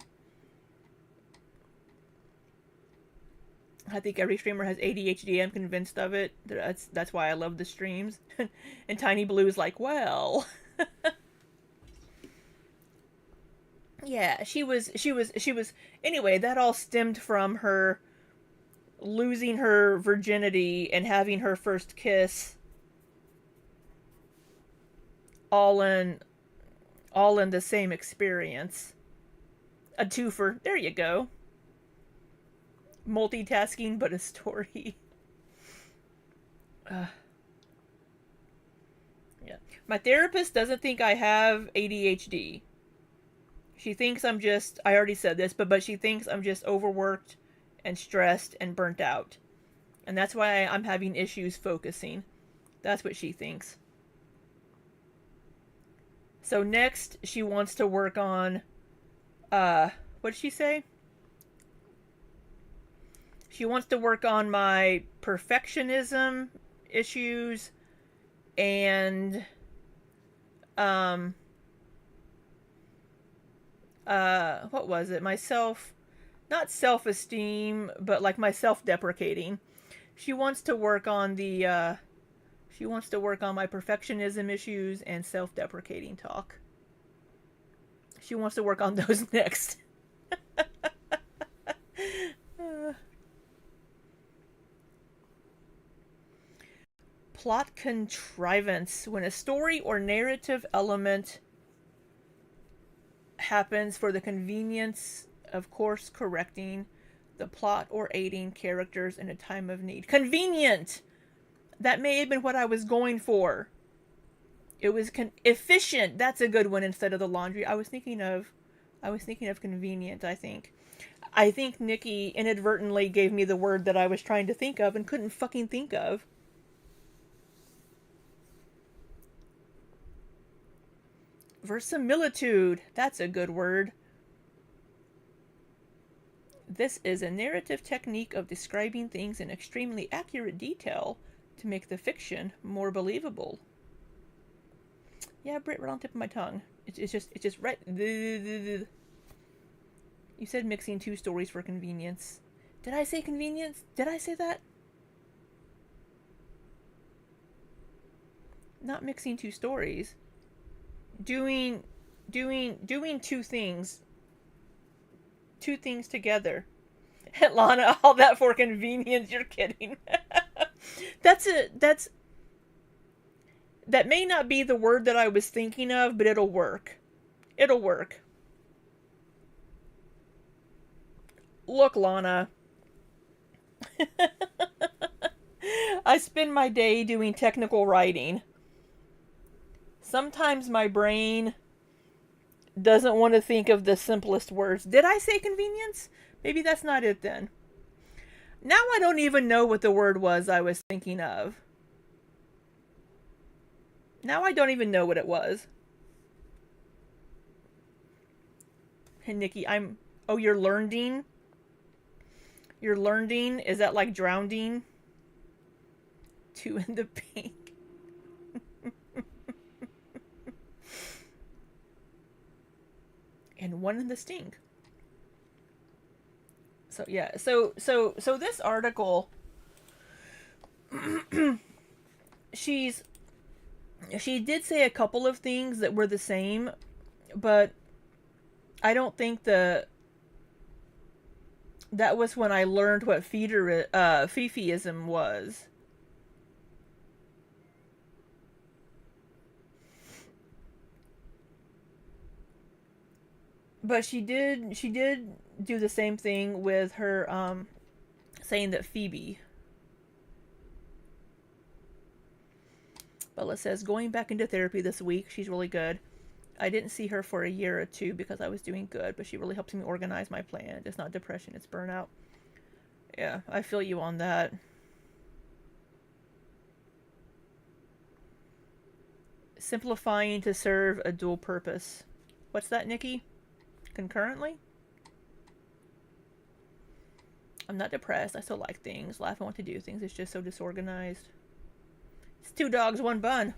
I think every streamer has ADHD. I'm convinced of it. That's why I love the streams. And Tiny Blue's like, well. Yeah, she was. Anyway, that all stemmed from her losing her virginity and having her first kiss all in the same experience. A twofer. There you go. Multitasking, but a story. Yeah. My therapist doesn't think I have ADHD. She thinks I'm just, I already said this, but she thinks I'm just overworked and stressed and burnt out. And that's why I'm having issues focusing. That's what she thinks. So next, she wants to work on, what did she say? She wants to work on my perfectionism issues and, what was it? Not self-esteem, but like my self-deprecating. She wants to work on my perfectionism issues and self-deprecating talk. She wants to work on those next. Plot contrivance. When a story or narrative element happens for the convenience of course correcting the plot or aiding characters in a time of need. Convenient! That may have been what I was going for. It was efficient. That's a good one instead of the laundry. I was thinking of convenient, I think. I think Nikki inadvertently gave me the word that I was trying to think of and couldn't fucking think of. Verisimilitude. That's a good word. This is a narrative technique of describing things in extremely accurate detail to make the fiction more believable. Yeah, Britt, right on the tip of my tongue. It's just right. You said mixing two stories for convenience. Did I say convenience? Did I say that? Not mixing two stories. Doing two things. Two things together. Lana, all that for convenience. You're kidding. That may not be the word that I was thinking of, but it'll work. It'll work. Look, Lana. I spend my day doing technical writing. Sometimes my brain doesn't want to think of the simplest words. Did I say convenience? Maybe that's not it then. Now I don't even know what the word was I was thinking of. Now I don't even know what it was. Hey, Nikki, oh, you're learning? You're learning? Is that like drowning? Two in the pink. And one in the stink. So yeah, so this article, she did say a couple of things that were the same, but I don't think that was when I learned what Fifiism was. But she did do the same thing with her saying that Phoebe. Bella says, going back into therapy this week. She's really good. I didn't see her for a year or two because I was doing good, but she really helps me organize my plan. It's not depression, it's burnout. Yeah, I feel you on that. Simplifying to serve a dual purpose. What's that, Nikki? Concurrently? I'm not depressed. I still like things. Laugh and want to do things. It's just so disorganized. It's 2 dogs, 1 bun.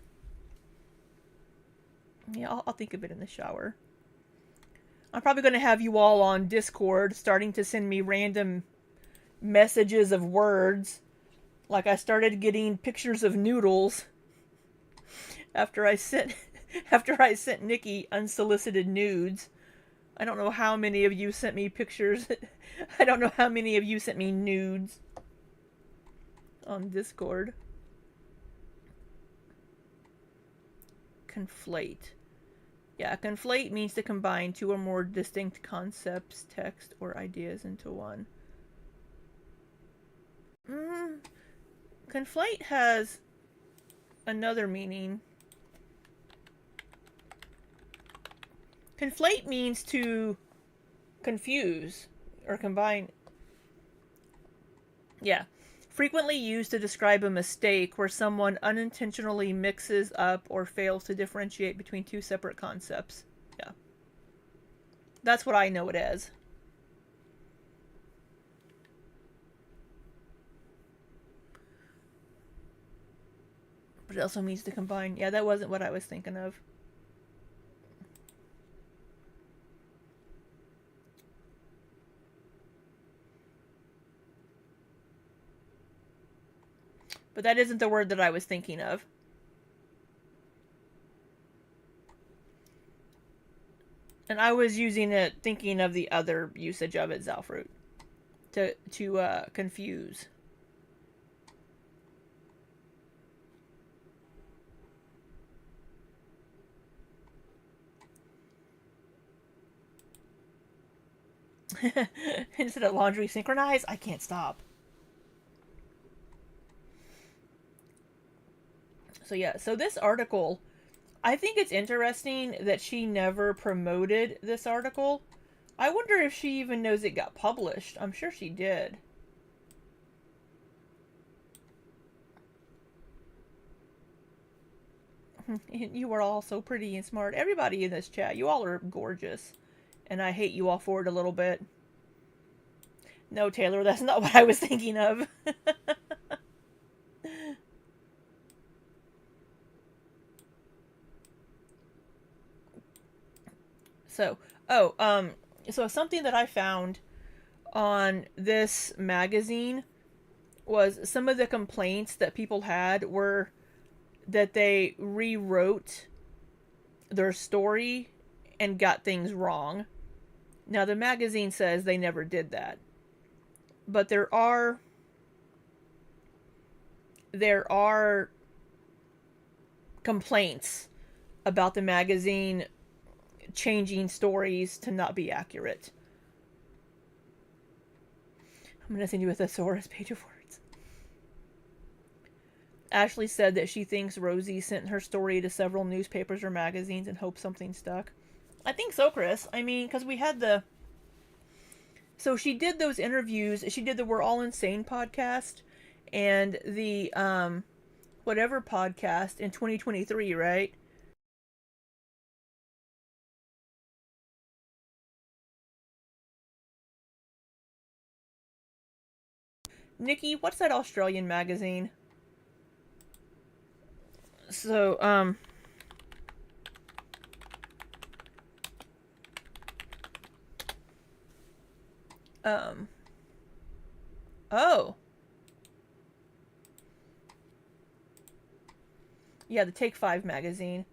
Yeah, I'll think of it in the shower. I'm probably going to have you all on Discord starting to send me random messages of words. Like I started getting pictures of noodles after I sent Nikki unsolicited nudes. I don't know how many of you sent me pictures. I don't know how many of you sent me nudes on Discord. Conflate. Yeah, conflate means to combine 2 or more distinct concepts, text, or ideas into one. Conflate has another meaning. Conflate means to confuse or combine. Yeah. Frequently used to describe a mistake where someone unintentionally mixes up or fails to differentiate between 2 separate concepts. Yeah. That's what I know it as. But it also means to combine. Yeah, that wasn't what I was thinking of. But that isn't the word that I was thinking of. And I was using it, thinking of the other usage of it, Zalfruit. To confuse. Instead of laundry synchronize, I can't stop. So yeah, so this article, I think it's interesting that she never promoted this article. I wonder if she even knows it got published. I'm sure she did. You are all so pretty and smart. Everybody in this chat, you all are gorgeous. And I hate you all for it a little bit. No, Taylor, that's not what I was thinking of. So, so something that I found on this magazine was some of the complaints that people had were that they rewrote their story and got things wrong. Now, the magazine says they never did that. But there are complaints about the magazine changing stories to not be accurate. I'm going to send you a thesaurus page of words. Ashley said that she thinks Rosie sent her story to several newspapers or magazines and hoped something stuck. I think so, Chris. I mean, because we had the... So she did those interviews. She did the We're All Insane podcast and the whatever podcast in 2023, right? Nikki, what's that Australian magazine? So, oh. Yeah, the Take 5 magazine.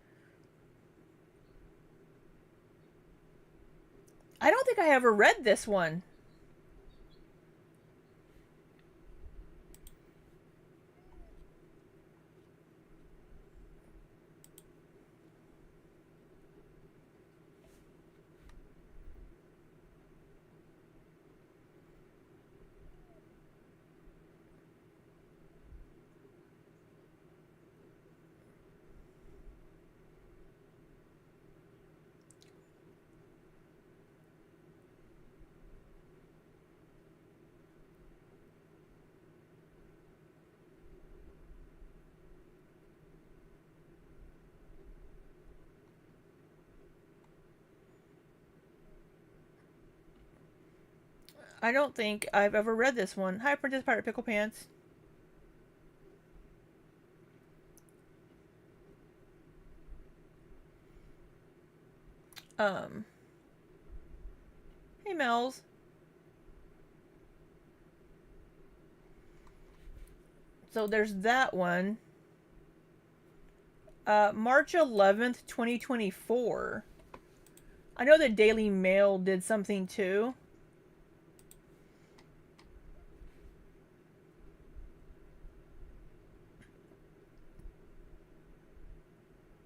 I don't think I ever read this one. I don't think I've ever read this one. Hi, Princess Pirate Pickle Pants. Um. Hey, Mel's. So there's that one. March 11th, 2024. I know the Daily Mail did something too.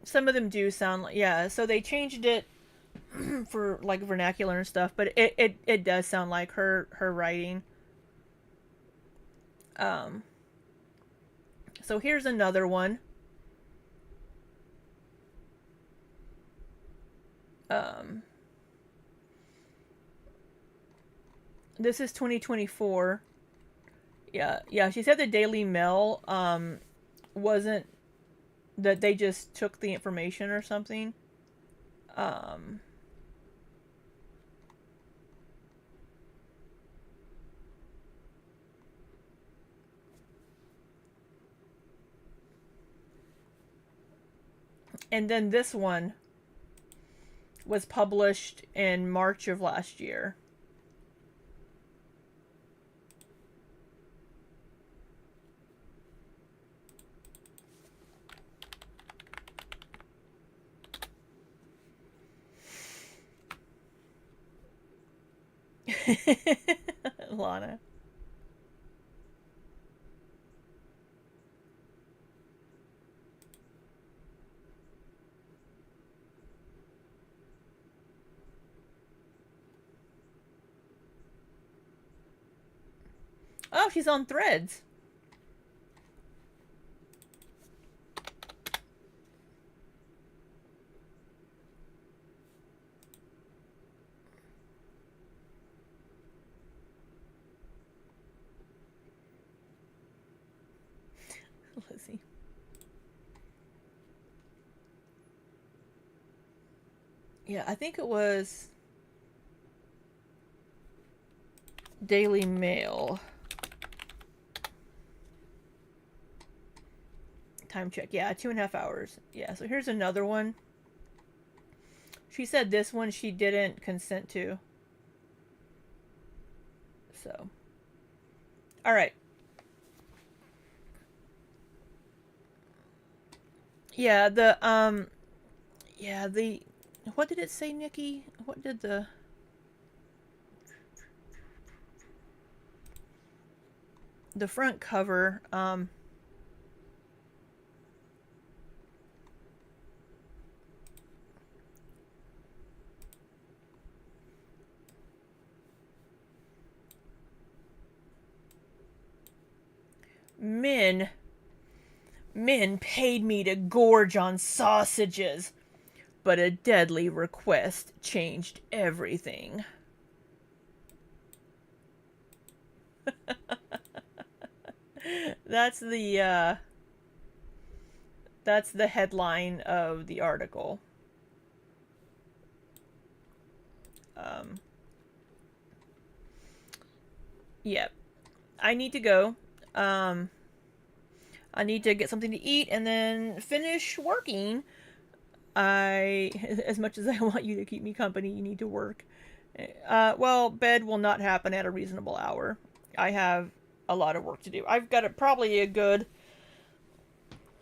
Some of them do sound like, yeah, so they changed it for like vernacular and stuff, but it does sound like her writing. Um, so here's another one. Um, this is 2024. Yeah, she said the Daily Mail wasn't, that they just took the information or something. Um, and then this one was published in March of last year. Lana. wow, she's on Threads. Lizzie. Yeah, I think it was Daily Mail. Time check. Yeah, 2.5 hours. Yeah, so here's another one. She said this one she didn't consent to. So. Alright. Yeah, what did it say, Nikki? What did the front cover, men paid me to gorge on sausages, but a deadly request changed everything. That's the headline of the article. Yep. I need to go. I need to get something to eat and then finish working. As much as I want you to keep me company, you need to work. Well, bed will not happen at a reasonable hour. I have a lot of work to do. I've got probably a good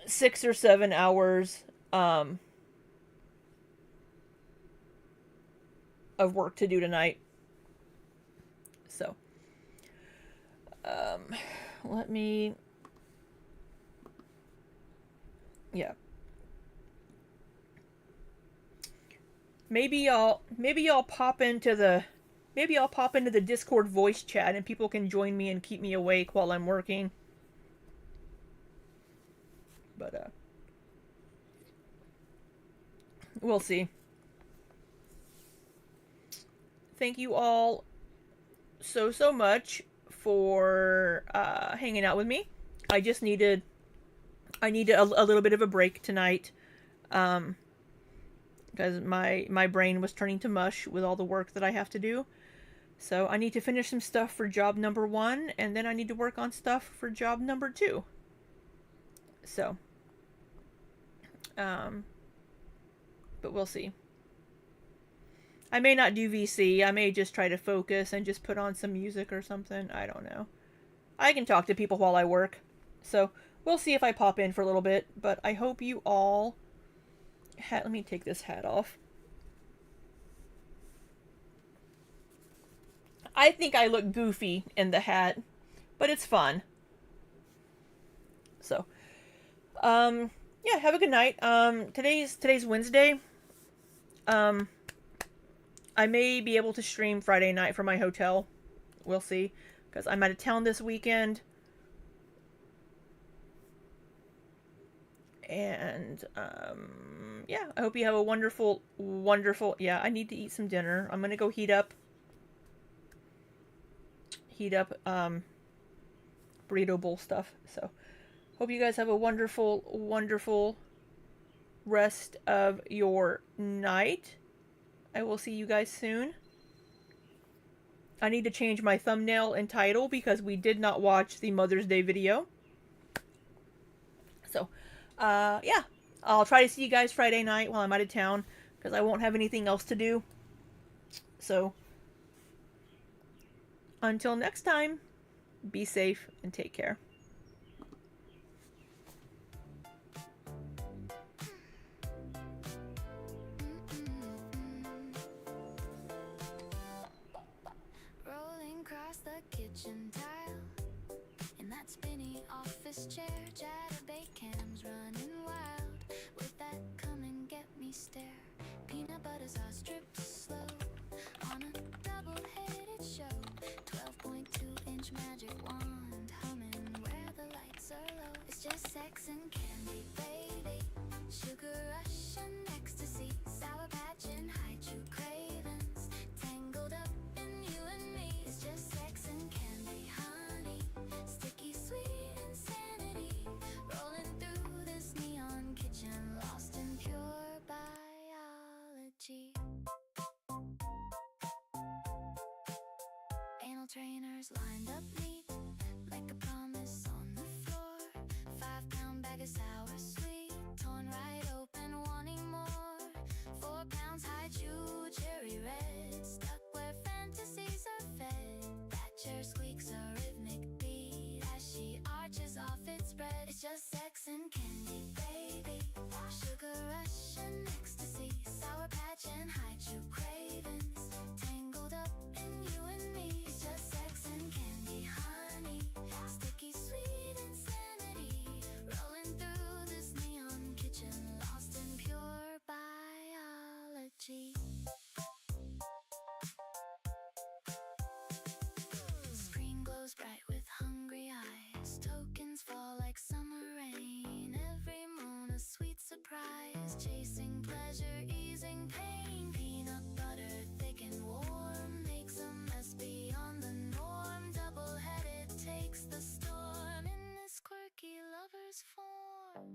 6 or 7 hours of work to do tonight. So, let me. Yeah. Maybe I'll pop into the Discord voice chat and people can join me and keep me awake while I'm working. But we'll see. Thank you all so much for hanging out with me. I needed a little bit of a break tonight. Because my brain was turning to mush with all the work that I have to do. So I need to finish some stuff for job number 1, and then I need to work on stuff for job number 2. So, but we'll see. I may not do VC. I may just try to focus and just put on some music or something. I don't know. I can talk to people while I work. So we'll see if I pop in for a little bit. But I hope you all... Let me take this hat off. I think I look goofy in the hat, but it's fun. So, yeah, have a good night. Today's Wednesday. I may be able to stream Friday night from my hotel. We'll see, because I'm out of town this weekend. And, yeah, I hope you have a wonderful, yeah, I need to eat some dinner. I'm gonna go heat up, burrito bowl stuff. So, hope you guys have a wonderful rest of your night. I will see you guys soon. I need to change my thumbnail and title because we did not watch the Mother's Day video. So, yeah, I'll try to see you guys Friday night while I'm out of town because I won't have anything else to do. So, until next time, be safe and take care. Rolling across the kitchen tile in that spinny office chair, chatterbait cams running wild with that come and get me stare. Peanut butter sauce dripped slow on a double-headed show. 12.2-inch magic wand. just sex and candy, baby. Sugar rush and ecstasy, sour patch and haiku cravings, tangled up in you and me. It's just sex and candy, honey. Sticky sweet insanity, rolling through this neon kitchen, lost in pure biology. Anal trainers lined up neat, like a promise on the floor. 5-pound bag of sour sweet, torn right open, wanting more. 4 pounds high chew, cherry red, stuck where fantasies are fed. That chair squeaks a rhythmic beat as she arches off its bread. It's just sex and candy, baby. Sugar rush and ecstasy, sour patch and haiku cravings, tangled up in you and me. It's just sex and candy, honey. Sticky sweet insanity, rolling through this neon kitchen, lost in pure biology. Screen glows bright with hungry eyes. Tokens fall like summer rain. Every moan a sweet surprise. Chasing pleasure, easing pain. Peanut butter thick and warm makes a mess beyond the norm. Double-headed takes the storm in this quirky lover's form.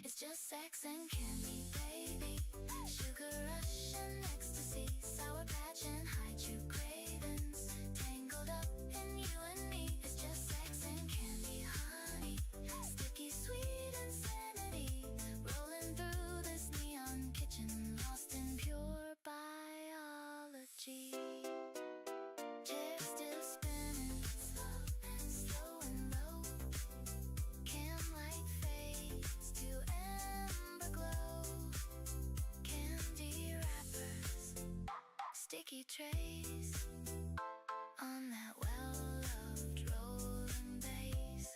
It's just sex and candy, baby. Sugar rush and ecstasy, sour patch and haiku cravings, tangled up in you and me. It's just sex and candy, honey. Sticky sweet insanity, rolling through this neon kitchen, lost in pure biology. Chair still spinning, slow and low. Candlelight fades to amber glow. Candy wrappers, sticky trays on that well-loved rolling bass.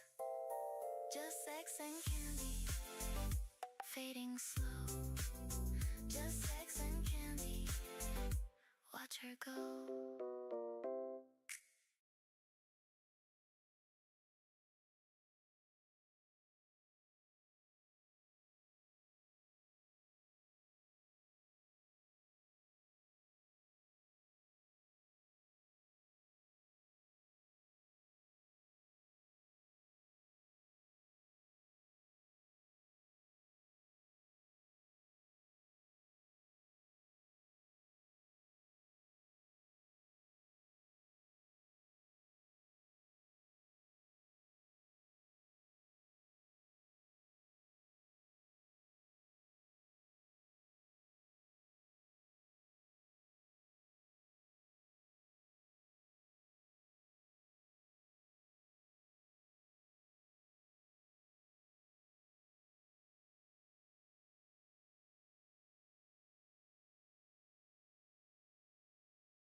Just sex and candy, fading slow. Just sex and candy, watch her go.